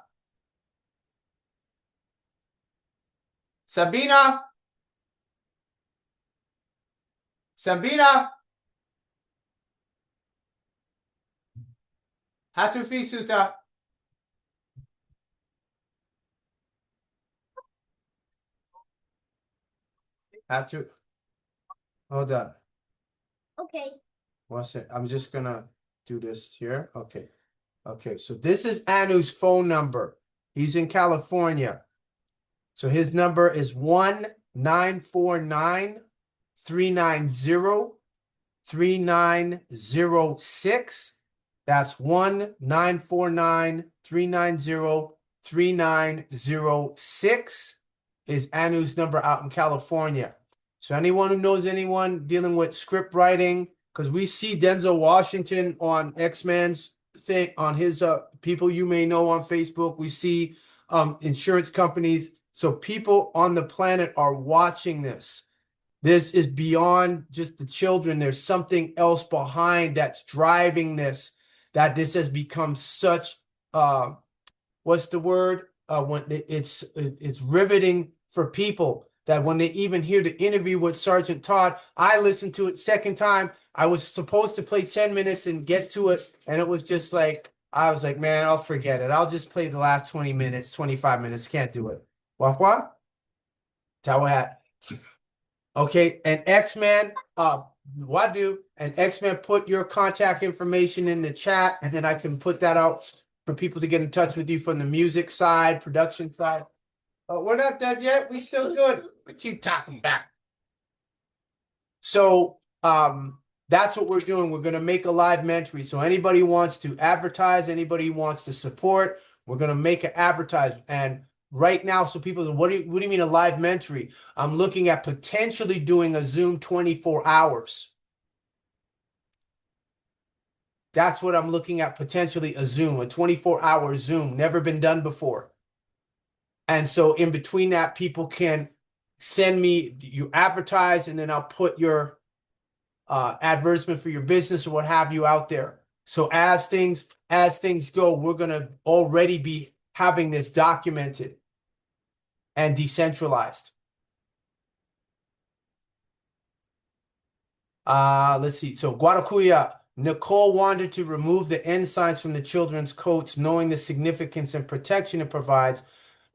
Sabina. Sabina. Hatufi Suta. Hatu. Hold on. Okay. One sec. I'm just gonna do this here. Okay. Okay. So this is Anu's phone number. He's in California. So his number is 1-949-390-3906. That's 1-949-390-3906 is Anu's number out in California. So anyone who knows anyone dealing with script writing, because we see Denzel Washington on X-Men's thing, on his people you may know on Facebook. We see insurance companies. So people on the planet are watching this. This is beyond just the children. There's something else behind that's driving this, that this has become such, what's the word? When it's riveting for people, that when they even hear the interview with Sergeant Todd, I listened to it second time. I was supposed to play 10 minutes and get to it. And it was just like, I was like, man, I'll forget it. I'll just play the last 20 minutes, 25 minutes. Can't do it. What? Tawahat. Okay, and X-Men, Wadu, and X-Men, put your contact information in the chat, and then I can put that out for people to get in touch with you from the music side, production side. We're not done yet. We still good. What you talking about? So that's what we're doing. We're going to make a live mentory. So anybody wants to advertise, anybody wants to support, we're going to make an advertisement. And right now, so people, what do you mean a live mentory? I'm looking at potentially doing a Zoom 24 hours. That's what I'm looking at, potentially a Zoom, a 24-hour Zoom, never been done before. And so in between that, people can send me, you advertise, and then I'll put your advertisement for your business or what have you out there. So as things go, we're going to already be having this documented and decentralized. Let's see. So Guaracuya, Nicole wanted to remove the ensigns from the children's coats, knowing the significance and protection it provides,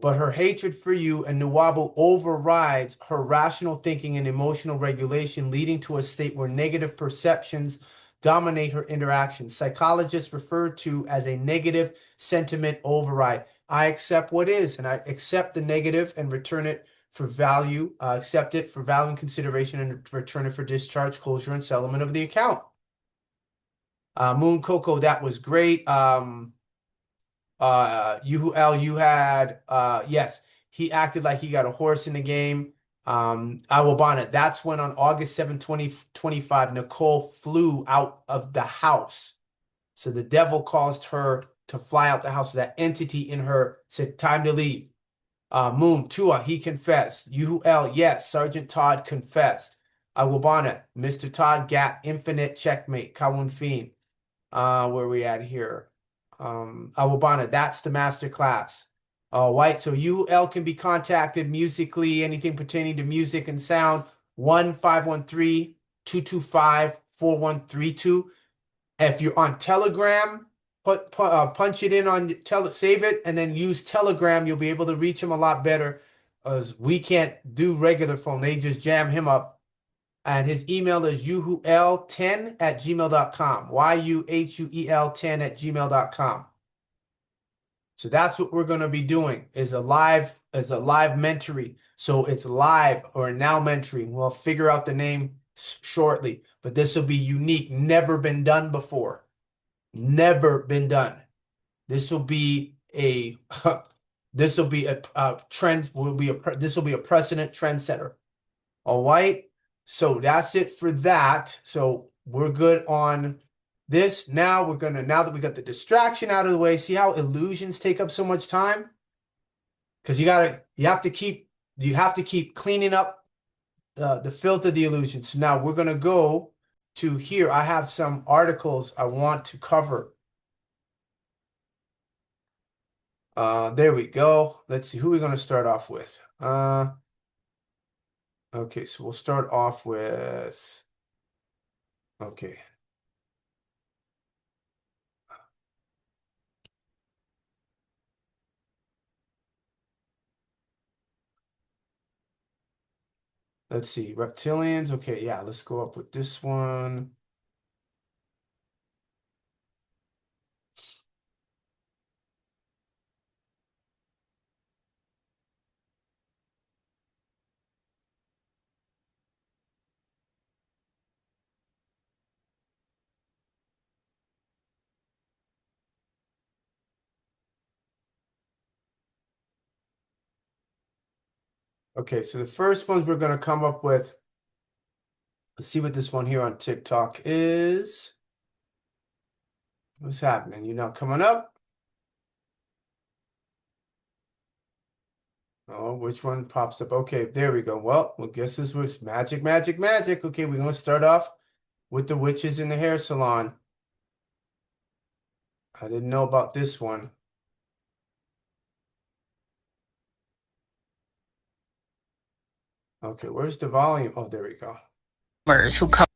but her hatred for you and Nuwabu overrides her rational thinking and emotional regulation, leading to a state where negative perceptions dominate her interactions. Psychologists refer to as a negative sentiment override. I accept what is, and I accept the negative and return it for value, accept it for value and consideration, and return it for discharge, closure, and settlement of the account. Moon Coco, that was great. You had, yes, he acted like he got a horse in the game. Awabana, that's when on August 7, 2025, Nicole flew out of the house. So the devil caused her to fly out the house. So that entity in her said, time to leave. Moon, Tua, he confessed. Yuhuel, yes, Sergeant Todd confessed. Awabana, Mr. Todd got infinite checkmate. Kawun Fiend. Where are we at here? Awabana, that's the master class. White, so UL can be contacted musically, anything pertaining to music and sound, 1-513-225-4132. If you're on Telegram, punch it in on save it, and then use Telegram. You'll be able to reach him a lot better, as we can't do regular phone. They just jam him up. And his email is yuhuel10@gmail.com. yuhuel10@gmail.com. So that's what we're going to be doing, is a live mentory. So it's live or now mentoring. We'll figure out the name shortly, but this will be unique, never been done before. Never been done. This will be a this will be a trend, this will be a precedent trendsetter. All right. So that's it for that. So we're good on this, now that we got the distraction out of the way, see how illusions take up so much time? Because you have to keep cleaning up the filth of the illusion. So now we're gonna go to here. I have some articles I want to cover. There we go. Let's see who we're gonna start off with. Okay, so we'll start off with, okay. Let's see, reptilians. Okay, yeah, let's go up with this one. Okay, so the first ones we're going to come up with, let's see what this one here on TikTok is. What's happening? You now coming up? Oh, which one pops up? Okay, there we go. Well, guess this was magic, magic, magic. Okay, we're going to start off with the witches in the hair salon. I didn't know about this one. Okay, where's the volume? Oh, there we go. Who come.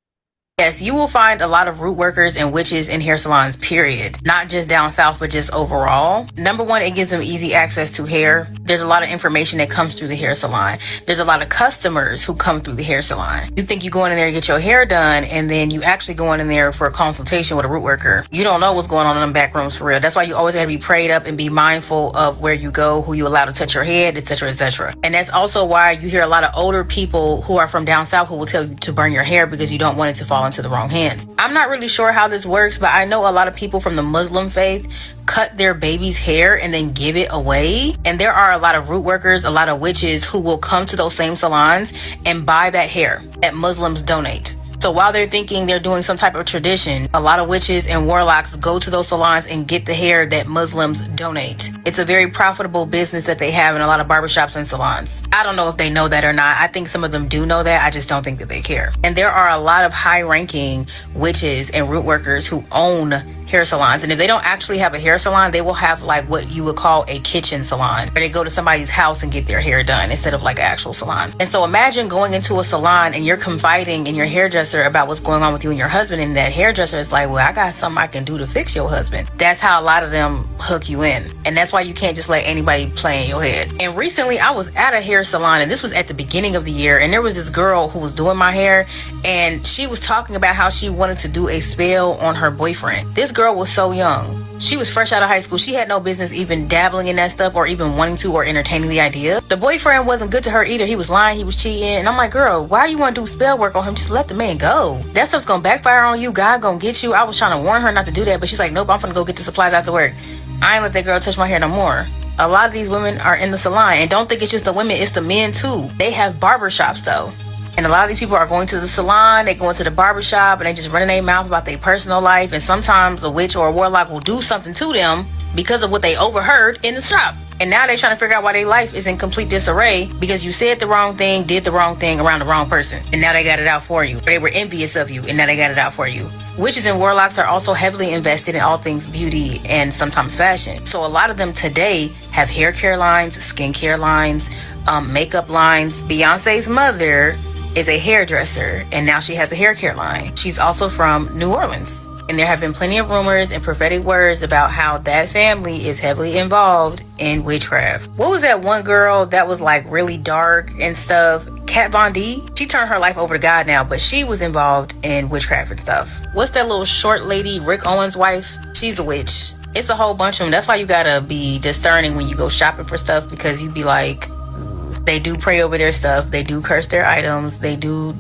Yes, you will find a lot of root workers and witches in hair salons, period. Not just down south, but just overall. Number one, it gives them easy access to hair. There's a lot of information that comes through the hair salon. There's a lot of customers who come through the hair salon. You think you go in there and get your hair done, and then you actually go in there for a consultation with a root worker. You don't know what's going on in them back rooms for real. That's why you always gotta be prayed up and be mindful of where you go, who you allow to touch your head, etc., etc. And that's also why you hear a lot of older people who are from down south who will tell you to burn your hair because you don't want it to fall into the wrong hands. I'm not really sure how this works, but I know a lot of people from the Muslim faith cut their baby's hair and then give it away. And there are a lot of root workers, a lot of witches who will come to those same salons and buy that hair that Muslims donate. So while they're thinking they're doing some type of tradition, a lot of witches and warlocks go to those salons and get the hair that Muslims donate. It's a very profitable business that they have in a lot of barbershops and salons. I don't know if they know that or not. I think some of them do know that. I just don't think that they care. And there are a lot of high-ranking witches and root workers who own hair salons. And if they don't actually have a hair salon, they will have like what you would call a kitchen salon, where they go to somebody's house and get their hair done instead of like an actual salon. And so imagine going into a salon and you're confiding in your hairdresser about what's going on with you and your husband, and that hairdresser is like, well, I got something I can do to fix your husband. That's how a lot of them hook you in. And that's why you can't just let anybody play in your head. And recently I was at a hair salon, and this was at the beginning of the year, and there was this girl who was doing my hair, and she was talking about how she wanted to do a spell on her boyfriend. This girl was so young. She was fresh out of high school. She had no business even dabbling in that stuff or even wanting to or entertaining the idea. The boyfriend wasn't good to her either. He was lying. He was cheating. And I'm like, girl, why you want to do spell work on him? Just let the man go. That stuff's gonna backfire on you. God gonna get you. I was trying to warn her not to do that, but she's like, nope, I'm gonna go get the supplies after work. I ain't let that girl touch my hair no more. A lot of these women are in the salon, and don't think it's just the women, it's the men too. They have barbershops though. And a lot of these people are going to the salon, they go into the barbershop, and they just running their mouth about their personal life. And sometimes a witch or a warlock will do something to them because of what they overheard in the shop. And now they're trying to figure out why their life is in complete disarray because you said the wrong thing, did the wrong thing around the wrong person. And now they got it out for you. Or they were envious of you, and now they got it out for you. Witches and warlocks are also heavily invested in all things beauty and sometimes fashion. So a lot of them today have hair care lines, skincare lines, makeup lines. Beyonce's mother is a hairdresser, and now she has a hair care line. She's also from New Orleans. And there have been plenty of rumors and prophetic words about how that family is heavily involved in witchcraft. What was that one girl that was like really dark and stuff? Kat Von D? She turned her life over to God now, but she was involved in witchcraft and stuff. What's that little short lady, Rick Owens' wife? She's a witch. It's a whole bunch of them. That's why you gotta be discerning when you go shopping for stuff, because you be like, they do pray over their stuff. They do curse their items. They do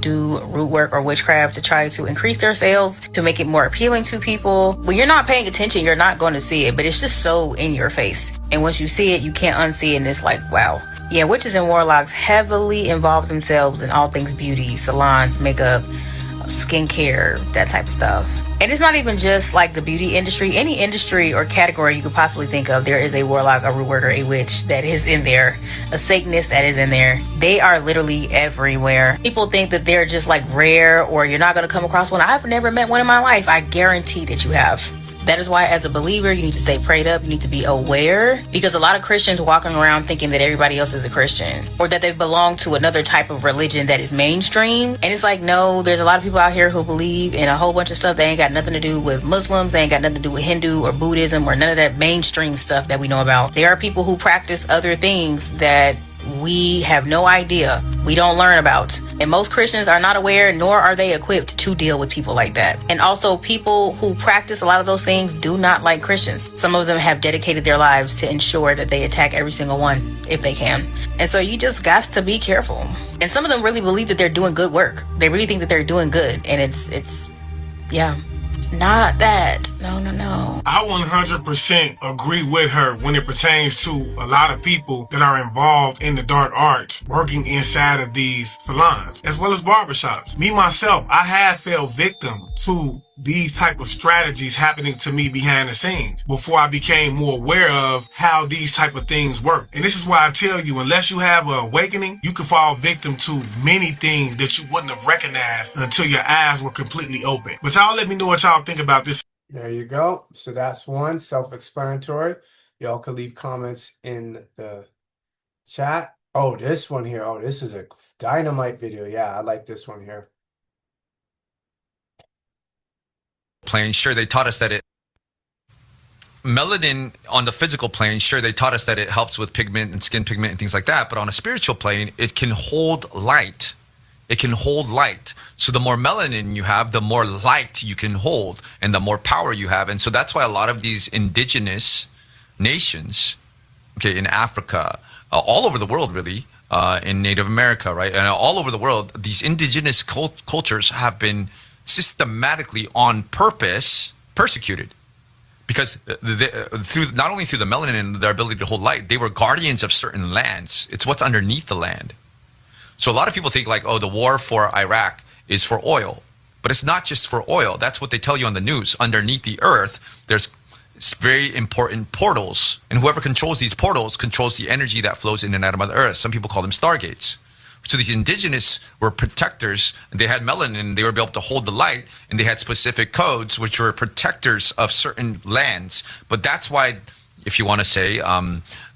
root work or witchcraft to try to increase their sales, to make it more appealing to people. When you're not paying attention, you're not going to see it, but it's just so in your face. And once you see it, you can't unsee it, and it's like, wow. Yeah, witches and warlocks heavily involve themselves in all things beauty, salons, makeup, skincare, that type of stuff. And it's not even just like the beauty industry. Any industry or category you could possibly think of, there is a warlock, a root worker, a witch that is in there, a Satanist that is in there. They are literally everywhere. People think that they're just like rare or you're not going to come across one. I've never met one in my life. I guarantee that you have. That is why, as a believer, you need to stay prayed up. You need to be aware, because a lot of Christians walking around thinking that everybody else is a Christian or that they belong to another type of religion that is mainstream. And it's like, no, there's a lot of people out here who believe in a whole bunch of stuff that ain't got nothing to do with Muslims. They ain't got nothing to do with Hindu or Buddhism or none of that mainstream stuff that we know about. There are people who practice other things that we have no idea, we don't learn about. And most Christians are not aware, nor are they equipped to deal with people like that. And also, people who practice a lot of those things do not like Christians. Some of them have dedicated their lives to ensure that they attack every single one if they can. And so you just got to be careful. And some of them really believe that they're doing good work. They really think that they're doing good. And it's yeah, not that. No. I 100% agree with her when it pertains to a lot of people that are involved in the dark arts working inside of these salons as well as barbershops. Me, myself, I have fell victim to these type of strategies happening to me behind the scenes before I became more aware of how these type of things work. And this is why I tell you, unless you have an awakening, you can fall victim to many things that you wouldn't have recognized until your eyes were completely open. But y'all let me know what y'all think about this. There you go. So that's one, self-explanatory. Y'all can leave comments in the chat. Oh, this one here. Oh, this is a dynamite video. Yeah, I like this one here. Plane, sure, they taught us that melanin on the physical plane, sure, they taught us that it helps with pigment and skin pigment and things like that. But on a spiritual plane, it can hold light. It can hold light. So the more melanin you have, the more light you can hold and the more power you have. And so that's why a lot of these indigenous nations, okay, in Africa, all over the world, really, in Native America, right, and all over the world, these indigenous cultures have been systematically on purpose persecuted, because through not only through the melanin and their ability to hold light, they were guardians of certain lands. It's what's underneath the land. So a lot of people think like, oh, the war for Iraq is for oil, but it's not just for oil. That's what they tell you on the news. Underneath the earth, there's very important portals, and whoever controls these portals controls the energy that flows in and out of Mother Earth. Some people call them stargates. So these indigenous were protectors, and they had melanin, they were able to hold the light, and they had specific codes which were protectors of certain lands. But that's why, if you want to say,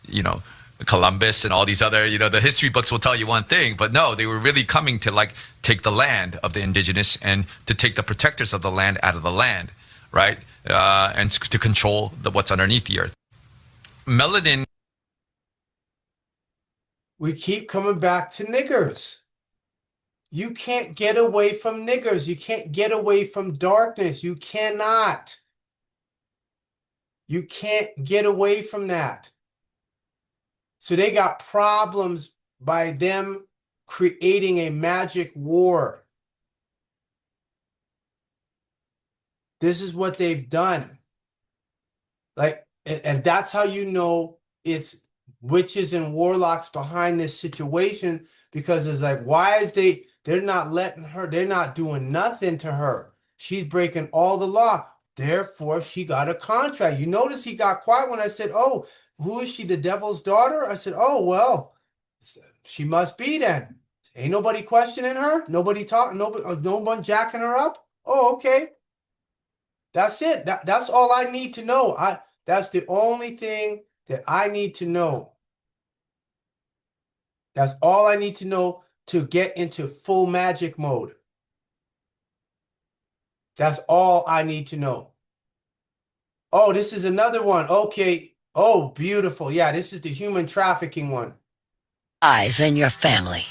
you know, Columbus and all these other, you know, the history books will tell you one thing, but no, they were really coming to like take the land of the indigenous and to take the protectors of the land out of the land, right? And to control what's underneath the earth. Melanin. We keep coming back to niggers. You can't get away from niggers. You can't get away from darkness. You cannot. You can't get away from that. So they got problems by them creating a magic war. This is what they've done. Like, and that's how you know it's witches and warlocks behind this situation, because it's like, why is they're not letting her, they're not doing nothing to her. She's breaking all the law. Therefore, she got a contract. You notice he got quiet when I said, oh, who is she, the devil's daughter? I said, oh, well, she must be then. Ain't nobody questioning her? Nobody talking? No one jacking her up? Oh, okay. That's it. That's all I need to know. That's the only thing that I need to know. That's all I need to know to get into full magic mode. That's all I need to know. Oh, this is another one. Okay. Oh, beautiful. Yeah, this is the human trafficking one. Dies in your family.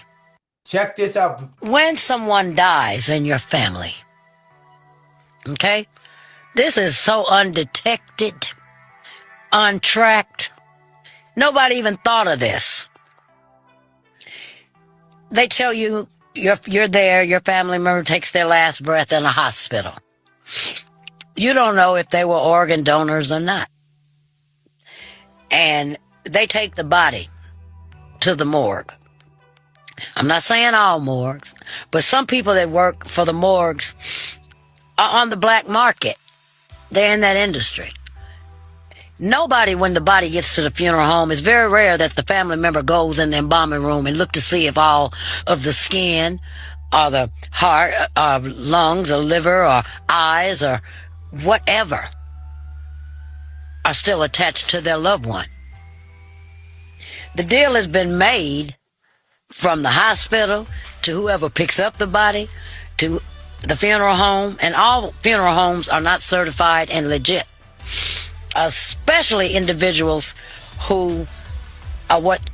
Check this out. When someone dies in your family, okay, this is so undetected, untracked. Nobody even thought of this. They tell you you're there, your family member takes their last breath in a hospital. You don't know if they were organ donors or not. And they take the body to the morgue. I'm not saying all morgues, but some people that work for the morgues are on the black market. They're in that industry. Nobody, when the body gets to the funeral home, it's very rare that the family member goes in the embalming room and look to see if all of the skin or the heart or lungs or liver or eyes or whatever are still attached to their loved one. The deal has been made from the hospital to whoever picks up the body to the funeral home, and all funeral homes are not certified and legit. Especially individuals who are what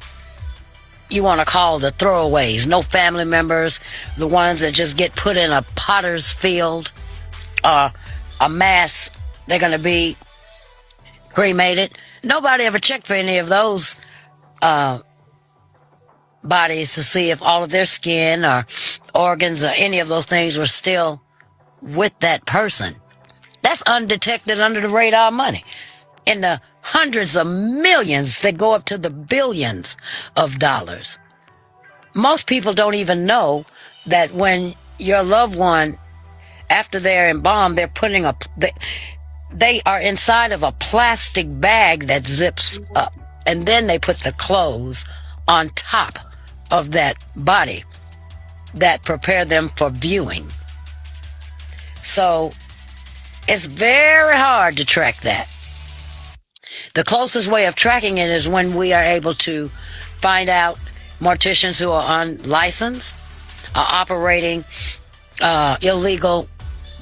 you want to call the throwaways, no family members, the ones that just get put in a potter's field or a mass, they're going to be cremated. Nobody ever checked for any of those bodies to see if all of their skin or organs or any of those things were still with that person. That's undetected, under the radar money. In the hundreds of millions that go up to the billions of dollars. Most people don't even know that when your loved one, after they're embalmed, they're putting they are inside of a plastic bag that zips up, and then they put the clothes on top of that body that prepare them for viewing. So it's very hard to track that. The closest way of tracking it is when we are able to find out morticians who are unlicensed, are operating illegal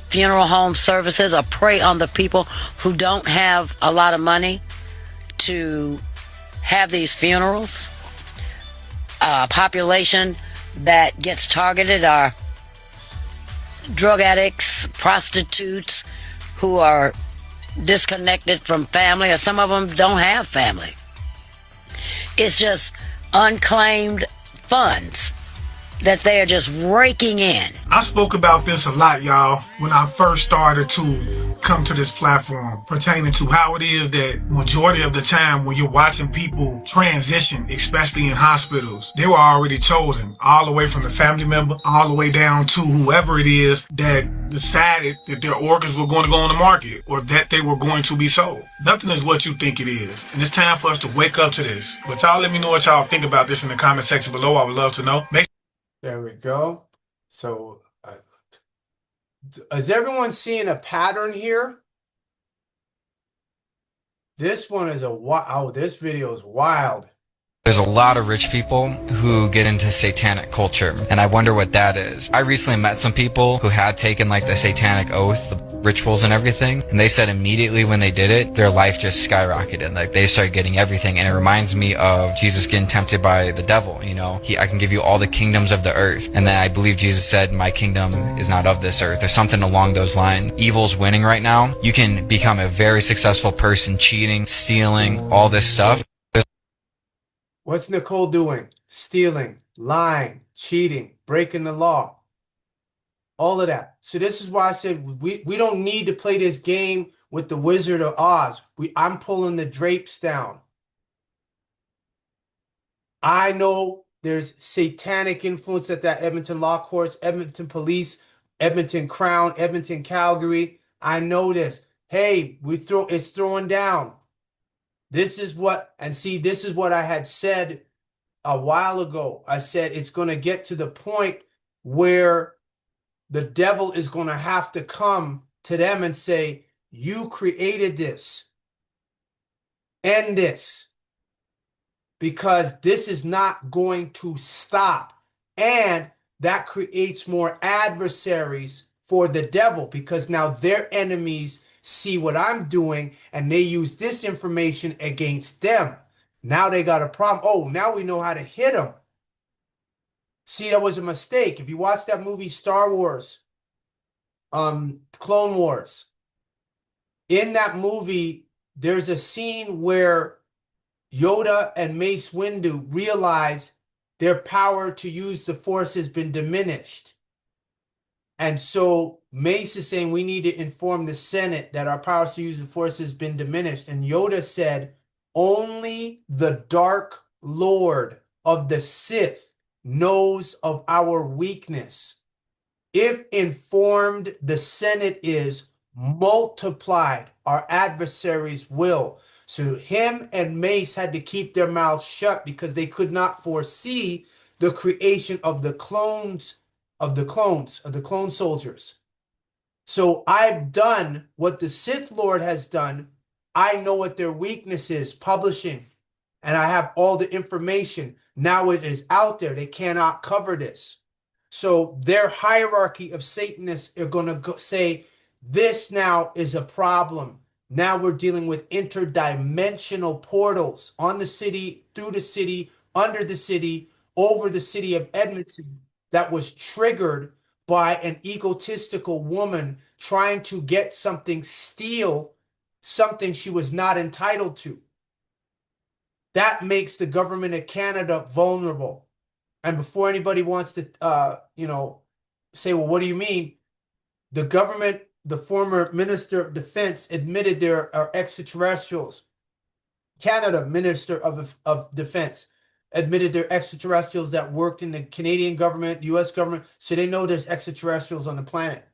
funeral home services, or prey on the people who don't have a lot of money to have these funerals. Population that gets targeted are drug addicts, prostitutes who are disconnected from family, or some of them don't have family. It's just unclaimed funds that they are just raking in. I spoke about this a lot, y'all, when I first started to come to this platform, pertaining to how it is that majority of the time when you're watching people transition, especially in hospitals, they were already chosen, all the way from the family member, all the way down to whoever it is that decided that their organs were going to go on the market or that they were going to be sold. Nothing is what you think it is. And it's time for us to wake up to this. But y'all let me know what y'all think about this in the comment section below. I would love to know. There we go. So, is everyone seeing a pattern here? This one is this video is wild. There's a lot of rich people who get into satanic culture, and I wonder what that is. I recently met some people who had taken like the satanic oath, the rituals and everything, and they said immediately when they did it, their life just skyrocketed. Like they started getting everything, and it reminds me of Jesus getting tempted by the devil. You know, I can give you all the kingdoms of the earth, and then I believe Jesus said, my kingdom is not of this earth, or something along those lines. Evil's winning right now. You can become a very successful person cheating, stealing, all this stuff. What's Nicole doing? Stealing, lying, cheating, breaking the law. All of that. So this is why I said we don't need to play this game with the Wizard of Oz. I'm pulling the drapes down. I know there's satanic influence at that Edmonton Law Courts, Edmonton Police, Edmonton Crown, Edmonton Calgary. I know this. Hey, it's throwing down. This is what I had said a while ago. I said it's going to get to the point where the devil is going to have to come to them and say, you created this. End this. Because this is not going to stop. And that creates more adversaries for the devil, because now their enemies see what I'm doing and they use this information against them. Now they got a problem. Oh, now we know how to hit them. See, that was a mistake. If you watch that movie Star Wars, Clone Wars, in that movie, there's a scene where Yoda and Mace Windu realize their power to use the Force has been diminished. And so Mace is saying we need to inform the Senate that our powers to use the Force has been diminished. And Yoda said, only the Dark Lord of the Sith knows of our weakness. If informed the Senate is, multiplied our adversaries will. So him and Mace had to keep their mouths shut because they could not foresee the creation of the clone soldiers. So I've done what the Sith Lord has done. I know what their weakness is, publishing, and I have all the information. Now it is out there. They cannot cover this. So their hierarchy of Satanists are going to say, this now is a problem. Now we're dealing with interdimensional portals on the city, through the city, under the city, over the city of Edmonton that was triggered by an egotistical woman trying to get something, steal something she was not entitled to. That makes the government of Canada vulnerable. And before anybody wants to, say, well, what do you mean? The government, the former Minister of Defense admitted there are extraterrestrials. Canada Minister of Defense admitted there are extraterrestrials that worked in the Canadian government, US government, so they know there's extraterrestrials on the planet.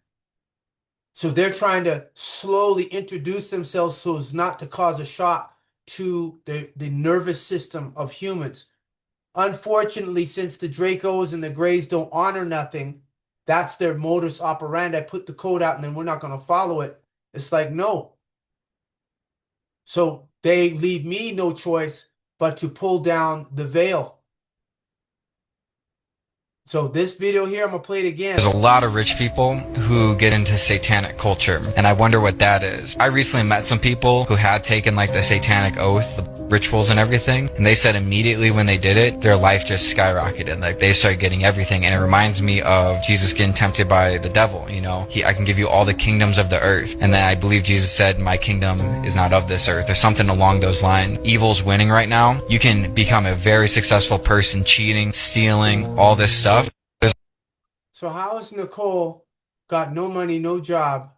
So they're trying to slowly introduce themselves so as not to cause a shock to the nervous system of humans. Unfortunately, since the Dracos and the Greys don't honor nothing, that's their modus operandi. Put the code out and then we're not going to follow it. It's like, no. So they leave me no choice but to pull down the veil. So this video here, I'm going to play it again. There's a lot of rich people who get into satanic culture, and I wonder what that is. I recently met some people who had taken like the satanic oath, the rituals and everything, and they said immediately when they did it, their life just skyrocketed. Like they started getting everything, and it reminds me of Jesus getting tempted by the devil. You know, I can give you all the kingdoms of the earth, and then I believe Jesus said, my kingdom is not of this earth, or something along those lines. Evil's winning right now. You can become a very successful person cheating, stealing, all this stuff. So how is Nicole got no money, no job,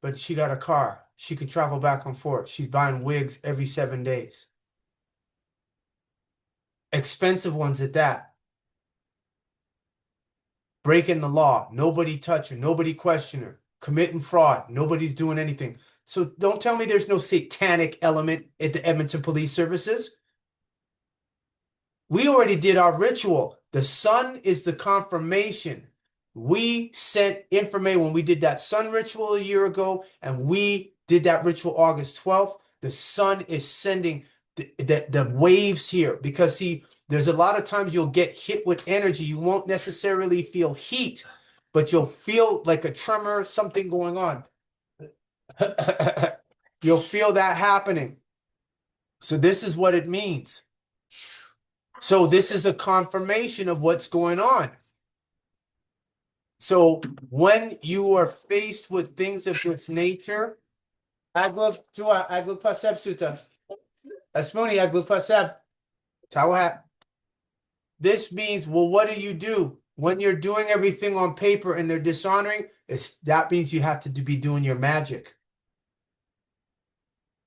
but she got a car? She could travel back and forth. She's buying wigs every 7 days. Expensive ones at that. Breaking the law. Nobody touch her. Nobody question her. Committing fraud. Nobody's doing anything. So don't tell me there's no satanic element at the Edmonton Police Services. We already did our ritual. The sun is the confirmation. We sent information when we did that sun ritual a year ago, and we did that ritual August 12th. The sun is sending the waves here because, see, there's a lot of times you'll get hit with energy. You won't necessarily feel heat, but you'll feel like a tremor, something going on. You'll feel that happening. So this is what it means. So this is a confirmation of what's going on. So when you are faced with things of this nature, this means, well, what do? When you're doing everything on paper and they're dishonoring, that means you have to be doing your magic.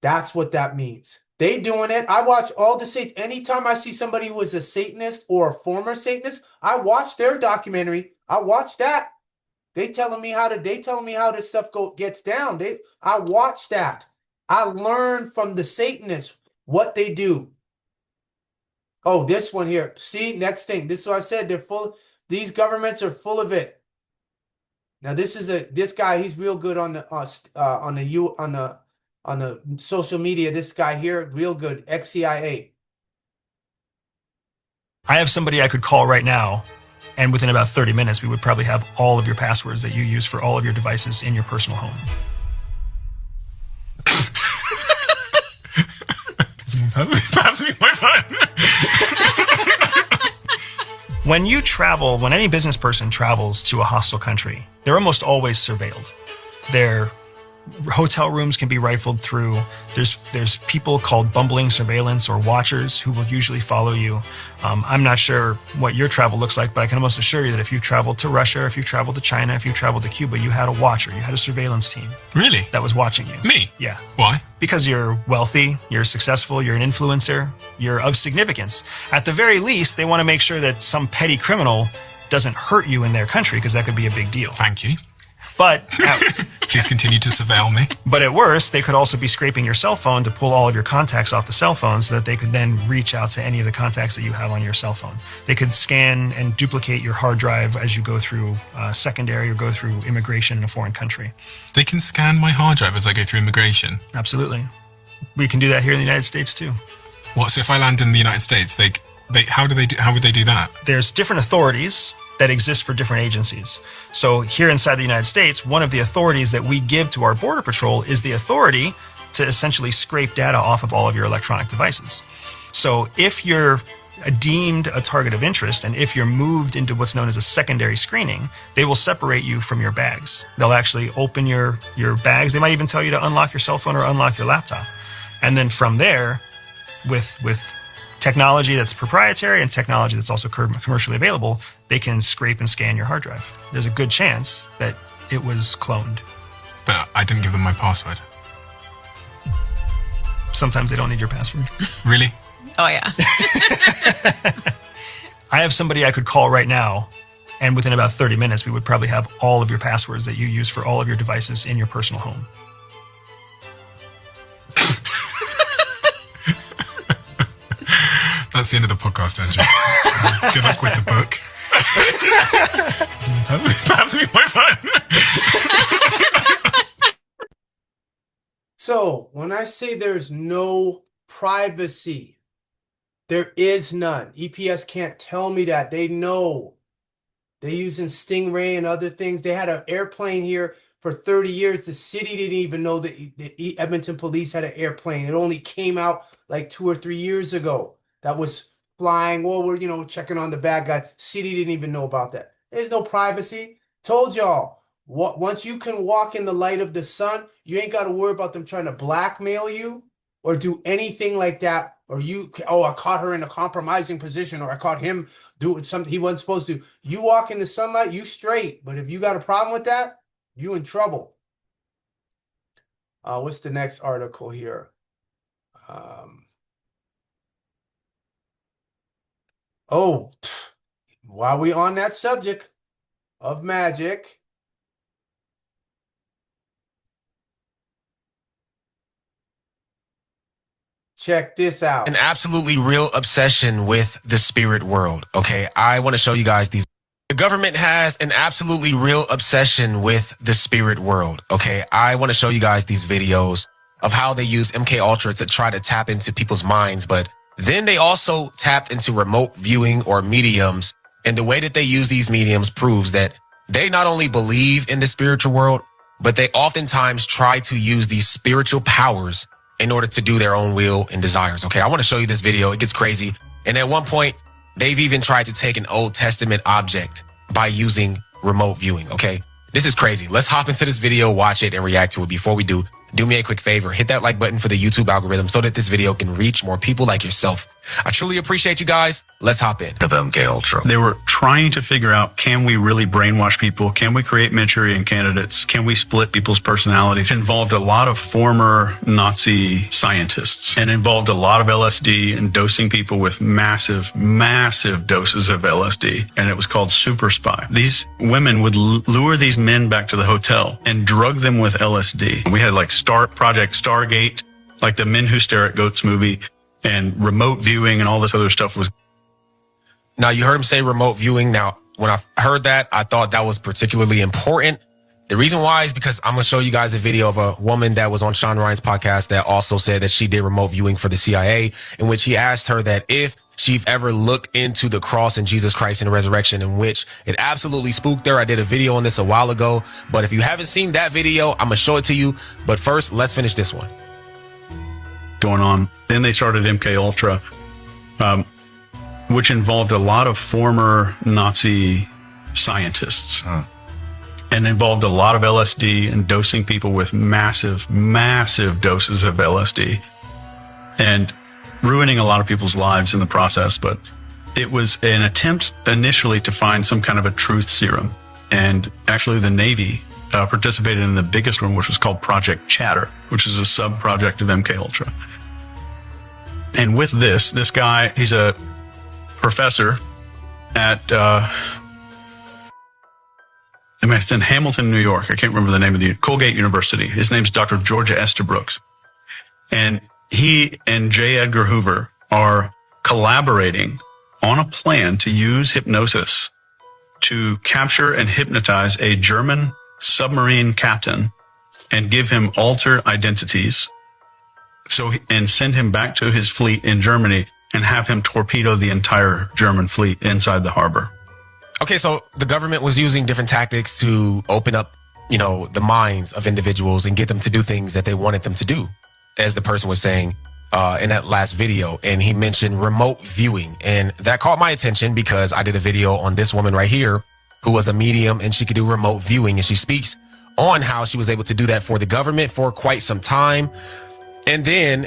That's what that means. They doing it. I watch all the anytime I see somebody who is a Satanist or a former Satanist, I watch their documentary. I watch that. They telling me how this stuff gets down. I watch that. I learn from the Satanists what they do. Oh, this one here. See, next thing. This is what I said. They're full. These governments are full of it. Now this guy. He's real good on the social media. This guy here, real good. ex-CIA. I have somebody I could call right now, and within about 30 minutes, we would probably have all of your passwords that you use for all of your devices in your personal home. Pass me my phone. When you travel, when any business person travels to a hostile country, they're almost always surveilled. Their hotel rooms can be rifled through. There's people called bumbling surveillance or watchers who will usually follow you. I'm not sure what your travel looks like, but I can almost assure you that if you traveled to Russia, if you traveled to China, if you traveled to Cuba, you had a watcher, you had a surveillance team. Really? That was watching you. Me? Yeah. Why? Because you're wealthy, you're successful, you're an influencer, you're of significance. At the very least, they want to make sure that some petty criminal doesn't hurt you in their country, because that could be a big deal. Thank you. But please continue to surveil me. But at worst, they could also be scraping your cell phone to pull all of your contacts off the cell phone so that they could then reach out to any of the contacts that you have on your cell phone. They could scan and duplicate your hard drive as you go through secondary or go through immigration in a foreign country. They can scan my hard drive as I go through immigration? Absolutely. We can do that here in the United States too. What, so if I land in the United States, how would they do that? There's different authorities that exist for different agencies. So here inside the United States, one of the authorities that we give to our Border Patrol is the authority to essentially scrape data off of all of your electronic devices. So if you're deemed a target of interest, and if you're moved into what's known as a secondary screening, they will separate you from your bags. They'll actually open your bags. They might even tell you to unlock your cell phone or unlock your laptop. And then from there, with technology that's proprietary and technology that's also commercially available, they can scrape and scan your hard drive. There's a good chance that it was cloned. But I didn't give them my password. Sometimes they don't need your password. Really? Oh, yeah. I have somebody I could call right now, and within about 30 minutes, we would probably have all of your passwords that you use for all of your devices in your personal home. That's the end of the podcast, Andrew. Good luck with the book. Pass me my phone. So when I say there's no privacy, there is none. EPS can't tell me that. They know. They're using Stingray and other things. They had an airplane here for 30 years. The city didn't even know that the Edmonton police had an airplane. It only came out like 2 or 3 years ago. That was flying. Well, we're, checking on the bad guy. City didn't even know about that. There's no privacy. Told y'all. Once you can walk in the light of the sun, you ain't got to worry about them trying to blackmail you or do anything like that. Or I caught her in a compromising position, or I caught him doing something he wasn't supposed to. You walk in the sunlight, you straight. But if you got a problem with that, you in trouble. What's the next article here? While we on that subject of magic, check this out. An absolutely real obsession with the spirit world. Okay, I want to show you guys these. The government has an absolutely real obsession with the spirit world. Okay, I want to show you guys these videos of how they use MK Ultra to try to tap into people's minds, but then they also tapped into remote viewing or mediums, and the way that they use these mediums proves that they not only believe in the spiritual world, but they oftentimes try to use these spiritual powers in order to do their own will and desires. Okay, I want to show you this video. It gets crazy. And at one point, they've even tried to take an Old Testament object by using remote viewing. Okay, this is crazy. Let's hop into this video, watch it, and react to it. Before we do me a quick favor, hit that like button for the YouTube algorithm so that this video can reach more people like yourself. I truly appreciate you guys. Let's hop in. Of MK Ultra. They were trying to figure out, can we really brainwash people? Can we create Manchurian candidates? Can we split people's personalities? It involved a lot of former Nazi scientists and involved a lot of LSD and dosing people with massive, massive doses of LSD. And it was called Super Spy. These women would lure these men back to the hotel and drug them with LSD. We had like Project Stargate, like the Men Who Stare at Goats movie, and remote viewing and all this other stuff was. Now, you heard him say remote viewing. Now, when I heard that, I thought that was particularly important. The reason why is because I'm going to show you guys a video of a woman that was on Sean Ryan's podcast that also said that she did remote viewing for the CIA, in which he asked her that if she ever looked into the cross and Jesus Christ and the resurrection, in which it absolutely spooked her. I did a video on this a while ago, but if you haven't seen that video, I'm going to show it to you. But first, let's finish this one. Going on. Then they started MK Ultra, which involved a lot of former Nazi scientists and involved a lot of LSD and dosing people with massive, massive doses of LSD and ruining a lot of people's lives in the process. But it was an attempt initially to find some kind of a truth serum. And actually the Navy participated in the biggest one, which was called Project Chatter, which is a sub-project of MK Ultra. And with this guy, he's a professor at I mean, it's in Hamilton, New York. I can't remember the name of the Colgate University. His name's Dr. Georgia Estabrooks. And he and J. Edgar Hoover are collaborating on a plan to use hypnosis to capture and hypnotize a German submarine captain and give him alter identities. And send him back to his fleet in Germany and have him torpedo the entire German fleet inside the harbor. Okay, so the government was using different tactics to open up, the minds of individuals and get them to do things that they wanted them to do, as the person was saying in that last video. And he mentioned remote viewing. And that caught my attention because I did a video on this woman right here who was a medium and she could do remote viewing. And she speaks on how she was able to do that for the government for quite some time. And then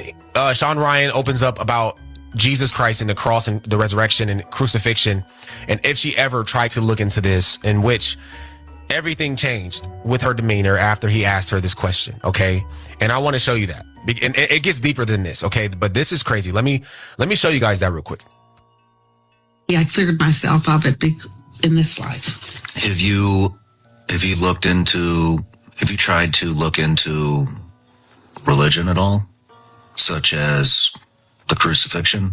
Sean Ryan opens up about Jesus Christ and the cross and the resurrection and crucifixion. And if she ever tried to look into this, in which everything changed with her demeanor after he asked her this question. Okay. And I want to show you that. And it gets deeper than this. Okay. But this is crazy. let me show you guys that real quick. I cleared myself of it in this life. Have you tried to look into religion at all, such as the crucifixion?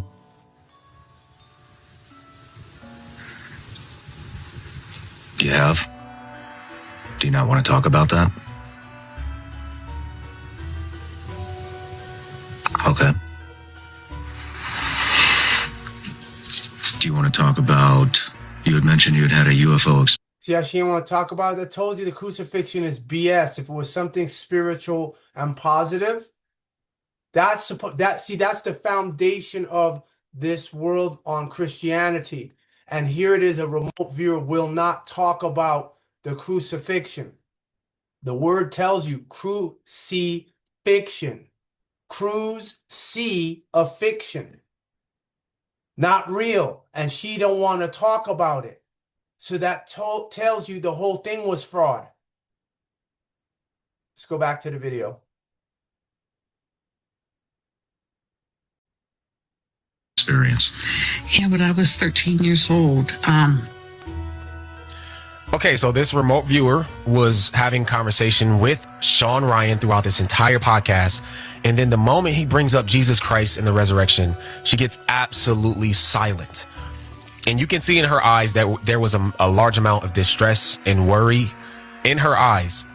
You have? Do you not want to talk about that? Okay. Do you want to talk about, you had mentioned you had a UFO experience. See how she didn't want to talk about it? I told you the crucifixion is BS. If it was something spiritual and positive, that's the foundation of this world on Christianity. And here it is, a remote viewer will not talk about the crucifixion. The word tells you crucifixion. Cruise, see, a fiction. Not real. And she don't want to talk about it. So that tells you the whole thing was fraud. Let's go back to the video. Experience. Yeah, but I was 13 years old. Okay, so this remote viewer was having conversation with Sean Ryan throughout this entire podcast. And then the moment he brings up Jesus Christ and the resurrection, she gets absolutely silent. And you can see in her eyes that there was a large amount of distress and worry in her eyes.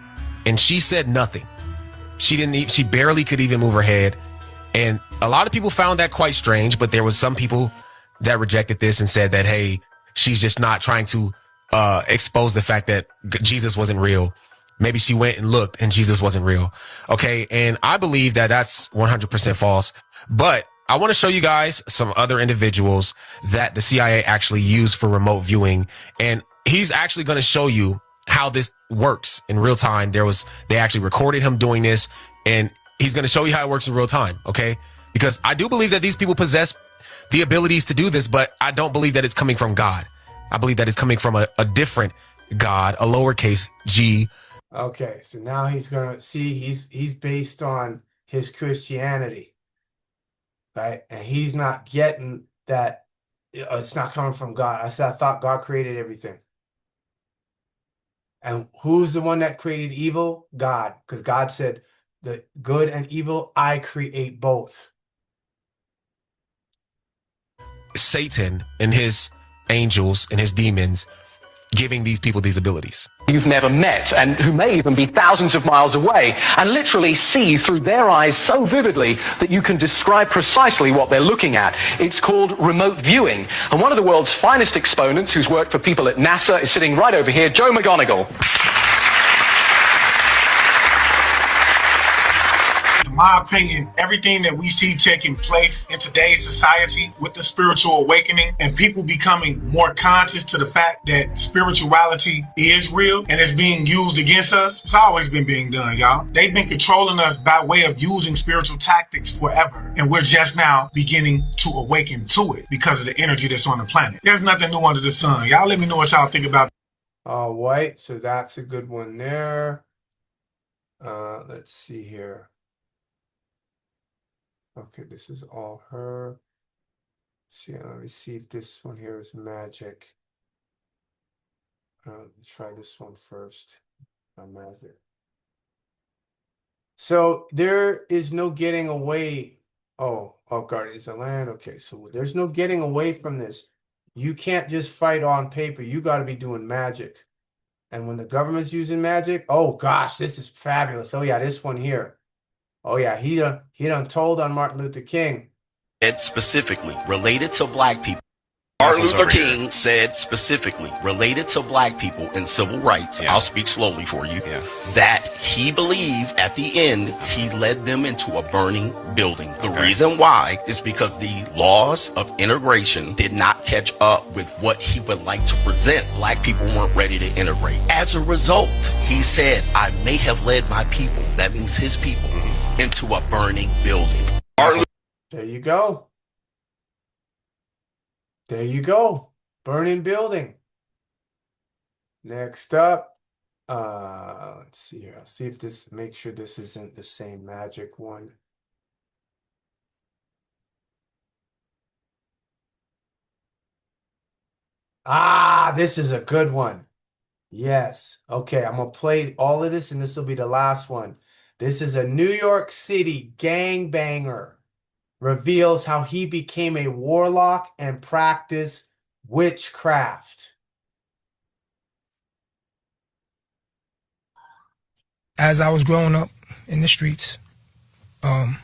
And she said nothing. She barely could even move her head. And a lot of people found that quite strange, but there was some people that rejected this and said that, hey, she's just not trying to expose the fact that Jesus wasn't real. Maybe she went and looked and Jesus wasn't real. Okay. And I believe that that's 100% false. But I want to show you guys some other individuals that the CIA actually used for remote viewing. And he's actually going to show you how this works in real time. They actually recorded him doing this, and he's going to show you how it works in real time. Okay. Because I do believe that these people possess the abilities to do this, but I don't believe that it's coming from God. I believe that it's coming from a different God, a lowercase g. Okay, so now he's gonna see he's based on his Christianity, right? And he's not getting that it's not coming from God. I thought God created everything. And who's the one that created evil? God, because God said the good and evil, I create both. Satan and his angels and his demons giving these people these abilities. You've never met, and who may even be thousands of miles away, and literally see through their eyes so vividly that you can describe precisely what they're looking at. It's called remote viewing. And one of the world's finest exponents, who's worked for people at NASA, is sitting right over here, Joe McGonigal. In my opinion, everything that we see taking place in today's society with the spiritual awakening and people becoming more conscious to the fact that spirituality is real and is being used against us, it's always been being done, y'all. They've been controlling us by way of using spiritual tactics forever, and we're just now beginning to awaken to it because of the energy that's on the planet. There's nothing new under the sun. Y'all let me know what y'all think about. All right, so that's a good one there. Let's see here. Okay, this is all her. See, let me see if this one here is magic. Let's try this one first. Magic. So there is no getting away. Oh, Guardians of Land. Okay, so there's no getting away from this. You can't just fight on paper. You got to be doing magic. And when the government's using magic, oh gosh, this is fabulous. Oh yeah, this one here. Oh yeah, he done told on Martin Luther King. It specifically related to black people. Martin Luther King said specifically related to black people and civil rights, I'll speak slowly for you, that he believed at the end he led them into a burning building. The reason why is because the laws of integration did not catch up with what he would like to present. Black people weren't ready to integrate. As a result, he said, I may have led my people, that means his people, into a burning building. There you go. There you go. Burning building. Next up, let's see here. I'll see if this, make sure this isn't the same magic one. Ah, this is a good one. Yes. Okay, I'm going to play all of this, and this will be the last one. This is a New York City gangbanger. Reveals how he became a warlock and practiced witchcraft. As I was growing up in the streets, I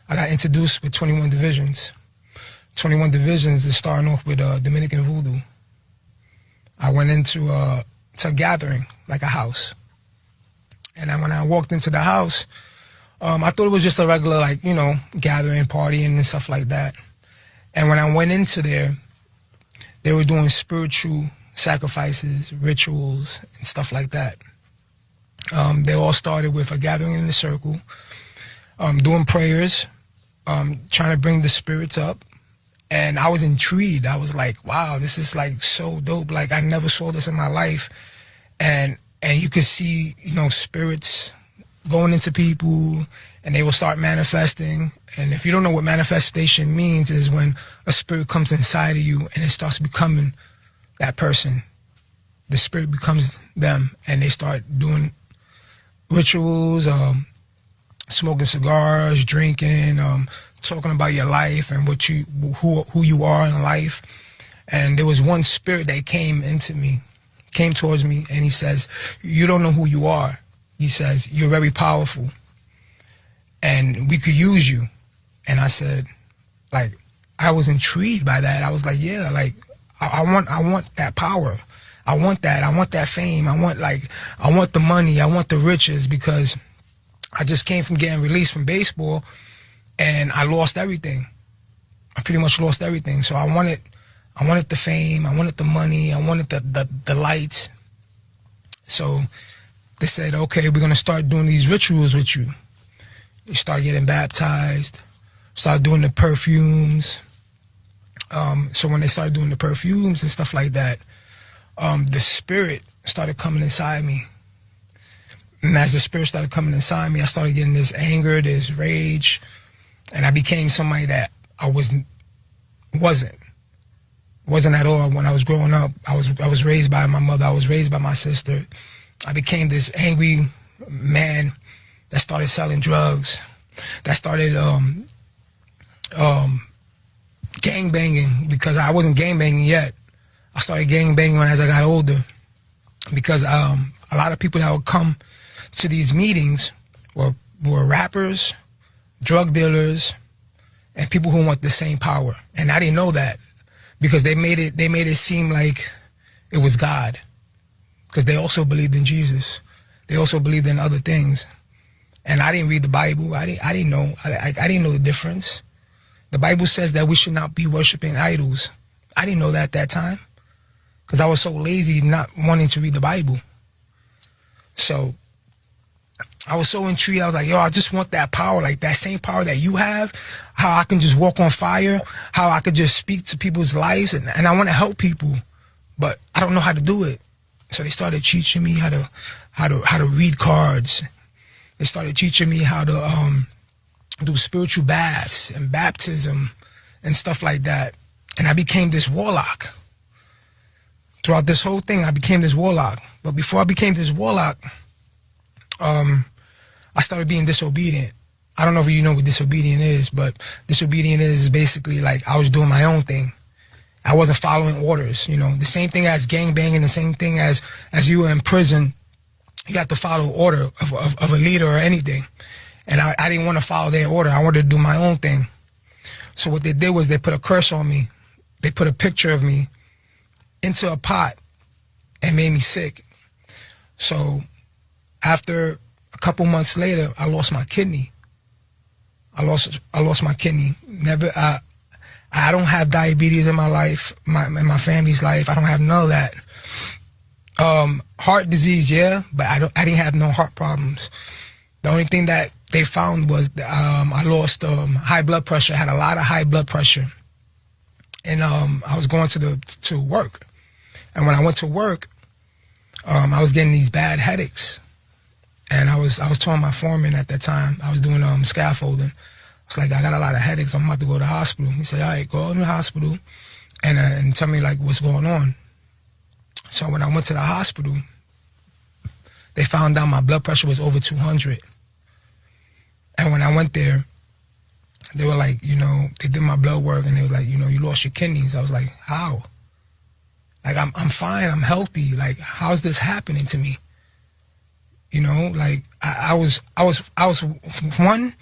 got introduced with 21 Divisions. 21 Divisions is starting off with Dominican Voodoo. I went into to a gathering, like a house. And then when I walked into the house, I thought it was just a regular, like, you know, gathering, partying and stuff like that. And when I went into there, they were doing spiritual sacrifices, rituals, and stuff like that. They all started with a gathering in a circle, doing prayers, trying to bring the spirits up. And I was intrigued. I was like, wow, this is like so dope. Like, I never saw this in my life. And you could see, you know, spirits going into people, and they will start manifesting. And if you don't know what manifestation means, is when a spirit comes inside of you and it starts becoming that person. The spirit becomes them, and they start doing rituals, smoking cigars, drinking, talking about your life and what you, who you are in life. And there was one spirit that came towards me, and he says, you don't know who you are. He says, you're very powerful, and we could use you. And I said, like, I was intrigued by that. I was like, yeah, like, I want that power. I want that. I want that fame. I want the money. I want the riches, because I just came from getting released from baseball, and I lost everything. I pretty much lost everything. So I wanted the fame. I wanted the money. I wanted the lights. So they said, okay, we're going to start doing these rituals with you. You start getting baptized, start doing the perfumes. So when they started doing the perfumes and stuff like that, the spirit started coming inside me. And as the spirit started coming inside me, I started getting this anger, this rage, and I became somebody that I wasn't at all. When I was growing up, I was raised by my mother, I was raised by my sister. I became this angry man that started selling drugs, that started gang banging, because I wasn't gang banging yet. I started gang banging as I got older, because a lot of people that would come to these meetings were rappers, drug dealers, and people who want the same power. And I didn't know that, because they made it seem like it was God, because they also believed in Jesus. They also believed in other things. And I didn't read the Bible. I didn't know. I didn't know the difference. The Bible says that we should not be worshiping idols. I didn't know that at that time, because I was so lazy not wanting to read the Bible. So I was so intrigued. I was like, yo, I just want that power, like that same power that you have, how I can just walk on fire, how I could just speak to people's lives, and I want to help people, but I don't know how to do it. So they started teaching me how to read cards. They started teaching me how to do spiritual baths and baptism and stuff like that. And I became this warlock. throughout this whole thing, I became this warlock. But before I became this warlock, I started being disobedient. I don't know if you know what disobedient is, but disobedient is basically like I was doing my own thing. I wasn't following orders, you know. The same thing as gangbanging, the same thing as you were in prison. You have to follow order of a leader or anything. And I didn't want to follow their order. I wanted to do my own thing. So what they did was they put a curse on me. They put a picture of me into a pot and made me sick. So after a couple months later, I lost my kidney. I lost my kidney. Never. I don't have diabetes in my life, in my family's life. I don't have none of that. Heart disease, yeah, but I didn't have no heart problems. The only thing that they found was I lost high blood pressure. I had a lot of high blood pressure, and I was going to work. And when I went to work, I was getting these bad headaches, and I was telling my foreman at that time, I was doing scaffolding. It's like, I got a lot of headaches. I'm about to go to the hospital. He said, all right, go to the hospital and tell me like what's going on. So when I went to the hospital, they found out my blood pressure was over 200. And when I went there, they were like, you know, they did my blood work and they were like, you know, you lost your kidneys. I was like, how? Like, I'm fine. I'm healthy. Like, how's this happening to me? You know, like I was one,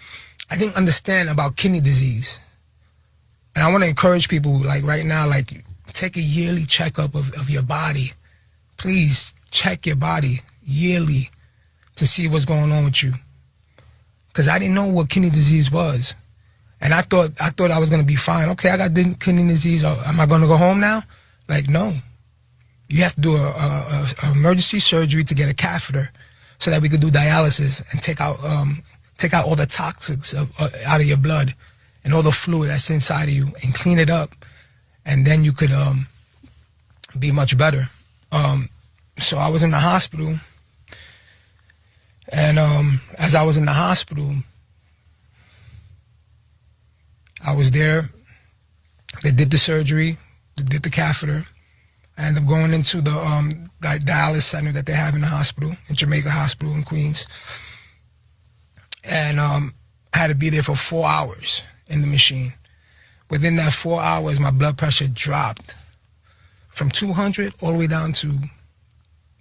I didn't understand about kidney disease. And I want to encourage people, like right now, like take a yearly checkup of your body. Please check your body yearly to see what's going on with you. Because I didn't know what kidney disease was. And I thought I was going to be fine. Okay, I got kidney disease. Am I going to go home now? Like, no. You have to do a emergency surgery to get a catheter so that we could do dialysis and take out all the toxics out of your blood and all the fluid that's inside of you and clean it up, and then you could be much better. So I was in the hospital, and as I was in the hospital, I was there. They did the surgery, they did the catheter. I ended up going into the dialysis center that they have in the hospital, in Jamaica Hospital in Queens. And I had to be there for 4 hours in the machine. Within that 4 hours, my blood pressure dropped from 200 all the way down to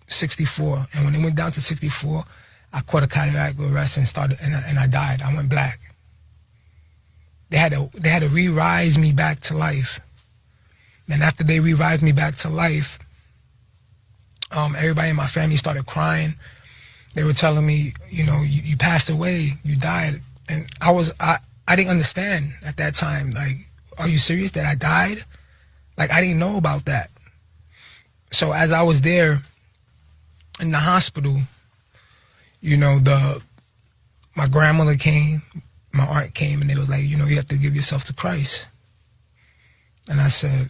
64. And when it went down to 64, I caught a cardiac arrest and I died. I went black. They had to re-rise me back to life. And after they re-rised me back to life, everybody in my family started crying. They were telling me, you know, you passed away, you died. And I didn't understand at that time. Like, are you serious that I died? Like, I didn't know about that. So as I was there in the hospital, you know, my grandmother came, my aunt came, and they was like, you know, you have to give yourself to Christ. And I said,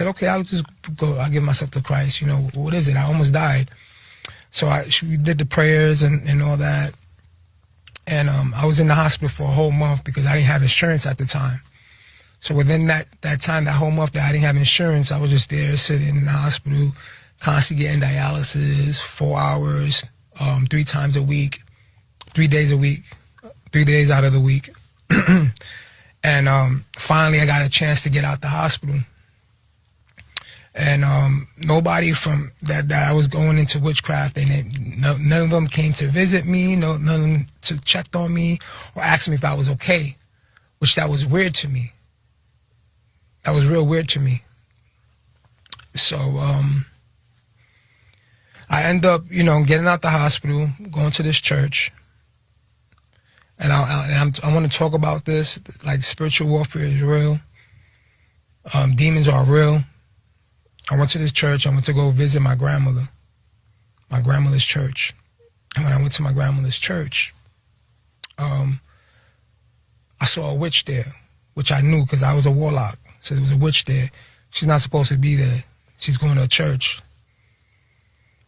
okay, I'll just go, I'll give myself to Christ. You know, what is it? I almost died. So we did the prayers and all that. And I was in the hospital for a whole month because I didn't have insurance at the time. So within that time, that whole month that I didn't have insurance, I was just there sitting in the hospital, constantly getting dialysis, 4 hours, 3 times a week, 3 days a week, 3 days out of the week. And finally, I got a chance to get out the hospital. And nobody from that I was going into witchcraft, and none of them came to visit me, none of them checked on me or asked me if I was okay, which that was weird to me. That was real weird to me. So I end up, you know, getting out the hospital, going to this church. And I want to talk about this. Like, spiritual warfare is real. Demons are real. I went to this church. I went to go visit my grandmother's church. And when I went to my grandmother's church, I saw a witch there, which I knew because I was a warlock. So there was a witch there. She's not supposed to be there. She's going to a church.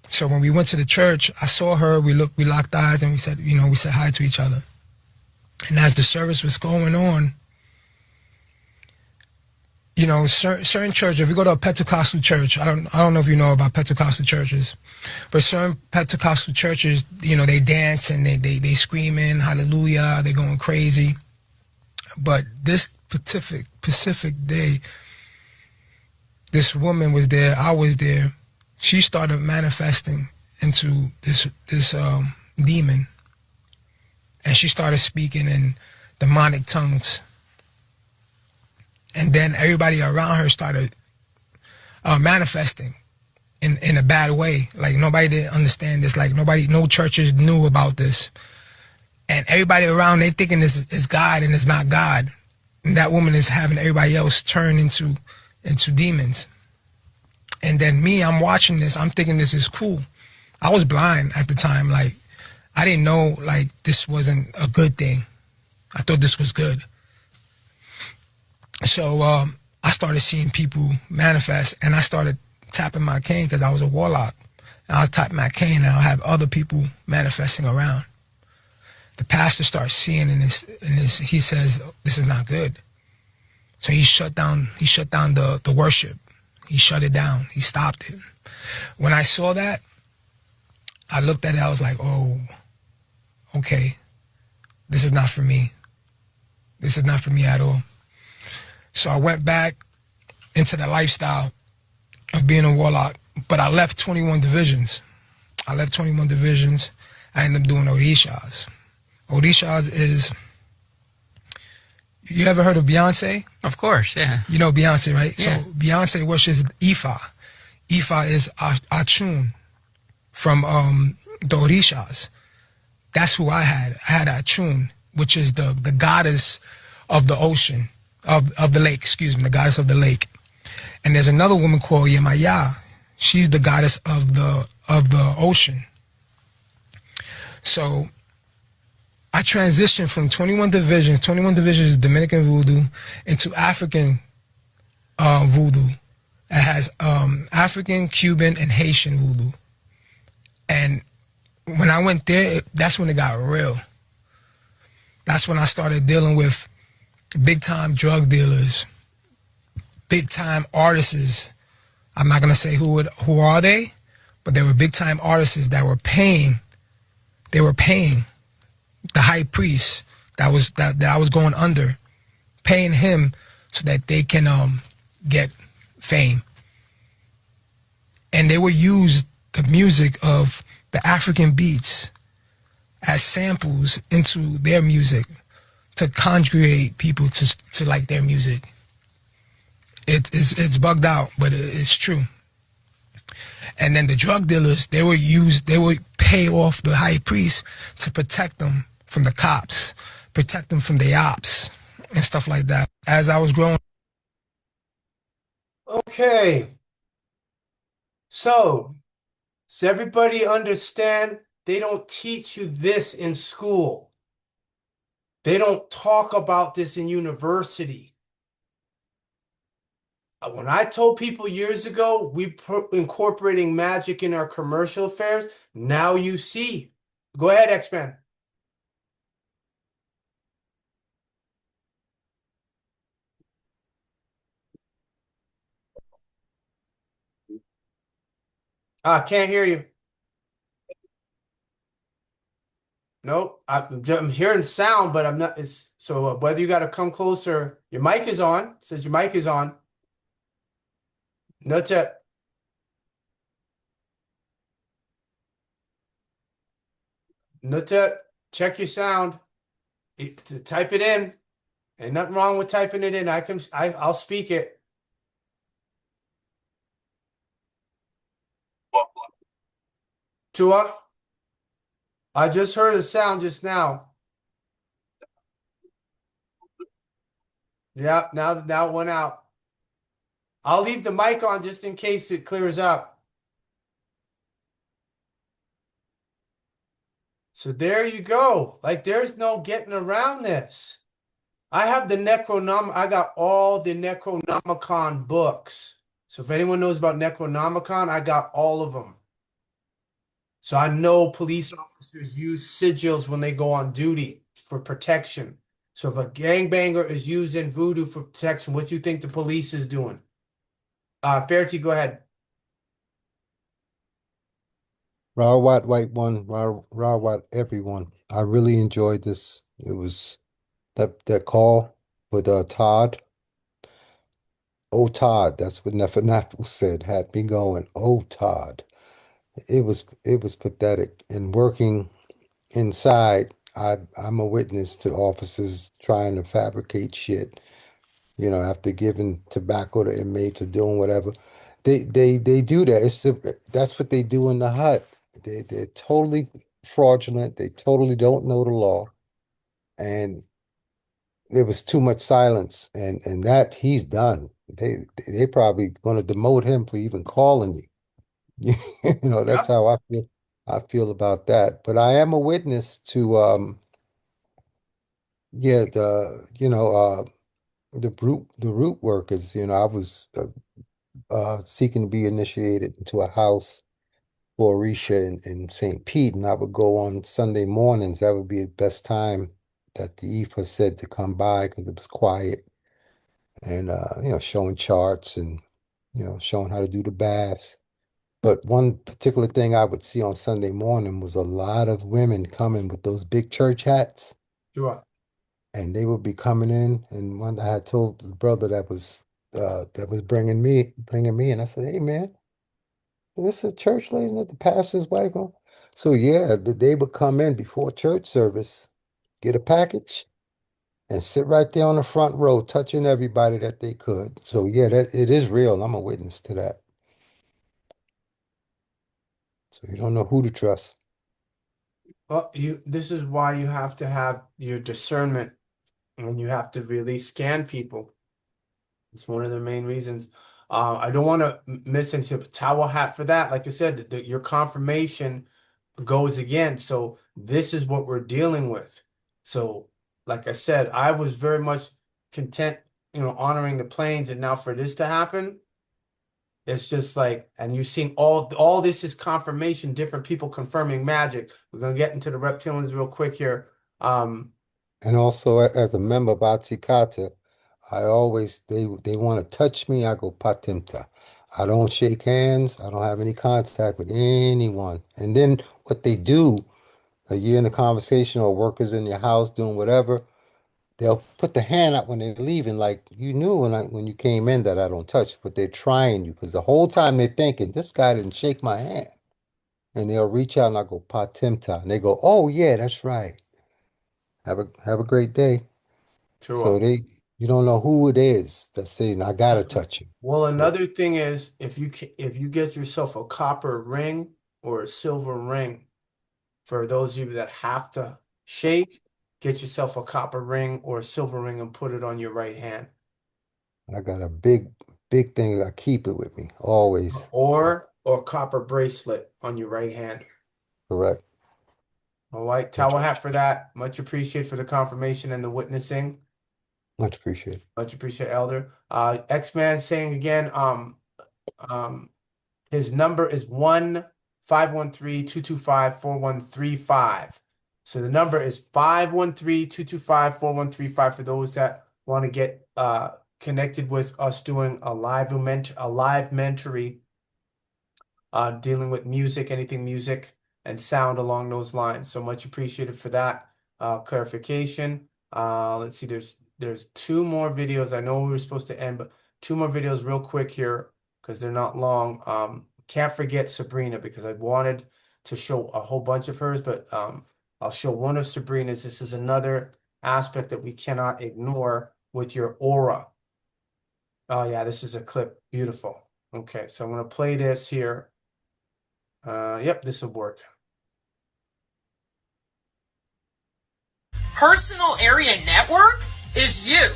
So when we went to the church, I saw her. We locked eyes, and we said hi to each other. And as the service was going on, you know, certain churches, if you go to a Pentecostal church, I don't know if you know about Pentecostal churches, but certain Pentecostal churches, you know, they dance and they screaming, hallelujah, they're going crazy. But this Pacific day, this woman was there, I was there, she started manifesting into this demon, and she started speaking in demonic tongues. And then everybody around her started manifesting in a bad way. Like nobody didn't understand this. Like no churches knew about this. And everybody around, they thinking this is God and it's not God. And that woman is having everybody else turn into demons. And then me, I'm watching this. I'm thinking this is cool. I was blind at the time. Like I didn't know like this wasn't a good thing. I thought this was good. So I started seeing people manifest, and I started tapping my cane because I was a warlock. And I'll tap my cane and I'll have other people manifesting around. The pastor starts seeing in this, he says, this is not good. So he shut down the worship. He shut it down. He stopped it. When I saw that, I looked at it, I was like, oh, okay, this is not for me. This is not for me at all. So I went back into the lifestyle of being a warlock, but I left 21 divisions. I ended up doing Orishas. Orishas is, you ever heard of Beyonce? Of course, yeah. You know Beyonce, right? Yeah. So Beyonce worships Ifa. Ifa is Achun from the Orishas. That's who I had. I had Achun, which is the goddess of the ocean. Of the lake, the goddess of the lake. And there's another woman called Yemaya. She's the goddess of the ocean. So I transitioned from 21 divisions is Dominican voodoo, into African voodoo. It has African, Cuban, and Haitian voodoo. And when I went there, that's when it got real. That's when I started dealing with big time drug dealers, big time artists. I'm not gonna say who are they, but they were big time artists that were paying. They were paying the high priest that I was going under, paying him so that they can get fame. And they would use the music of the African beats as samples into their music, to conjugate people to like their music. It's bugged out, but it's true. And then the drug dealers, they would pay off the high priest to protect them from the cops, protect them from the ops and stuff like that. As I was growing. Okay. So, does everybody understand they don't teach you this in school? They don't talk about this in university. When I told people years ago, we incorporating magic in our commercial affairs, now you see. Go ahead, X-Man. I can't hear you. Nope, I'm hearing sound, but I'm not. So whether you got to come closer, your mic is on. It says your mic is on. No tip. No tip. Check your sound. Type it in. Ain't nothing wrong with typing it in. I'll speak it. Tua. I just heard a sound just now. Yep, now it went out. I'll leave the mic on just in case it clears up. So there you go. Like there's no getting around this. I have I got all the Necronomicon books. So if anyone knows about Necronomicon, I got all of them. So I know police officers use sigils when they go on duty for protection. So if a gangbanger is using voodoo for protection, what do you think the police is doing? Fairty, go ahead. Rawat White One, Rawat everyone. I really enjoyed this. It was that call with Todd. Oh Todd, that's what Nefernafu said, had me going. Oh Todd. It was pathetic. And working inside, I'm a witness to officers trying to fabricate shit, after giving tobacco to inmates or doing whatever. They do that. That's what they do in the hut. They're totally fraudulent. They totally don't know the law. And there was too much silence. And that he's done. They probably gonna demote him for even calling you. That's how I feel about that. But I am a witness to the root workers. I was seeking to be initiated into a house for Orisha in St. Pete, and I would go on Sunday mornings. That would be the best time that the Ifa said to come by because it was quiet, and showing charts and showing how to do the baths. But one particular thing I would see on Sunday morning was a lot of women coming with those big church hats. Sure. And they would be coming in, and one I had told the brother that was bringing me, and I said, "Hey man, this is a church lady, not the pastor's wife." Huh?" So yeah, they would come in before church service, get a package, and sit right there on the front row, touching everybody that they could. So yeah, that it is real. I'm a witness to that. So you don't know who to trust. Well, this is why you have to have your discernment, and you have to really scan people. It's one of the main reasons. I don't want to miss any towel hat for that. Like I said, your confirmation goes again. So this is what we're dealing with. So, like I said, I was very much content, honoring the planes, and now for this to happen, it's just like, and you're seeing all this is confirmation, different people confirming magic. We're gonna get into the reptilians real quick here. And also, as a member of Atsikata, I always they want to touch me. I go patimta. I don't shake hands. I don't have any contact with anyone. And then what they do, you're in a conversation or workers in your house doing whatever, they'll put the hand out when they're leaving, like you knew when you came in that I don't touch, but they're trying you because the whole time they're thinking this guy didn't shake my hand, and they'll reach out and I go patimta, and they go, "Oh yeah, that's right. Have a great day." So you don't know who it is that's saying I gotta touch you. Well, another thing is if you get yourself a copper ring or a silver ring, for those of you that have to shake, get yourself a copper ring or a silver ring and put it on your right hand. I got a big thing. I keep it with me always. Or copper bracelet on your right hand. Correct. All right, towel hat for that. Much appreciated for the confirmation and the witnessing. Much appreciated. Much appreciated, Elder. X-Man saying again, his number is 1-513-225-4135. So the number is 513-225-4135 for those that want to get connected with us doing a live mentory, dealing with music, anything music and sound along those lines. So much appreciated for that clarification. Let's see, there's two more videos. I know we were supposed to end, but two more videos real quick here because they're not long. Can't forget Sabrina because I wanted to show a whole bunch of hers, but I'll show one of Sabrina's. This is another aspect that we cannot ignore with your aura. Oh yeah, this is a clip. Beautiful. Okay, so I'm going to play this here. Yep, this will work. Personal area network is you.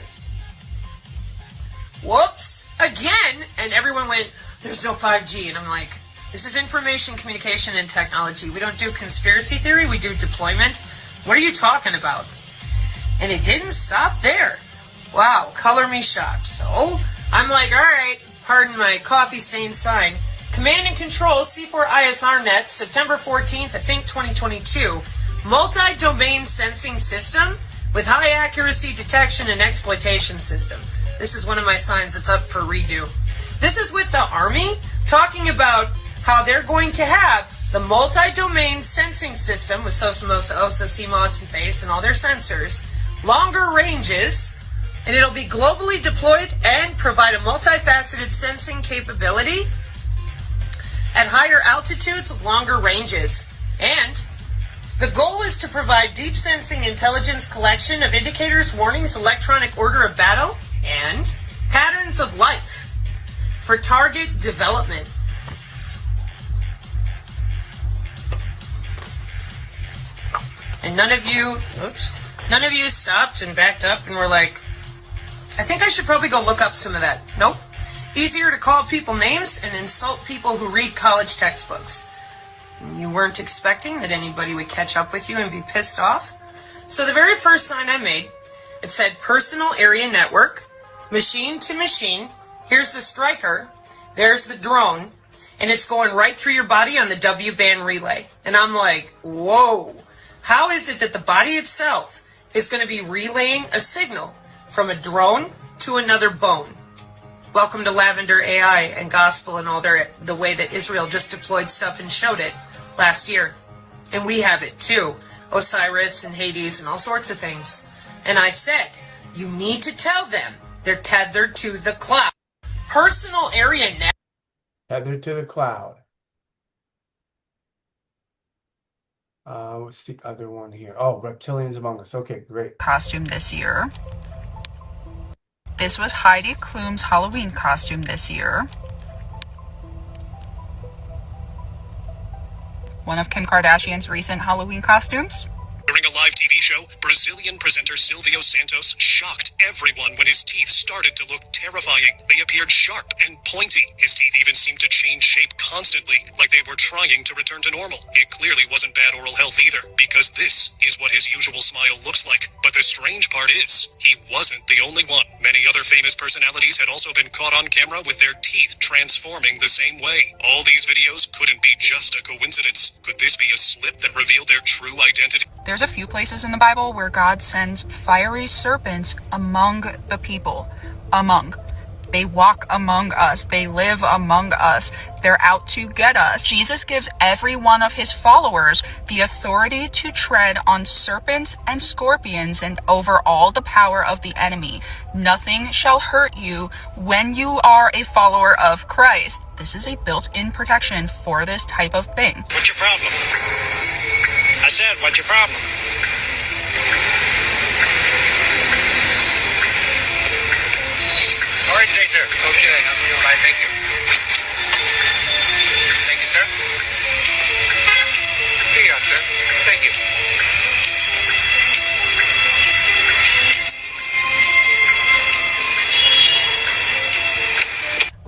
Whoops, again. And everyone went, there's no 5G. And I'm like, this is information communication and technology. We don't do conspiracy theory, we do deployment. What are you talking about? And it didn't stop there. Wow, color me shocked. So I'm like, all right, pardon my coffee stained sign. Command and Control C4 ISR Net, September 14th, I think 2022. Multi-domain sensing system with high accuracy detection and exploitation system. This is one of my signs that's up for redo. This is with the Army, talking about how they're going to have the multi-domain sensing system with SOSMOS, OSA, CMOS, and FACE, and all their sensors, longer ranges, and it'll be globally deployed and provide a multifaceted sensing capability at higher altitudes with longer ranges. And the goal is to provide deep sensing intelligence collection of indicators, warnings, electronic order of battle, and patterns of life for target development. And none of you stopped and backed up and were like, I think I should probably go look up some of that. Nope. Easier to call people names and insult people who read college textbooks. You weren't expecting that anybody would catch up with you and be pissed off. So the very first sign I made, it said personal area network, machine to machine. Here's the striker. There's the drone. And it's going right through your body on the W-band relay. And I'm like, whoa. How is it that the body itself is going to be relaying a signal from a drone to another bone? Welcome to Lavender AI and Gospel and all the way that Israel just deployed stuff and showed it last year. And we have it too. Osiris and Hades and all sorts of things. And I said, you need to tell them they're tethered to the cloud. Personal area network. Tethered to the cloud. What's the other one here? Oh, Reptilians Among Us. Okay, great. Costume this year. This was Heidi Klum's Halloween costume this year. One of Kim Kardashian's recent Halloween costumes. During a live TV show, Brazilian presenter Silvio Santos shocked everyone when his teeth started to look terrifying. They appeared sharp and pointy. His teeth even seemed to change shape constantly, like they were trying to return to normal. It clearly wasn't bad oral health either, because this is what his usual smile looks like. But the strange part is, he wasn't the only one. Many other famous personalities had also been caught on camera with their teeth transforming the same way. All these videos couldn't be just a coincidence. Could this be a slip that revealed their true identity? There's a few places in the Bible where God sends fiery serpents among the people. They walk among us. They live among us. They're out to get us. Jesus gives every one of his followers the authority to tread on serpents and scorpions and over all the power of the enemy. Nothing shall hurt you when you are a follower of Christ. This is a built-in protection for this type of thing. What's your problem? I said, what's your problem? All right today, sir. Okay, I'm doing fine, thank you. Thank you, sir. Here you are, sir. Thank you.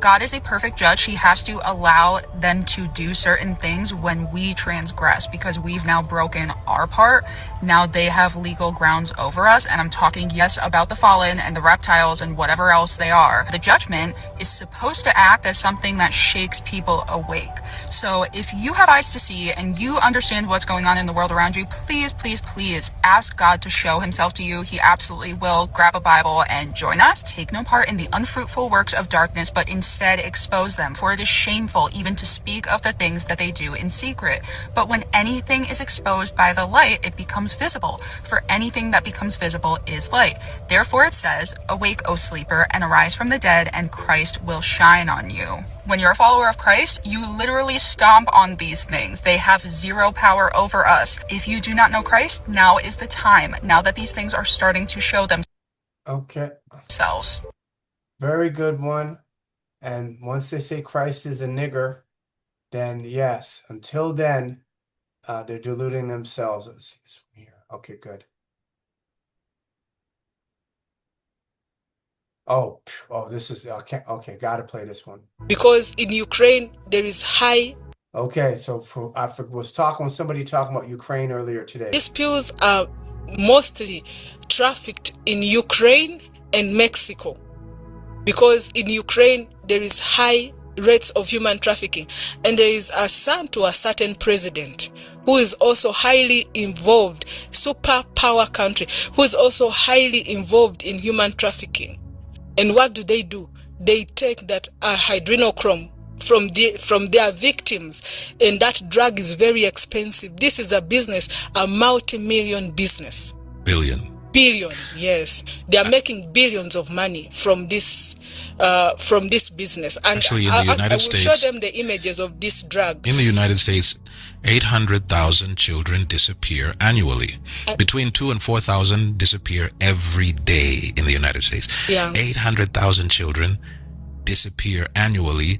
God is a perfect judge. He has to allow them to do certain things when we transgress, because we've now broken our part. Now they have legal grounds over us, and I'm talking, yes, about the fallen and the reptiles and whatever else they are. The judgment is supposed to act as something that shakes people awake. So if you have eyes to see and you understand what's going on in the world around you, please, please, please ask God to show himself to you. He absolutely will. Grab a Bible and join us. Take no part in the unfruitful works of darkness, but instead expose them, for it is shameful even to speak of the things that they do in secret. But when anything is exposed by the light, it becomes visible, for anything that becomes visible is light. Therefore it says, awake, O sleeper, and arise from the dead, and Christ will shine on you. When you're a follower of Christ, you literally stomp on these things. They have zero power over us. If you do not know Christ, now is the time, now that these things are starting to show themselves. Very good one. And once they say Christ is a nigger, then yes. Until then, they're deluding themselves. Let's see this one here. Okay, good. Oh, this is okay. Gotta play this one. Because in Ukraine there is high. Okay, so I was talking with somebody talking about Ukraine earlier today. These pills are mostly trafficked in Ukraine and Mexico. Because in Ukraine, there is high rates of human trafficking. And there is a son to a certain president who is also highly involved, superpower country, who is also highly involved in human trafficking. And what do? They take that hydrochrome from their victims, and that drug is very expensive. This is a business, a multi-million business. Billion, yes. They are making billions of money from this business. And actually, in the United States, I will show them the images of this drug. In the United States, 800,000 children disappear annually. Between 2,000 and 4,000 disappear every day in the United States. Yeah. 800,000 children disappear annually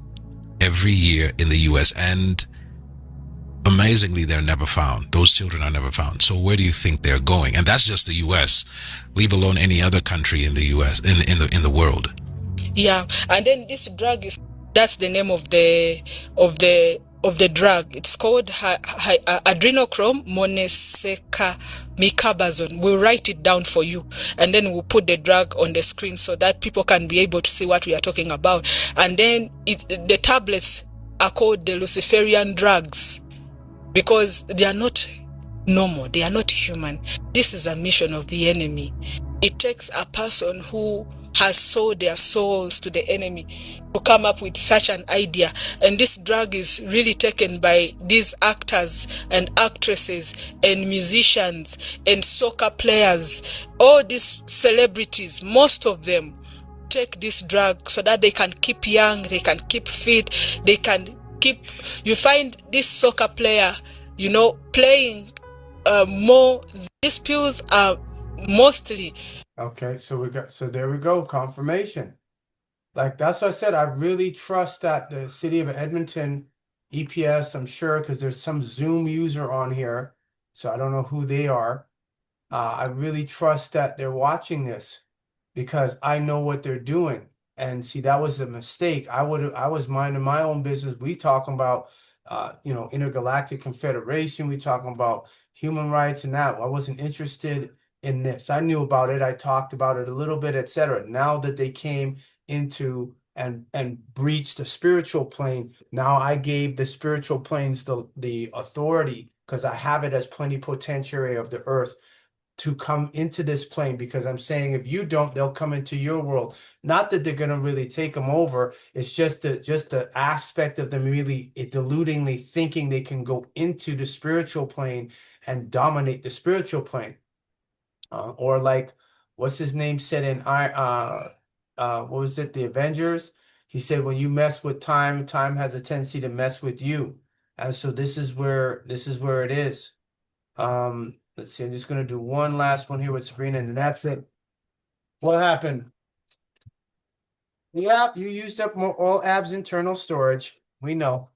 every year in the U.S. And amazingly, they're never found. Those children are never found. So where do you think they're going? And that's just the U.S., leave alone any other country in the U.S., in the world. Yeah, and then this drug that's the name of the drug. It's called adrenochrome monosaccharides. We'll write it down for you, and then we'll put the drug on the screen so that people can be able to see what we are talking about. And then the tablets are called the Luciferian drugs because they are not normal, they are not human. This is a mission of the enemy. It takes a person who has sold their souls to the enemy to come up with such an idea. And this drug is really taken by these actors and actresses and musicians and soccer players. All these celebrities, most of them take this drug so that they can keep young, they can keep fit, they can keep... You find this soccer player, playing more. These pills are mostly... Okay, so there we go, confirmation. Like that's what I said. I really trust that the city of Edmonton, EPS, I'm sure, because there's some Zoom user on here, so I don't know who they are. I really trust that they're watching this because I know what they're doing. And see, that was a mistake. I was minding my own business. We talking about intergalactic confederation. We talking about human rights and that. I wasn't interested in this. I knew about it. I talked about it a little bit, etc. Now that they came into and breached the spiritual plane, now I gave the spiritual planes the authority, because I have it as plenipotentiary of the earth, to come into this plane, because I'm saying if you don't, they'll come into your world. Not that they're going to really take them over. It's just the aspect of them really deludingly thinking they can go into the spiritual plane and dominate the spiritual plane. Or like, what's his name said in what was it, the Avengers? He said, when you mess with time, time has a tendency to mess with you. And so this is where it is. Let's see, I'm just gonna do one last one here with Sabrina, and then that's it. What happened? Yeah, you used up all Ab's internal storage. We know.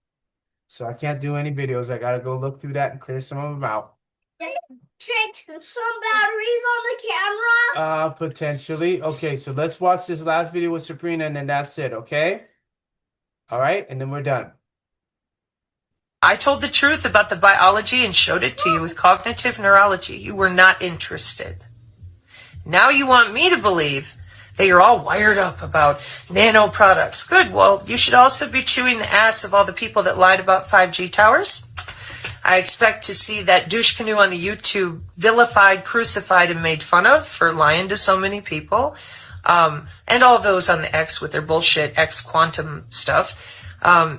So I can't do any videos. I gotta go look through that and clear some of them out. Check some batteries on the camera? Potentially. Okay, so let's watch this last video with Sabrina, and then that's it, okay? All right, and then we're done. I told the truth about the biology and showed it to you with cognitive neurology. You were not interested. Now you want me to believe that you're all wired up about nano products. Good. Well, you should also be chewing the ass of all the people that lied about 5G towers. I expect to see that douche canoe on the YouTube vilified, crucified, and made fun of for lying to so many people. And all those on the X with their bullshit X quantum stuff.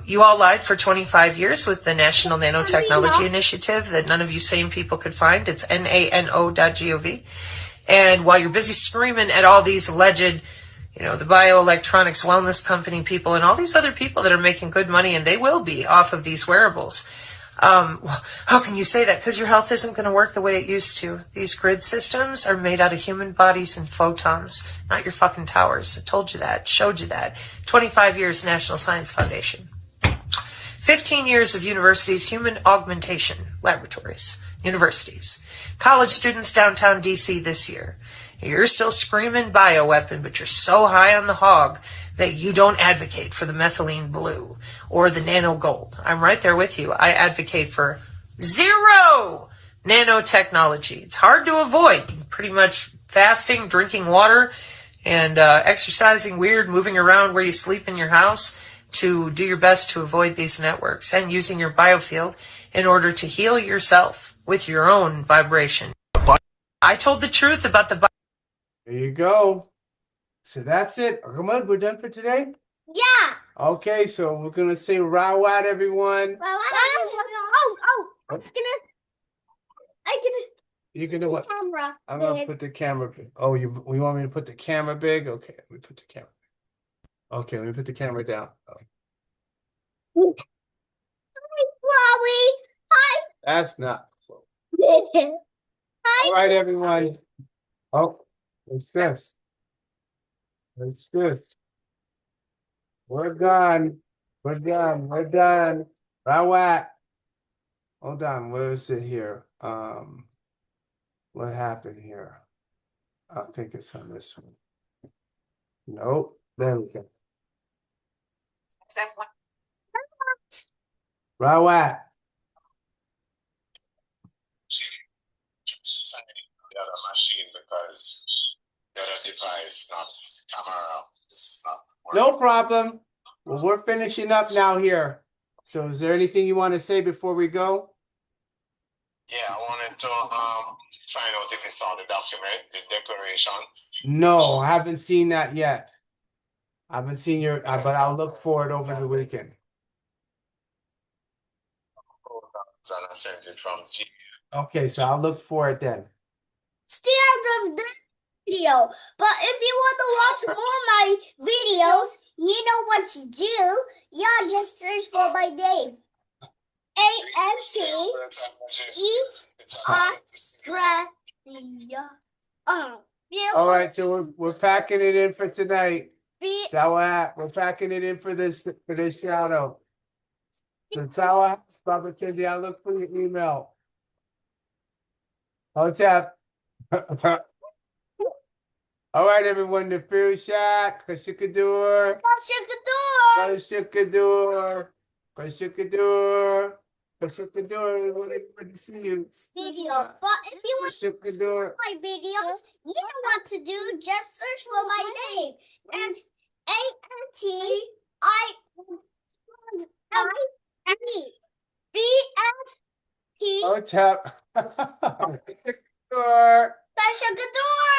You all lied for 25 years with the National Nanotechnology Initiative that none of you sane people could find. It's nano.gov. And while you're busy screaming at all these alleged, the bioelectronics wellness company people and all these other people that are making good money, and they will be off of these wearables. Well, how can you say that? Because your health isn't going to work the way it used to. These grid systems are made out of human bodies and photons, not your fucking towers. I told you that, showed you that. 25 years National Science Foundation. 15 years of universities, human augmentation laboratories, universities. College students downtown DC this year. You're still screaming bioweapon, but you're so high on the hog that you don't advocate for the methylene blue or the nano gold. I'm right there with you. I advocate for zero nanotechnology. It's hard to avoid. Pretty much fasting, drinking water, and exercising weird, moving around where you sleep in your house to do your best to avoid these networks, and using your biofield in order to heal yourself with your own vibration. I told the truth about the There you go. So that's it. Ahmad, we're done for today? Yeah. Okay, so we're going to say Rawat, everyone. You can do what? Camera. I'm going to put the camera big. Oh, you want me to put the camera big? Okay, let me put the camera big. Okay, let me put the camera down. Hi, Chloe. Hi. That's not. Hi. All right, everyone. Oh, what's this? What's this? We're done. We're done. We're done. Rawat. Hold on. Where is it here? What happened here? I think it's on this one. Nope. There we go. Rawat. The other machine because the other device, not camera, is not working. No problem. Well, we're finishing up now here. So is there anything you want to say before we go? Yeah, I wanted to find out if you saw the document, the declaration. No, I haven't seen that yet. I haven't seen your, but I'll look for it over the weekend. And I sent it from G. Okay, so I'll look for it then. Stand of this video. But if you want to watch all my videos, you know what to do. Yeah, just search for my name. All right, so we're packing it in for tonight. Tawat, we're packing it in for this shadow. So Tawat, Baba Tindi, I'll look for your email. What's up? All right, everyone, the fear shot, Kashikadur. Kashikadur. Kashikadur. Kashikadur. What to see you. Video. But if you want my videos, you know what to do. Just search for my name. And ANTIBSP. What's up? Kashikadur. Kashikadur.